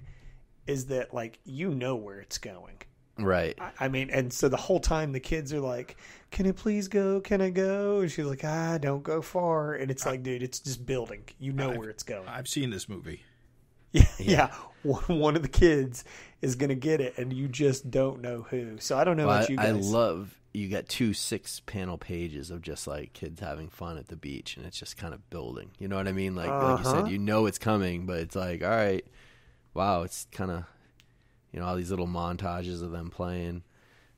S4: is that, like, where it's going.
S3: Right.
S4: I mean, and so the whole time the kids are like, "Can it please go? Can I go?" And she's like, "Don't go far." And it's like, dude, it's just building. Where it's going.
S1: I've seen this movie.
S4: Yeah. One of the kids is going to get it, and you just don't know who. So I don't know about you guys.
S3: I love you got 2 6-panel pages of just like kids having fun at the beach, and it's just kind of building. You know what I mean? Like you said, it's coming, but it's like, all right, wow, it's kind of, all these little montages of them playing.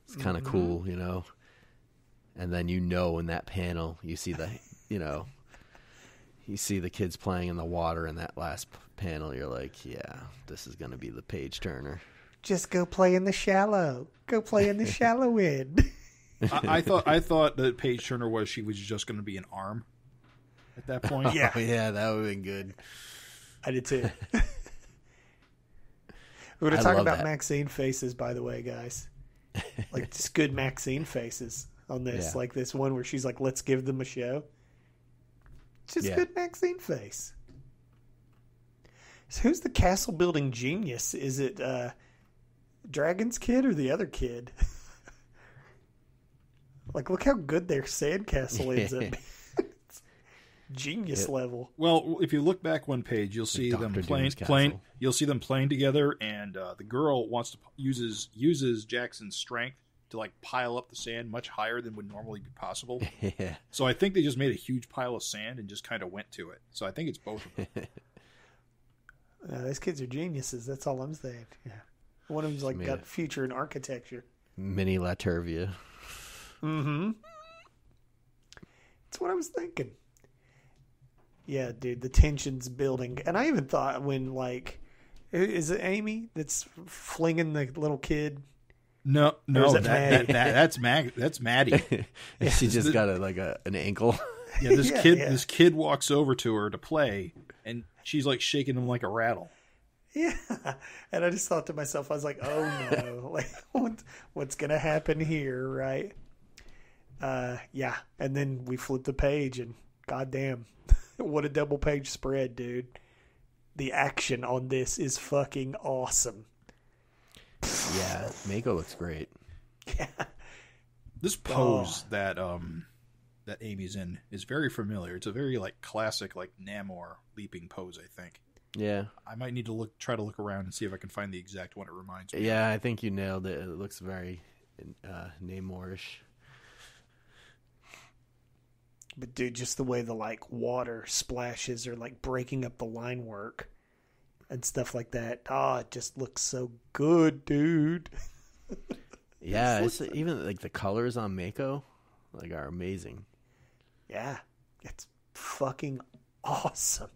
S3: It's kind of cool, And then in that panel, you see the, you see the kids playing in the water in that last panel. You're like, yeah, this is going to be the page turner.
S4: Just go play in the shallow. Go play in the shallow end.
S1: I thought the page turner she was just going to be an arm at that point.
S3: Yeah, yeah, that would have been good.
S4: I did too. We're going to talk about Maxine faces, by the way, guys. Like, just good Maxine faces on this. Yeah. Like this one where she's like, "Let's give them a show." Just good Maxine face. So who's the castle building genius? Is it Dragon's kid or the other kid? Like, look how good their sandcastle ends up. Genius level.
S1: Well, if you look back one page, you'll see them playing. You'll see them playing together, and the girl uses Jackson's strength to like pile up the sand much higher than would normally be possible.
S3: Yeah.
S1: So I think they just made a huge pile of sand and just kind of went to it. So I think it's both of them.
S4: Those kids are geniuses. That's all I'm saying. Yeah. One of them's like got future in architecture.
S3: Mini Latervia.
S4: Mm-hmm. That's what I was thinking. Yeah, dude, the tension's building. And I even thought when, like, is it Amy that's flinging the little kid?
S1: No,
S4: is it Maddie?
S1: That's Maddie.
S3: She just got an ankle.
S1: Yeah, this kid walks over to her to play, and she's like shaking him like a rattle.
S4: Yeah, and I just thought to myself, I was like, "Oh no, like what's gonna happen here?" Right? Yeah, and then we flip the page, and goddamn, what a double page spread, dude! The action on this is fucking awesome.
S3: Yeah, Mako looks great.
S4: Yeah,
S1: this pose that Amy's in is very familiar. It's a very like classic like Namor leaping pose, I think.
S3: Yeah,
S1: I might need to try to look around and see if I can find the exact one it reminds me.
S3: Yeah, I think you nailed it. It looks very Namor-ish.
S4: but dude, just the way the like water splashes are like breaking up the line work and stuff like that. It just looks so good, dude.
S3: Yeah, even like the colors on Mako like are amazing.
S4: Yeah, it's fucking awesome.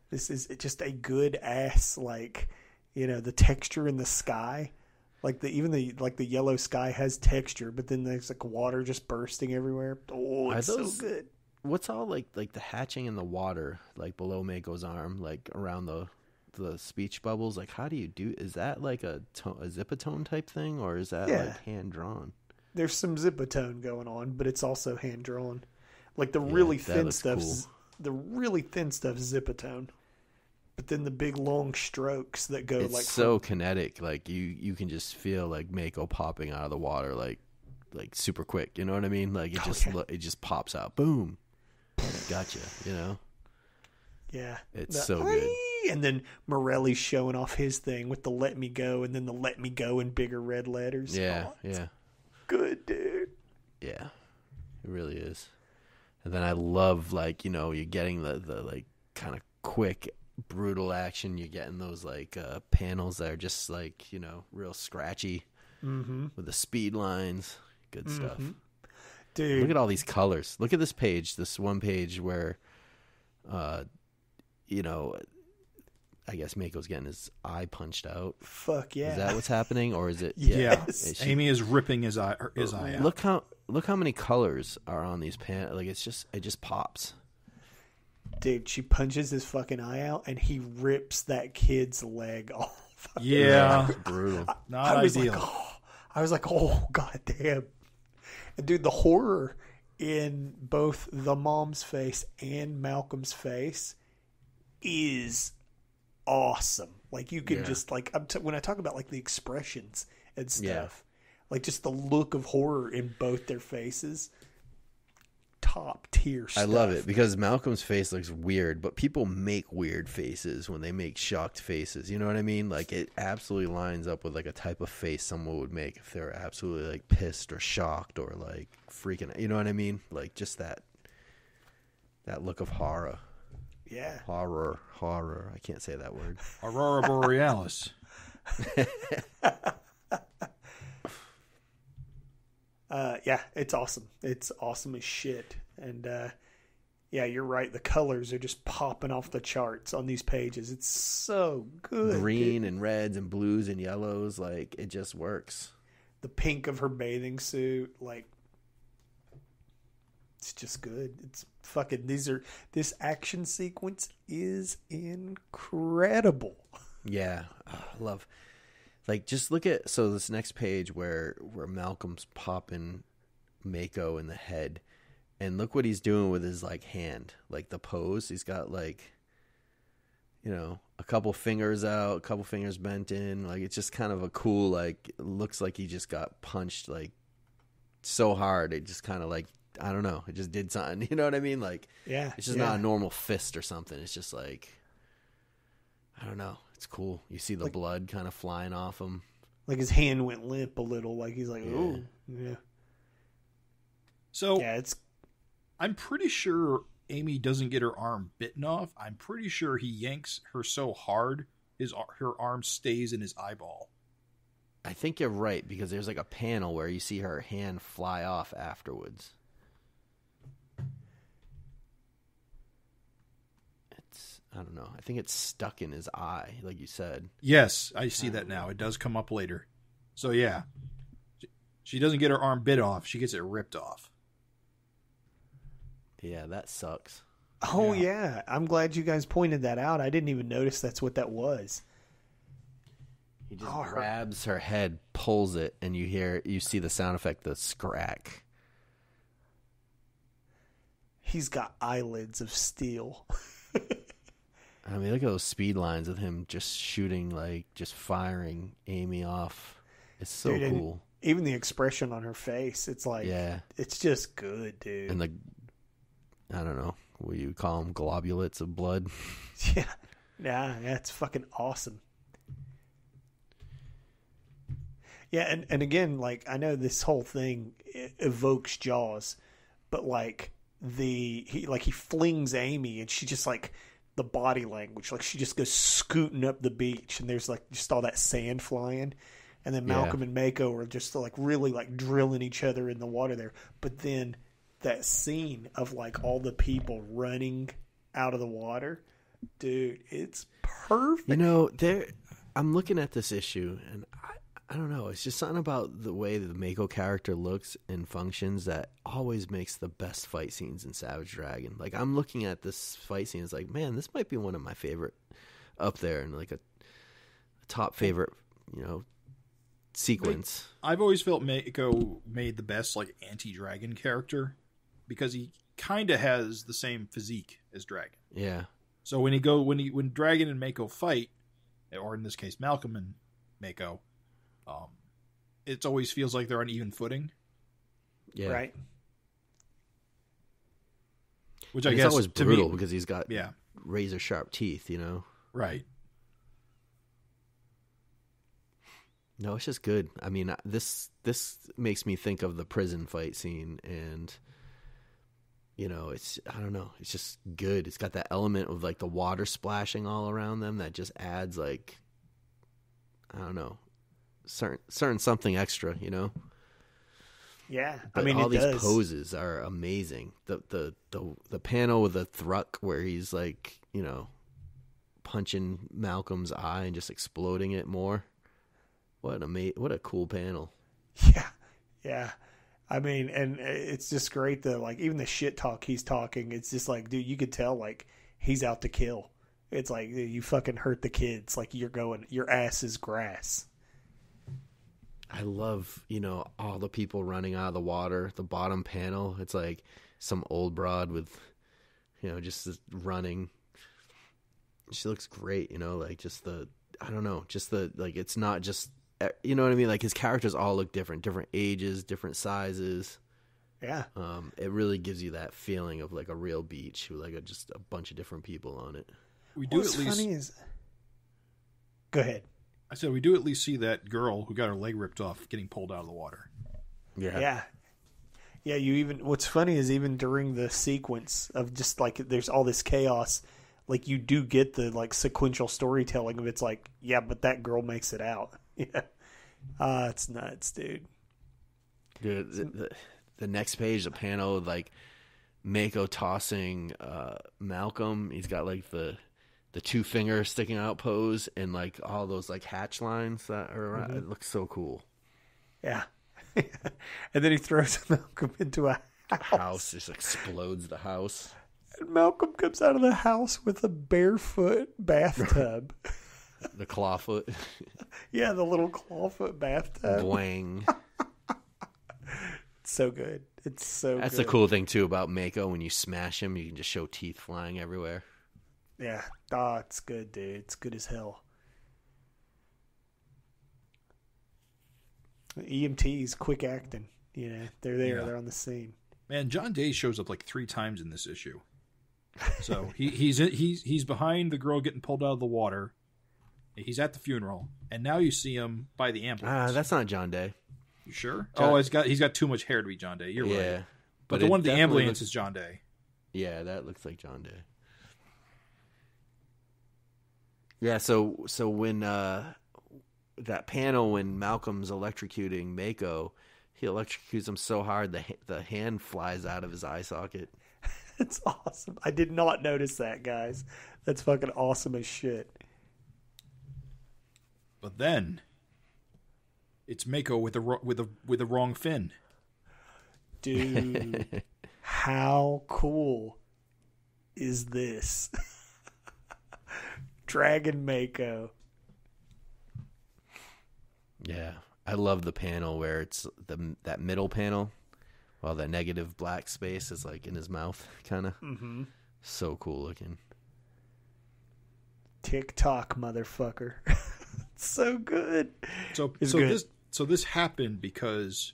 S4: This is just a good ass, like, the texture in the sky, like the yellow sky has texture, but then there's like water just bursting everywhere. Oh, it's so good.
S3: What's all like the hatching in the water, like below Mako's arm, like around the speech bubbles? Like, how do you do? Is that like a zipatone type thing, or is that like hand drawn?
S4: There's some zipatone going on, but it's also hand drawn. Like the really thin stuff. Cool. The really thin stuff is zipatone, but then the big long strokes that go
S3: it's so kinetic. Like you can just feel like Mako popping out of the water, like super quick. You know what I mean? Like it just pops out, boom, gotcha.
S4: Yeah,
S3: it's so good.
S4: And then Morelli's showing off his thing with the "Let Me Go" and then the "Let Me Go" in bigger red letters.
S3: Yeah, yeah,
S4: good, dude.
S3: Yeah, it really is. And then I love, like, you're getting the like kind of quick, brutal action. You're getting those like panels that are just like, real scratchy with the speed lines. Good stuff.
S4: Dude.
S3: Look at all these colors. Look at this page, this one page where, I guess Mako's getting his eye punched out.
S4: Fuck yeah.
S3: Is that what's happening? Or is it?
S4: Yes.
S3: Yeah.
S1: Amy is ripping his eye out.
S3: Look how many colors are on these panels. Like, it just pops.
S4: Dude, she punches his fucking eye out and he rips that kid's leg off.
S1: Yeah.
S3: Brutal.
S1: Not ideal.
S4: I was like, oh, goddamn. And dude, the horror in both the mom's face and Malcolm's face is awesome. Like, you can just, like, when I talk about, like, the expressions and stuff, like, just the look of horror in both their faces, top tier stuff.
S3: I love it because Malcolm's face looks weird, but people make weird faces when they make shocked faces. You know what I mean? Like, it absolutely lines up with, like, a type of face someone would make if they're absolutely, like, pissed or shocked or, like, freaking out. You know what I mean? Like, just that look of horror.
S4: Yeah.
S3: Horror. I can't say that word.
S1: Aurora Borealis.
S4: Yeah, it's awesome. It's awesome as shit. And yeah, you're right. The colors are just popping off the charts on these pages. It's so good.
S3: Green and reds and blues and yellows. Like, it just works.
S4: The pink of her bathing suit. Like, it's just good. It's fucking, this action sequence is incredible.
S3: Yeah. I love, like, just look at, so this next page where Malcolm's popping Mako in the head, and look what he's doing with his, like, hand, like the pose. He's got, like, a couple fingers out, a couple fingers bent in. Like, it's just kind of a cool, like, it looks like he just got punched, like, so hard. It just kind of, like, I don't know. It just did something. You know what I mean? Like,
S4: yeah,
S3: it's just not a normal fist or something. It's just like, I don't know. It's cool. You see the
S4: like,
S3: blood kind of flying off him.
S4: Like, his hand went limp a little. Like, he's like, oh, yeah.
S1: So,
S4: yeah,
S1: I'm pretty sure Amy doesn't get her arm bitten off. I'm pretty sure he yanks her so hard, her arm stays in his eyeball.
S3: I think you're right, because there's like a panel where you see her hand fly off afterwards. I don't know. I think it's stuck in his eye, like you said.
S1: Yes, I see that now. It does come up later. So yeah, she doesn't get her arm bit off; she gets it ripped off.
S3: Yeah, that sucks.
S4: Oh yeah, I'm glad you guys pointed that out. I didn't even notice that's what that was.
S3: He just grabs her head, pulls it, and you see the sound effect, the scrack.
S4: He's got eyelids of steel.
S3: I mean, look at those speed lines of him just shooting, just firing Amy off. It's so cool.
S4: Even the expression on her face, it's like, it's just good, dude.
S3: And I don't know, what you call them, globulates of blood.
S4: Yeah, it's fucking awesome. Yeah, and again, I know this whole thing evokes Jaws, but he flings Amy, and she just the body language, she just goes scooting up the beach, and there's just all that sand flying, and then Malcolm and Mako are just really drilling each other in the water there. But then that scene of all the people running out of the water, dude, it's perfect.
S3: I'm looking at this issue, and I don't know. It's just something about the way the Mako character looks and functions that always makes the best fight scenes in Savage Dragon. I'm looking at this fight scene. It's man, this might be one of my favorite up there, and a top favorite, sequence.
S1: I've always felt Mako made the best anti-dragon character because he kind of has the same physique as Dragon.
S3: Yeah.
S1: So when Dragon and Mako fight, or in this case Malcolm and Mako, it always feels like they're on even footing.
S3: Yeah.
S4: Right.
S1: Which I guess
S3: always brutal because he's got
S1: Yeah.
S3: razor sharp teeth, you know?
S1: Right.
S3: No, it's just good. I mean, this makes me think of the prison fight scene, and you know, I don't know, it's just good. It's got that element of like the water splashing all around them that just adds like, I don't know, certain something extra, you know.
S4: Yeah,
S3: But
S4: I mean,
S3: all
S4: it
S3: these
S4: does.
S3: poses are amazing. The panel with the Thruck where he's like, you know, punching Malcolm's eye and just exploding it more. What a cool panel.
S4: Yeah. I mean, and it's just great that like even the shit talk he's talking, it's just like, dude, you could tell like he's out to kill. It's like, you fucking hurt the kids. Like your ass is grass.
S3: I love, you know, all the people running out of the water. The bottom panel, it's like some old broad with, you know, just running. She looks great, you know, like it's not just, you know what I mean? Like his characters all look different ages, different sizes.
S4: Yeah.
S3: It really gives you that feeling of like a real beach with like just a bunch of different people on it.
S4: What's funny is, go ahead.
S1: I said we do at least see that girl who got her leg ripped off getting pulled out of the water.
S4: Yeah. What's funny is even during the sequence of just like there's all this chaos, like you do get the like sequential storytelling of it's like, yeah, but that girl makes it out. Yeah. It's nuts, dude.
S3: Dude, the next page, the panel with like Mako tossing Malcolm. He's got like the two finger sticking out pose and like all those like hatch lines that are around. It looks so cool.
S4: Yeah. And then he throws Malcolm into a house.
S3: Just explodes the house.
S4: And Malcolm comes out of the house with a barefoot bathtub.
S3: The clawfoot.
S4: Yeah, the little clawfoot bathtub.
S3: Boing.
S4: It's so good. It's so good.
S3: That's the cool thing too about Mako. When you smash him, you can just show teeth flying everywhere.
S4: Yeah. It's good, dude. It's good as hell. EMTs, quick acting. You know, they're there. Yeah. They're on the scene.
S1: Man, John Day shows up like 3 times in this issue. So he's behind the girl getting pulled out of the water. He's at the funeral, and now you see him by the ambulance.
S3: That's not John Day.
S1: You sure? He's got too much hair to be John Day. You're right. But the one at the ambulance is John Day.
S3: Yeah, that looks like John Day. Yeah, so when that panel when Malcolm's electrocuting Mako, he electrocutes him so hard the hand flies out of his eye socket.
S4: That's awesome. I did not notice that, guys. That's fucking awesome as shit.
S1: But then It's Mako with the wrong fin.
S4: Dude, how cool is this? Dragon Mako.
S3: Yeah, I love the panel where it's that middle panel, while that negative black space is like in his mouth, kind of. Mm-hmm. So cool looking.
S4: TikTok, motherfucker. So good.
S1: So this happened because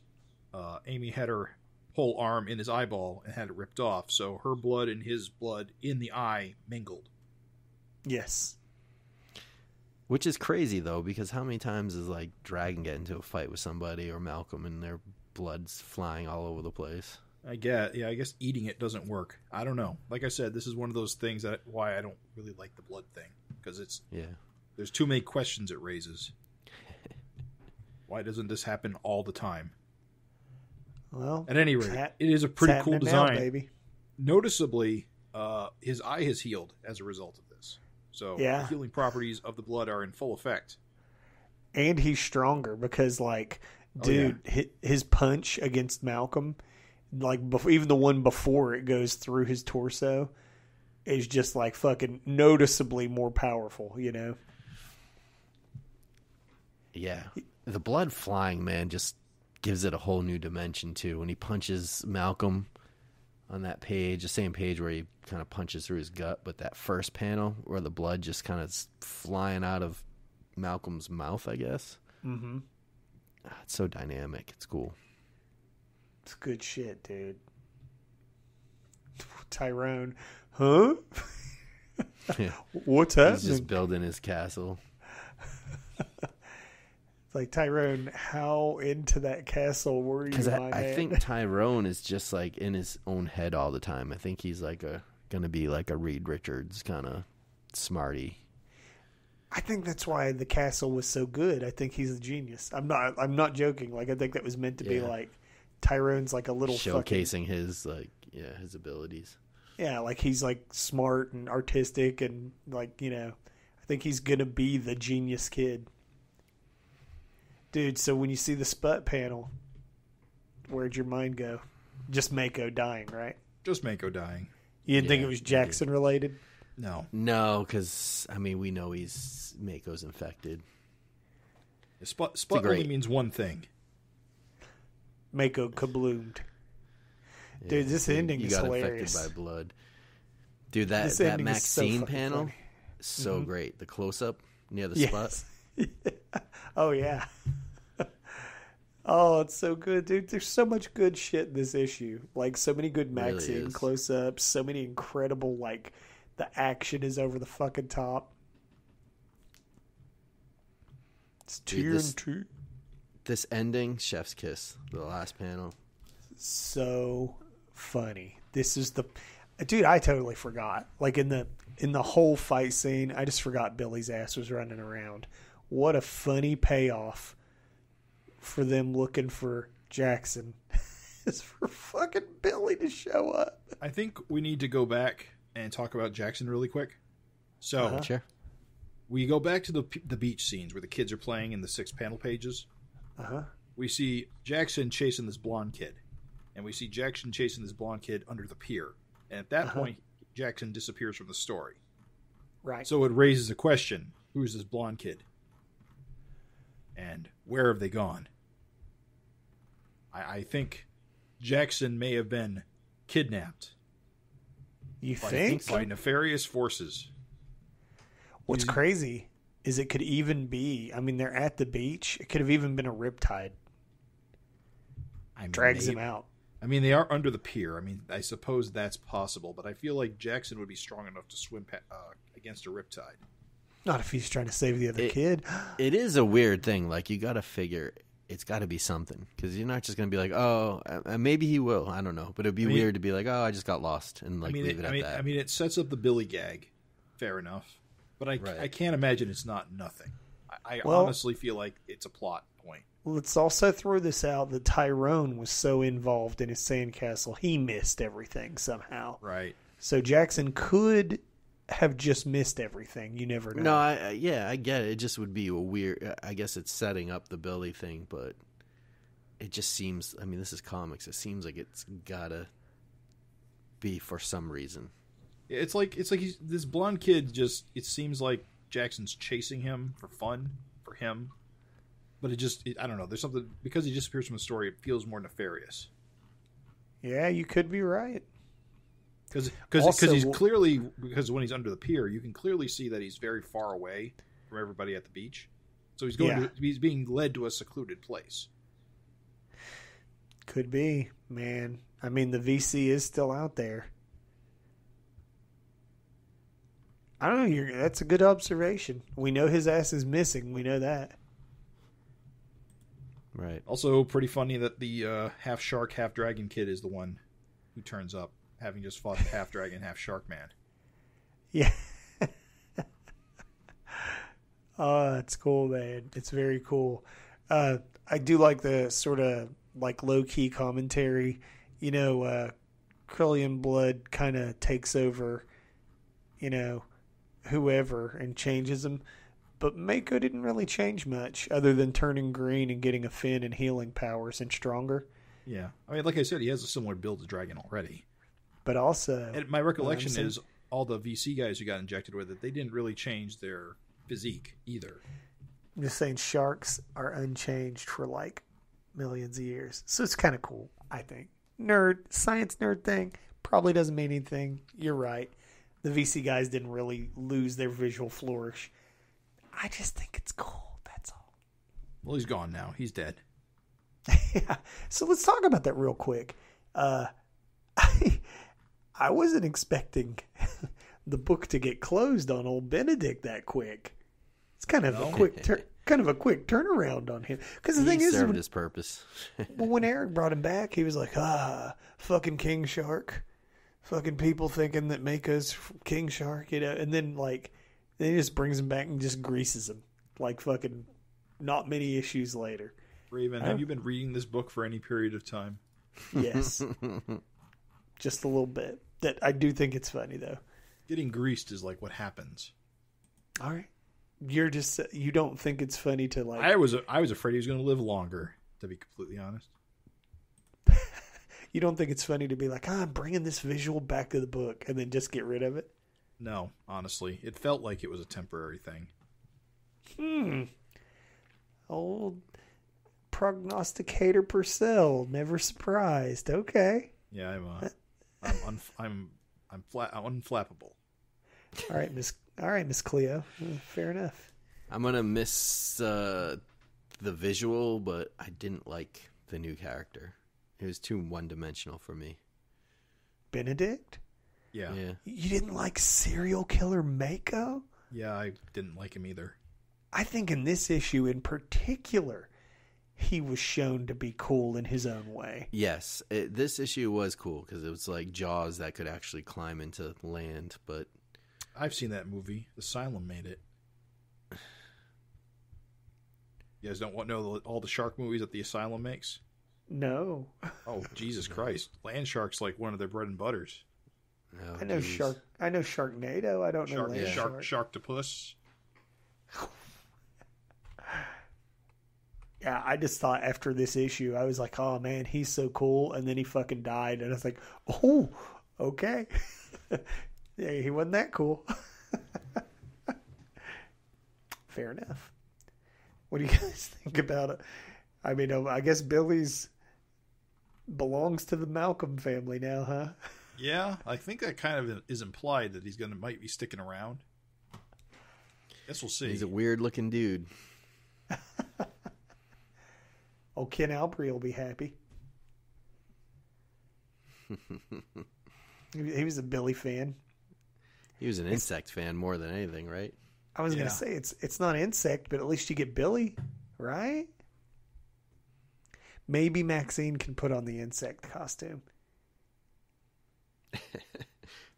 S1: Amy had her whole arm in his eyeball and had it ripped off. So her blood and his blood in the eye mingled.
S4: Yes.
S3: Which is crazy, though, because how many times does, like, Dragon get into a fight with somebody or Malcolm and their blood's flying all over the place?
S1: I guess eating it doesn't work. I don't know. Like I said, this is one of those things why I don't really like the blood thing. Because there's too many questions it raises. Why doesn't this happen all the time?
S4: Well,
S1: at any rate, it is a pretty cool design.
S4: Now, baby.
S1: Noticeably, his eye has healed as a result of this. So the healing properties of the blood are in full effect.
S4: And he's stronger because, like, his punch against Malcolm, like even the one before it goes through his torso, is just like fucking noticeably more powerful, you know?
S3: Yeah. The blood flying, man, just gives it a whole new dimension, too. When he punches Malcolm on that page, the same page where he kind of punches through his gut, but that first panel where the blood just kind of flying out of Malcolm's mouth, I guess. Mm-hmm. It's so dynamic. It's cool.
S4: It's good shit, dude. Tyrone, huh? What's happening?
S3: He's just building his castle.
S4: It's like, Tyrone, how into that castle were you?
S3: Because I think Tyrone is just like in his own head all the time. I think he's like gonna be like a Reed Richards kind of smarty.
S4: I think that's why the castle was so good. I think he's a genius. I'm not joking. Like, I think that was meant to be like Tyrone's like a little
S3: showcasing his his abilities.
S4: Yeah, like he's like smart and artistic and like, you know, I think he's gonna be the genius kid. Dude, so when you see the Sput panel, where'd your mind go? Just Mako dying, right?
S1: Just Mako dying.
S4: You didn't think it was Jackson related?
S3: No, because I mean we know Mako's infected.
S1: Sput only means one thing.
S4: Mako kabloomed. Dude, this ending is hilarious.
S3: You got infected by blood. Dude, that Maxine so panel is so great. The close-up near the spot.
S4: Oh, yeah. Oh, it's so good, dude. There's so much good shit in this issue. Like, so many good Maxine really close-ups. So many incredible, like, the action is over the fucking top. It's two.
S3: This ending, chef's kiss. The last panel.
S4: So funny. This is dude, I totally forgot. Like in the whole fight scene, I just forgot Billy's ass was running around. What a funny payoff for them looking for Jackson. It's for fucking Billy to show up.
S1: I think we need to go back and talk about Jackson really quick. So
S3: sure.
S1: We go back to the beach scenes where the kids are playing in the 6 panel pages. We see Jackson chasing this blonde kid. And we see Jackson chasing this blonde kid under the pier. And at that point, Jackson disappears from the story.
S4: Right.
S1: So it raises a question. Who's this blonde kid? And where have they gone? I think Jackson may have been kidnapped.
S4: You think?
S1: By nefarious forces.
S4: What's crazy is it could even be, I mean, they're at the beach. It could have even been a riptide. Drags him out.
S1: I mean, they are under the pier. I mean, I suppose that's possible, but I feel like Jackson would be strong enough to swim against a riptide.
S4: Not if he's trying to save the other kid.
S3: It is a weird thing. Like, you got to figure it's got to be something. Because you're not just going to be like, oh, maybe he will. I don't know. But it'd be weird to be like, oh, I just got lost and leave it at that.
S1: I mean, it sets up the Billy gag. Fair enough. But I can't imagine it's not nothing. I honestly feel like it's a plot point.
S4: Let's also throw this out that Tyrone was so involved in his sandcastle, he missed everything somehow.
S1: Right.
S4: So Jackson could have just missed everything. You never know.
S3: No, I get it. It just would be a weird. I guess it's setting up the Billy thing, but it just seems. I mean, this is comics. It seems like it's gotta be for some reason.
S1: It's like this blonde kid. Just it seems like Jackson's chasing him for fun for him, but I don't know. There's something because he disappears from the story. It feels more nefarious.
S4: Yeah, you could be right.
S1: Because he's clearly, because when he's under the pier, you can clearly see that he's very far away from everybody at the beach. So he's being led to a secluded place.
S4: Could be, man. I mean, the VC is still out there. I don't know. That's a good observation. We know his ass is missing. We know that.
S3: Right.
S1: Also, pretty funny that the half shark, half dragon kid is the one who turns up, having just fought the half dragon, half shark man.
S4: Yeah. Oh, it's cool, man. It's very cool. I do like the sort of like low key commentary. You know, Krillian blood kind of takes over, you know, whoever and changes them. But Mako didn't really change much other than turning green and getting a fin and healing powers and stronger.
S1: Yeah. I mean, like I said, he has a similar build to Dragon already.
S4: But also...
S1: And my recollection is all the VC guys who got injected with it, they didn't really change their physique either.
S4: I'm just saying sharks are unchanged for like millions of years. So it's kind of cool, I think. Science nerd thing probably doesn't mean anything. You're right. The VC guys didn't really lose their visual flourish. I just think it's cool. That's all.
S1: Well, he's gone now. He's dead.
S4: Yeah. So let's talk about that real quick. I wasn't expecting the book to get closed on old Benedict that quick. It's kind of a quick turnaround on him. Because the thing is,
S3: served his purpose.
S4: Well, when Erik brought him back, he was like, fucking King Shark, fucking people thinking that Mako's King Shark, you know, and then then he just brings him back and just greases him like fucking not many issues later.
S1: Raven, have you been reading this book for any period of time?
S4: Yes. Just a little bit. That I do think it's funny though.
S1: Getting greased is like what happens.
S4: All right. You don't think it's funny to like...
S1: I was afraid he was going to live longer, to be completely honest.
S4: You don't think it's funny to be like, I'm bringing this visual back to the book and then just get rid of it?
S1: No, honestly. It felt like it was a temporary thing.
S4: Old prognosticator Purcell, never surprised. Okay.
S1: Yeah, I'm unflappable.
S4: All right, Miss Cleo. Fair enough.
S3: I'm gonna miss the visual, but I didn't like the new character. It was too one-dimensional for me.
S4: Benedict?
S1: Yeah.
S4: You didn't like serial killer Mako?
S1: Yeah, I didn't like him either.
S4: I think in this issue in particular, he was shown to be cool in his own way.
S3: Yes, this issue was cool because it was like Jaws that could actually climb into land, but...
S1: I've seen that movie. Asylum made it. You guys don't know all the shark movies that the Asylum makes?
S4: No.
S1: Oh, Jesus Christ. Land shark's like one of their bread and butters.
S3: Oh,
S4: I know
S3: geez.
S4: I know Sharknado. I don't know Land Shark.
S1: Sharktopus.
S4: Yeah, I just thought after this issue, I was like, oh man, he's so cool. And then he fucking died. And I was like, oh, okay. Yeah, he wasn't that cool. Fair enough. What do you guys think about it? I mean, I guess Billy's belongs to the Malcolm family now, huh?
S1: Yeah, I think that kind of is implied that might be sticking around. Guess we'll see.
S3: He's a weird-looking dude.
S4: Oh, Ken Albury will be happy. He was a Billy fan.
S3: He was an insect fan more than anything, right?
S4: I was going to say, it's not insect, but at least you get Billy, right? Maybe Maxine can put on the insect costume.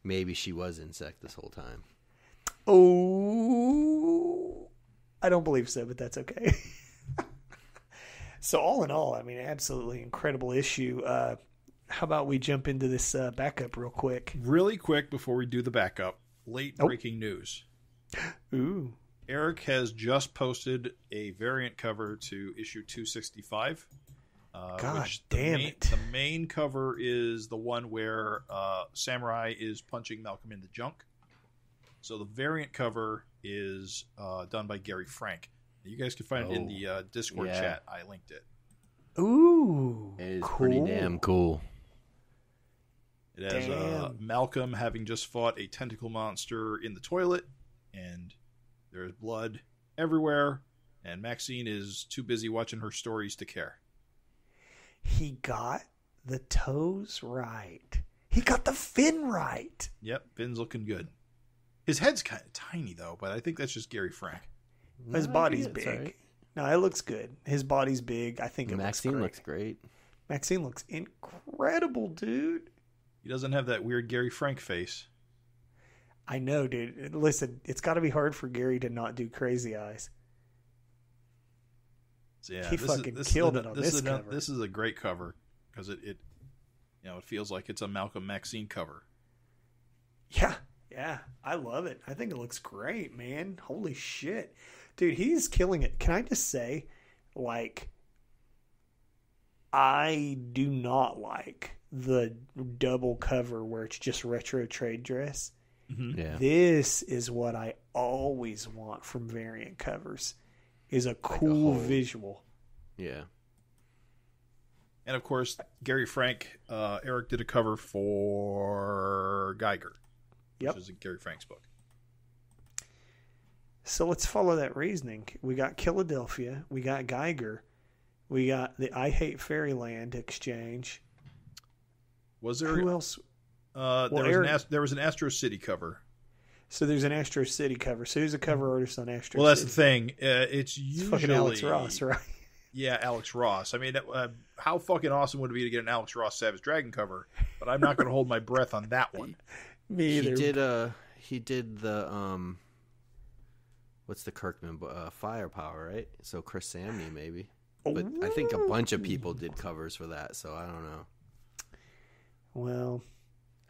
S3: Maybe she was insect this whole time.
S4: Oh, I don't believe so, but that's okay. So all in all, I mean, absolutely incredible issue. How about we jump into this backup real quick?
S1: Really quick before we do the backup. late breaking news.
S4: Ooh.
S1: Erik has just posted a variant cover to issue 265.
S4: God damn it.
S1: The main cover is the one where Samurai is punching Malcolm in the junk. So the variant cover is done by Gary Frank. You guys can find it in the Discord chat. I linked it.
S4: Ooh.
S3: It is
S4: cool.
S3: pretty damn cool.
S1: It has Malcolm having just fought a tentacle monster in the toilet, and there's blood everywhere, and Maxine is too busy watching her stories to care.
S4: He got the toes right. He got the fin right.
S1: Yep, Finn's looking good. His head's kind of tiny, though, but I think that's just Gary Frank.
S4: His body's big. Right. No, it looks good. His body's big. I think
S3: Maxine looks great.
S4: Maxine looks incredible, dude.
S1: He doesn't have that weird Gary Frank face.
S4: I know, dude. Listen, it's got to be hard for Gary to not do crazy eyes.
S1: So yeah,
S4: he fucking killed it on this cover.
S1: This is a great cover because it feels like it's a Malcolm Maxine cover.
S4: Yeah, I love it. I think it looks great, man. Holy shit. Dude, he's killing it. Can I just say, like, I do not like the double cover where it's just retro trade dress.
S1: Mm-hmm.
S3: Yeah.
S4: This is what I always want from variant covers, is a cool visual.
S3: Yeah.
S1: And of course, Gary Frank, Erik did a cover for Geiger, which is Gary Frank's book.
S4: So let's follow that reasoning. We got Philadelphia, we got Geiger, we got the I Hate Fairyland exchange.
S1: Was there
S4: who else?
S1: There was an Astro City cover.
S4: So there's an Astro City cover. So who's a cover artist on Astro City?
S1: Well, that's the thing. It's usually
S4: fucking Alex Ross, right?
S1: Yeah, Alex Ross. I mean, how fucking awesome would it be to get an Alex Ross Savage Dragon cover? But I'm not going to hold my breath on that one.
S4: Me either.
S3: He did the what's the Kirkman Firepower, right? So Chris Samney maybe. But I think a bunch of people did covers for that, so I don't know.
S4: Well,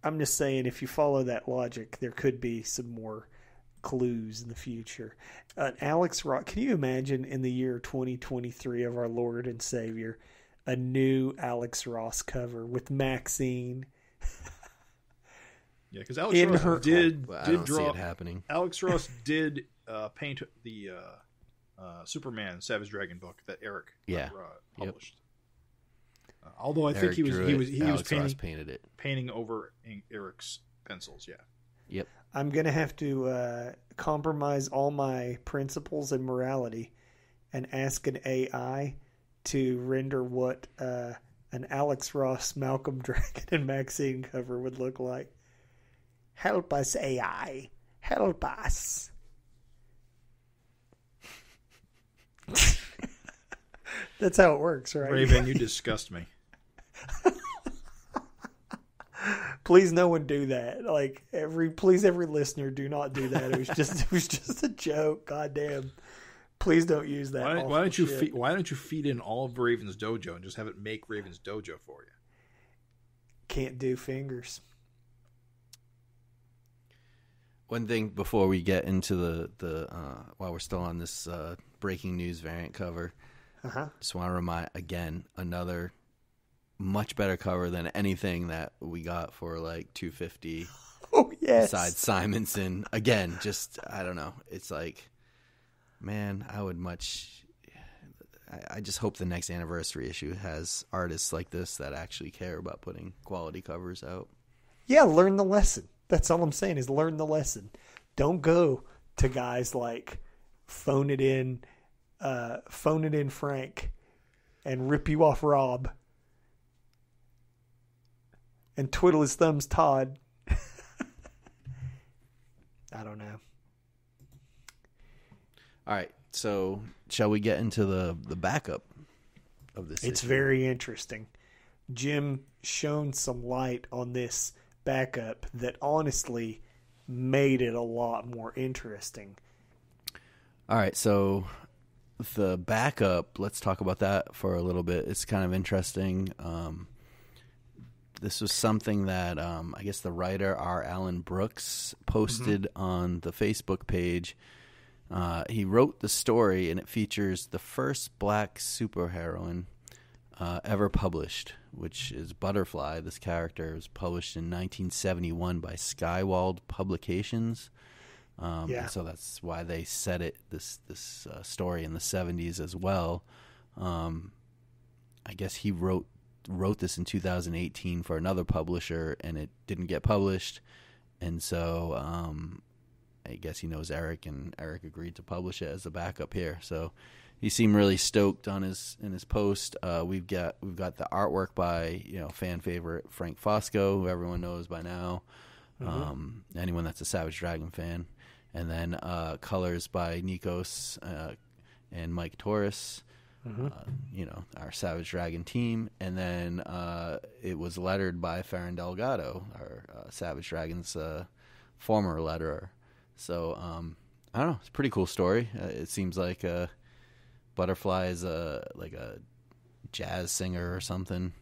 S4: I'm just saying, if you follow that logic, there could be some more clues in the future. Alex Ross, can you imagine in the year 2023 of our Lord and Savior, a new Alex Ross cover with Maxine?
S1: Yeah, because Alex Ross did draw.
S3: See it happening.
S1: Alex Ross did paint the Superman Savage Dragon book that Erik published. Although I think he was painting over Erik's pencils. Yeah.
S3: Yep.
S4: I'm gonna have to compromise all my principles and morality, and ask an AI to render what an Alex Ross, Malcolm Dragon, and Maxine cover would look like. Help us, AI. Help us. That's how it works, right?
S1: Raven, you disgust me.
S4: Please, no one do that. Like every listener, do not do that. It was just a joke. Goddamn. Please don't use that.
S1: Why don't you feed in all of Raven's Dojo and just have it make Raven's Dojo for you?
S4: Can't do fingers.
S3: One thing before we get into the while we're still on this breaking news variant cover, just want to remind again, another much better cover than anything that we got for like 250.
S4: Oh yes.
S3: Besides Simonson, again, just I don't know. It's like, man, I just hope the next anniversary issue has artists like this that actually care about putting quality covers out.
S4: Yeah, learn the lesson. That's all I'm saying is learn the lesson. Don't go to guys like Phone It In Frank and Rip You Off Rob and Twiddle His Thumbs Todd. I don't know.
S3: All right, so shall we get into the backup of this?
S4: It's
S3: issue?
S4: very interesting. Jim shone some light on this backup that honestly made it a lot more interesting.
S3: All right, so the backup, let's talk about that for a little bit. It's kind of interesting. this was something that I guess the writer R. Alan Brooks posted on the Facebook page. He wrote the story, and it features the first black superheroine ever published, which is Butterfly. This character was published in 1971 by Skywald Publications. And so that's why they set it this story in the 70s as well. I guess he wrote this in 2018 for another publisher, and it didn't get published. And so I guess he knows Erik, and Erik agreed to publish it as a backup here. So he seemed really stoked in his post. We've got the artwork by fan favorite Frank Fosco, who everyone knows by now. Anyone that's a Savage Dragon fan. And then colors by Nikos and Mike Torres, our Savage Dragon team. And then it was lettered by Farron Delgado, our Savage Dragon's former letterer. So I don't know. It's a pretty cool story. It seems like Butterfly is like a jazz singer or something.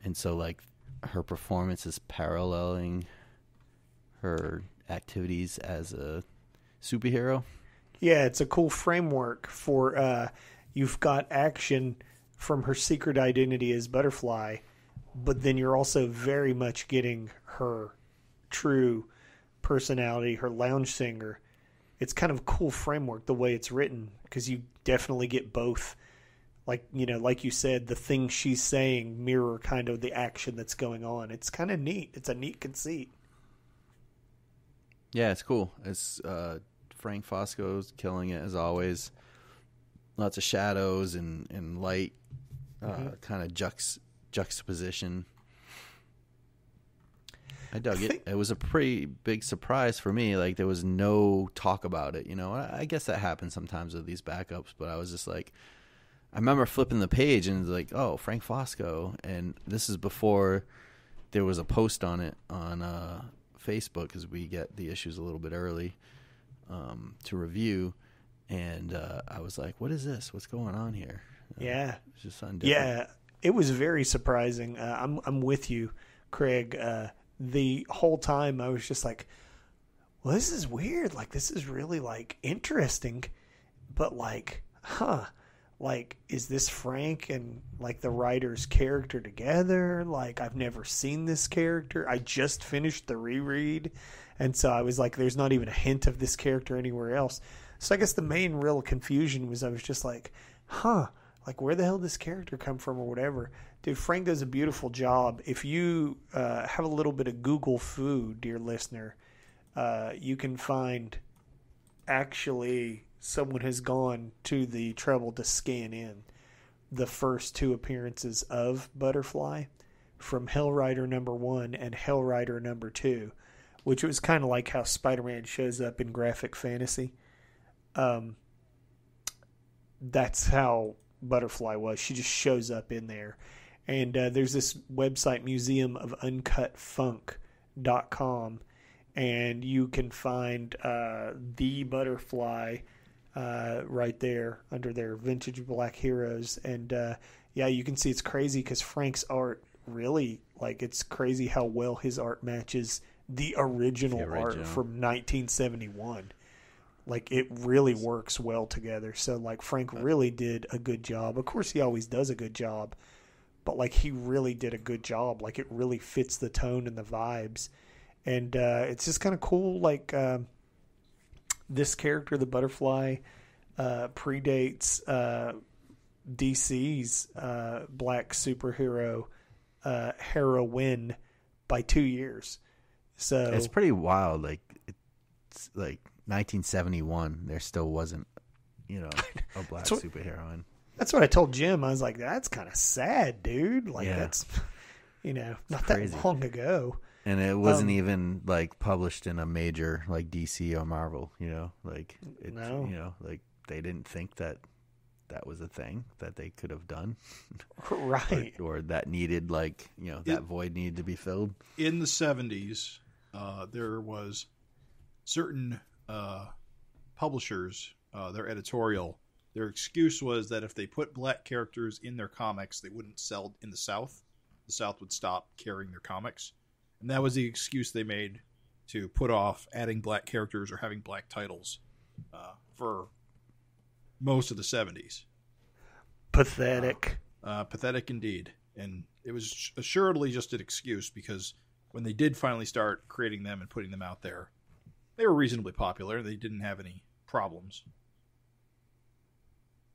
S3: And so like her performance is paralleling her activities as a superhero.
S4: Yeah, it's a cool framework for you've got action from her secret identity as Butterfly, but then you're also very much getting her true personality, her lounge singer. It's kind of a cool framework the way it's written, because you definitely get both. Like you said, the things she's saying mirror kind of the action that's going on. It's kind of neat. It's a neat conceit.
S3: Yeah, it's cool. It's Frank Fosco's killing it as always. Lots of shadows and light, kind of juxtaposition. I dug it. It was a pretty big surprise for me. Like, there was no talk about it. I guess that happens sometimes with these backups, but I was just like, I remember flipping the page and it was like, oh, Frank Fosco. And this is before there was a post on it on Facebook, because we get the issues a little bit early to review, and I was like, what is this? What's going on here?
S4: Yeah.
S3: It's just something different.
S4: Yeah, it was very surprising. I'm with you, Craig. The whole time I was just like, well, this is weird. Like, this is really, like, interesting, but, like, like, is this Frank and, like, the writer's character together? Like, I've never seen this character. I just finished the reread, and so I was like, there's not even a hint of this character anywhere else. So I guess the main real confusion was I was just like, like, where the hell did this character come from or whatever? Dude, Frank does a beautiful job. If you have a little bit of Google foo, dear listener, you can find actually someone has gone to the trouble to scan in the first two appearances of Butterfly from Hellrider #1 and Hellrider #2, which was kind of like how Spider-Man shows up in graphic fantasy. That's how Butterfly was. She just shows up in there. And there's this website, Museum of UncutFunk.com, and you can find the Butterfly right there under their vintage black heroes. And you can see it's crazy because Frank's art really, like, it's crazy how well his art matches the original art from 1971. Like, it really works well together. So, like, Frank really did a good job. Of course, he always does a good job, but, like, he really did a good job. Like, it really fits the tone and the vibes. And it's just kind of cool, like, this character, the Butterfly, predates DC's black superhero heroine by 2 years. So
S3: it's pretty wild. Like, it's like 1971. There still wasn't, a black superheroine.
S4: That's what I told Jim. I was like, that's kind of sad, dude. Like, that's, not that long ago.
S3: And it wasn't even like published in a major like DC or Marvel, like it,
S4: no.
S3: Like they didn't think that was a thing that they could have done,
S4: right?
S3: or that needed that void needed to be filled.
S1: In the 70s, there was certain publishers, their editorial, their excuse was that if they put black characters in their comics, they wouldn't sell in the South. the South would stop carrying their comics. And that was the excuse they made to put off adding black characters or having black titles for most of the 70s.
S4: Pathetic.
S1: Pathetic indeed. And it was assuredly just an excuse, because when they did finally start creating them and putting them out there, they were reasonably popular. They didn't have any problems.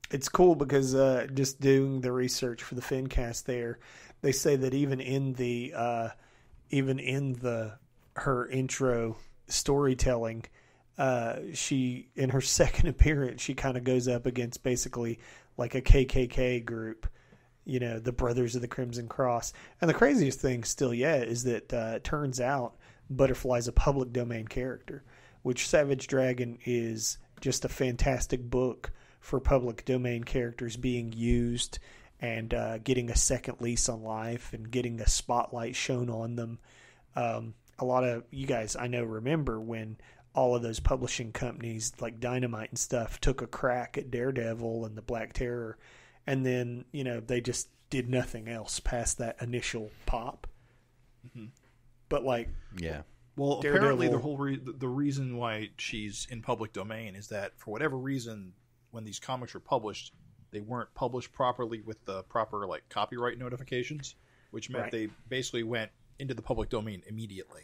S4: It's cool because just doing the research for the FINcast there, they say that even in her intro storytelling, she, in her second appearance, she kind of goes up against basically like a KKK group, you know, the Brothers of the Crimson Cross. And the craziest thing still yet is that it turns out Butterfly's a public domain character, which Savage Dragon is just a fantastic book for public domain characters being used and getting a second lease on life and getting a spotlight shown on them. A lot of you guys, I know, remember when all of those publishing companies like Dynamite and stuff took a crack at Daredevil and the Black Terror, and then, you know, they just did nothing else past that initial pop. Mm-hmm. But like,
S3: yeah.
S1: Well,
S4: Daredevil,
S1: apparently the reason why she's in public domain is that for whatever reason, when these comics were published, they weren't published properly with the proper like copyright notifications, which meant they basically went into the public domain immediately.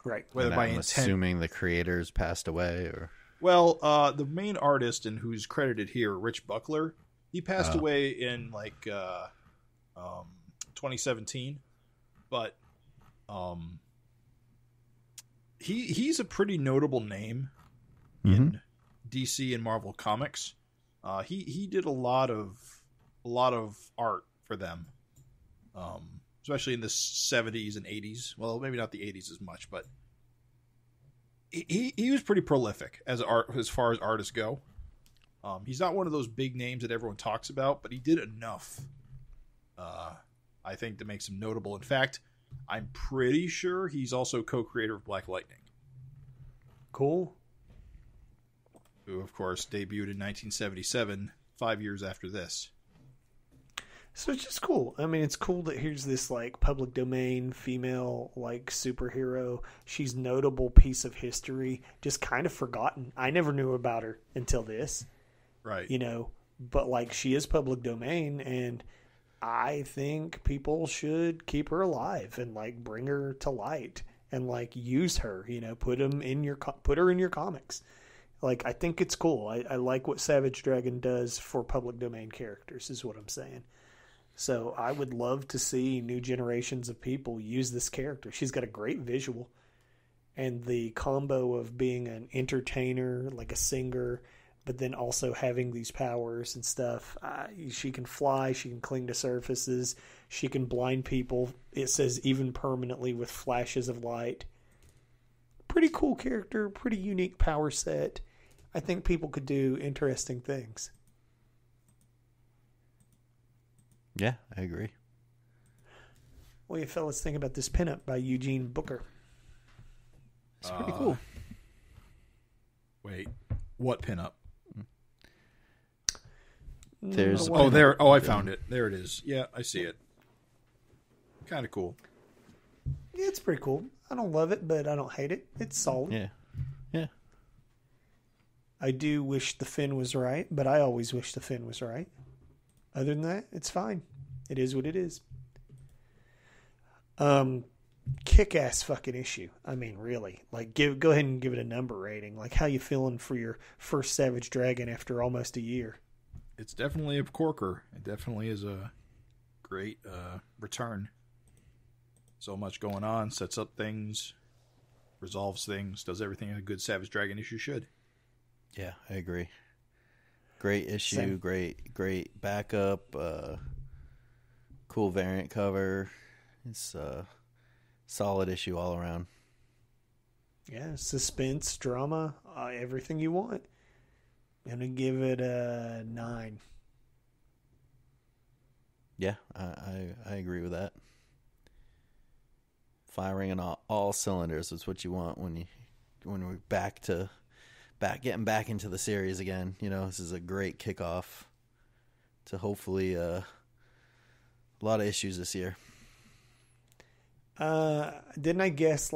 S4: Right.
S1: Whether by intent,
S3: assuming the creators passed away, or
S1: the main artist and who's credited here, Rich Buckler, he passed away in like 2017, but he's a pretty notable name in DC and Marvel comics. He did a lot of art for them, especially in the 70s and 80s. Well, maybe not the 80s as much, but he was pretty prolific as far as artists go. He's not one of those big names that everyone talks about, but he did enough, I think, to make him notable. In fact, I'm pretty sure he's also co-creator of Black Lightning.
S4: Cool.
S1: Who, of course, debuted in 1977, 5 years after this.
S4: So it's just cool. I mean, it's cool that here's this like public domain female like superhero. She's a notable piece of history, just kind of forgotten. I never knew about her until this.
S1: Right.
S4: You know, but like she is public domain, and I think people should keep her alive and like bring her to light and like use her, you know, put her in your comics. Like, I think it's cool. I like what Savage Dragon does for public domain characters is what I'm saying. So I would love to see new generations of people use this character. She's got a great visual, and the combo of being an entertainer, like a singer, but then also having these powers and stuff. She can fly. She can cling to surfaces. She can blind people. It says even permanently with flashes of light. Pretty cool character. Pretty unique power set. I think people could do interesting things.
S3: Yeah, I agree.
S4: What do you fellas think about this pinup by Eugene Booker?
S3: It's pretty cool.
S1: Wait, what pinup?
S3: There's
S1: I found it. There it is. Yeah, I see it. Kind of cool.
S4: Yeah, it's pretty cool. I don't love it, but I don't hate it. It's solid.
S3: Yeah. Yeah.
S4: I do wish the fin was right, but I always wish the fin was right. Other than that, it's fine. It is what it is. Kick-ass fucking issue. I mean, really. Like, go ahead and give it a number rating. Like, how you feeling for your first Savage Dragon after almost a year?
S1: It's definitely a corker. It definitely is a great return. So much going on. Sets up things. Resolves things. Does everything a good Savage Dragon issue should.
S3: Yeah, I agree. Great issue.
S4: Same.
S3: Great backup. Cool variant cover. It's a solid issue all around.
S4: Yeah, suspense, drama, everything you want. I'm going to give it a 9.
S3: Yeah, I agree with that. Firing on all cylinders is what you want when we're getting back into the series again. You know, this is a great kickoff to hopefully A lot of issues this year.
S4: Didn't I guess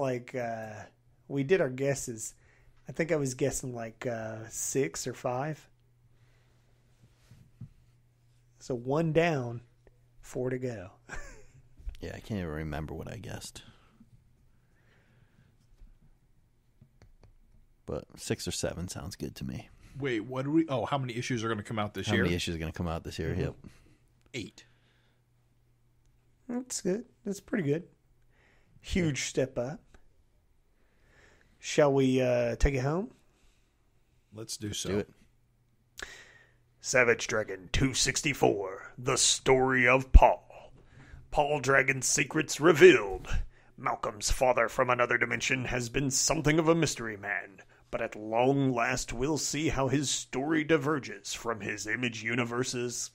S4: we did our guesses? I think I was guessing 6 or 5. So 1 down, 4 to go.
S3: Yeah, I can't even remember what I guessed. But 6 or 7 sounds good to me.
S1: Wait, what do we... Oh, how many issues are going to come out this year?
S3: How many issues are going to come out this year? Mm-hmm. Yep.
S1: 8.
S4: That's good. That's pretty good. Huge step up. Shall we take it home?
S1: Let's do so.
S3: Do it.
S4: Savage Dragon 264, The Story of Paul. Paul Dragon's secrets revealed. Malcolm's father from another dimension has been something of a mystery man, but at long last we'll see how his story diverges from his image universe's...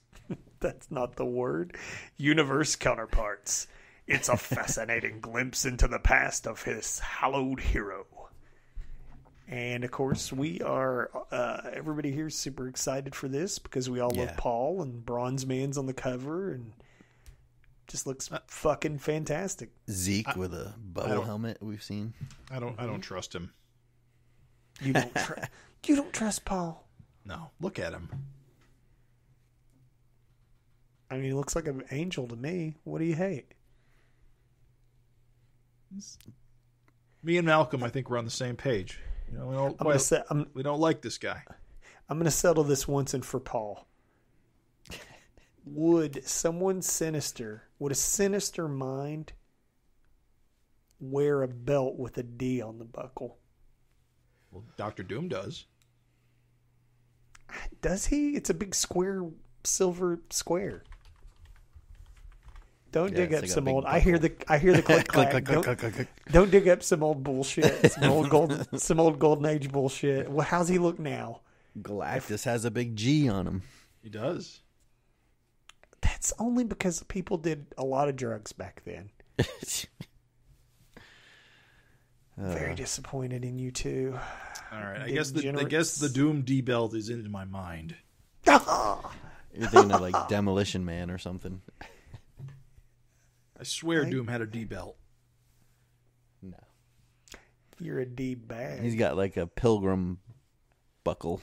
S4: That's not the word. Universe counterparts. It's a fascinating glimpse into the past of his hallowed hero. And, of course, we are, everybody here is super excited for this because we all love Paul, and Bronze Man's on the cover, and just looks fucking fantastic.
S3: Zeke with a bubble helmet we've seen.
S1: I don't trust him.
S4: You don't trust Paul?
S1: No, look at him.
S4: I mean, he looks like an angel to me. What do you hate?
S1: Me and Malcolm, I think we're on the same page. You know, we don't like this guy.
S4: I'm going to settle this once and for Paul. Would a sinister mind wear a belt with a D on the buckle?
S1: Well, Dr. Doom does.
S4: Does he? It's a big square, silver square. Don't dig up some old. I hear the click clack. Don't dig up some old bullshit. Some old golden age bullshit. Well, how's he look now?
S3: Galactus has a big G on him.
S1: He does.
S4: That's only because people did a lot of drugs back then. Very disappointed in you two.
S1: All right, I guess the Doom D belt is into my mind.
S3: You're thinking of like Demolition Man or something.
S1: I swear Doom had a D belt.
S3: No.
S4: You're a D bag.
S3: He's got like a pilgrim buckle,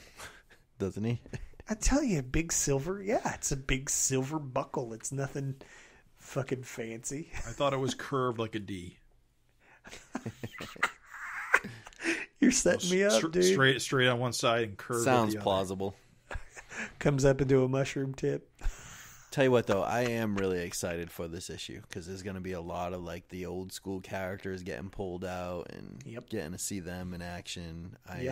S3: doesn't he?
S4: I tell you, big silver. Yeah, it's a big silver buckle. It's nothing fucking fancy.
S1: I thought it was curved like a D.
S4: You're setting me up, dude.
S1: Straight on one side and curved.
S3: Sounds plausible.
S4: Comes up into a mushroom tip.
S3: Tell you what, though, I am really excited for this issue because there's going to be a lot of like the old school characters getting pulled out and getting to see them in action. I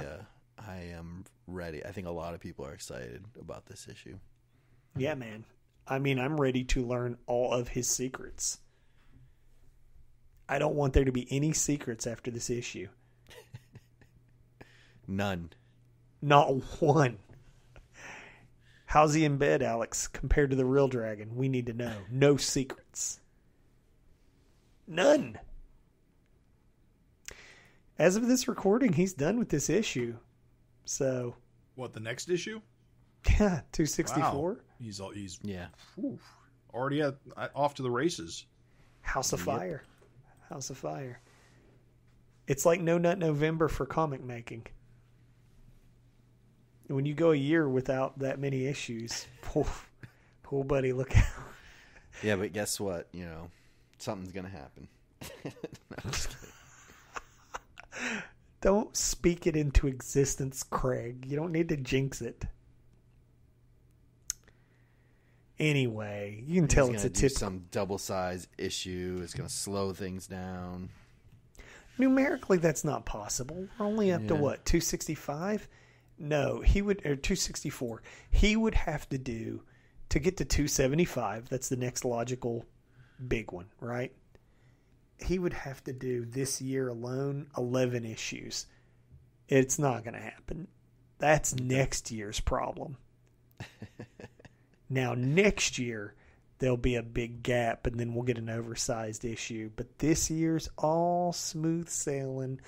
S3: am ready. I think a lot of people are excited about this issue.
S4: Yeah, man. I mean, I'm ready to learn all of his secrets. I don't want there to be any secrets after this issue.
S3: None.
S4: Not one. How's he in bed, Alex, compared to the real dragon? We need to know. No secrets. None. As of this recording, he's done with this issue. So.
S1: What, the next issue?
S4: Yeah, 264.
S1: Wow. He's already off to the races.
S4: House of Fire. House of Fire. It's like No Nut November for comic making. When you go a year without that many issues, poor buddy, look out.
S3: Yeah, but guess what? You know, something's going to happen. No, I'm just kidding.
S4: Don't speak it into existence, Craig. You don't need to jinx it. Anyway, you can tell it's a tip.
S3: Some double-sized issue. It's going to slow things down.
S4: Numerically, that's not possible. We're only up to what, 265? No, he would, or 264. He would have to do, to get to 275, that's the next logical big one, right? He would have to do this year alone 11 issues. It's not going to happen. That's next year's problem. Now, next year, there'll be a big gap, and then we'll get an oversized issue. But this year's all smooth sailing,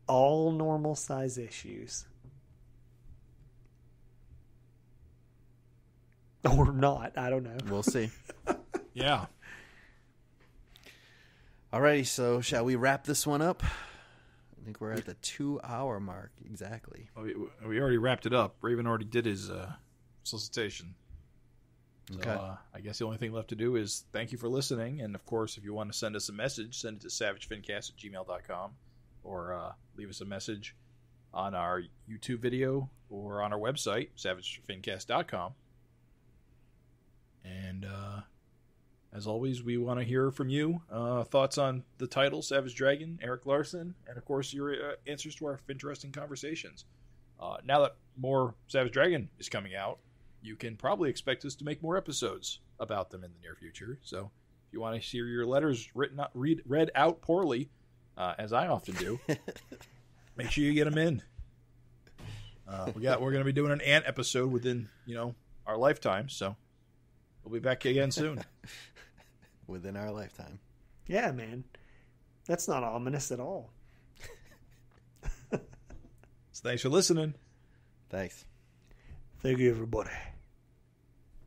S4: all normal size issues. Or not, I don't know.
S3: We'll see.
S1: Yeah.
S3: Alrighty, so shall we wrap this one up? I think we're at the 2-hour mark exactly.
S1: We already wrapped it up. Raven already did his solicitation. So,
S3: Okay.
S1: I guess the only thing left to do is thank you for listening. And, of course, if you want to send us a message, send it to savagefincast@gmail.com or leave us a message on our YouTube video or on our website, savagefincast.com. And as always, we want to hear from you. Thoughts on the title, Savage Dragon, Erik Larsen, and, of course, your answers to our FINteresting Conversations. Now that more Savage Dragon is coming out, you can probably expect us to make more episodes about them in the near future. So if you want to hear your letters read out poorly, as I often do, make sure you get them in. We're going to be doing an ant episode within, our lifetime. So we'll be back again soon.
S3: Within our lifetime.
S4: Yeah, man. That's not ominous at all.
S1: So thanks for listening.
S3: Thanks.
S4: Thank you, everybody.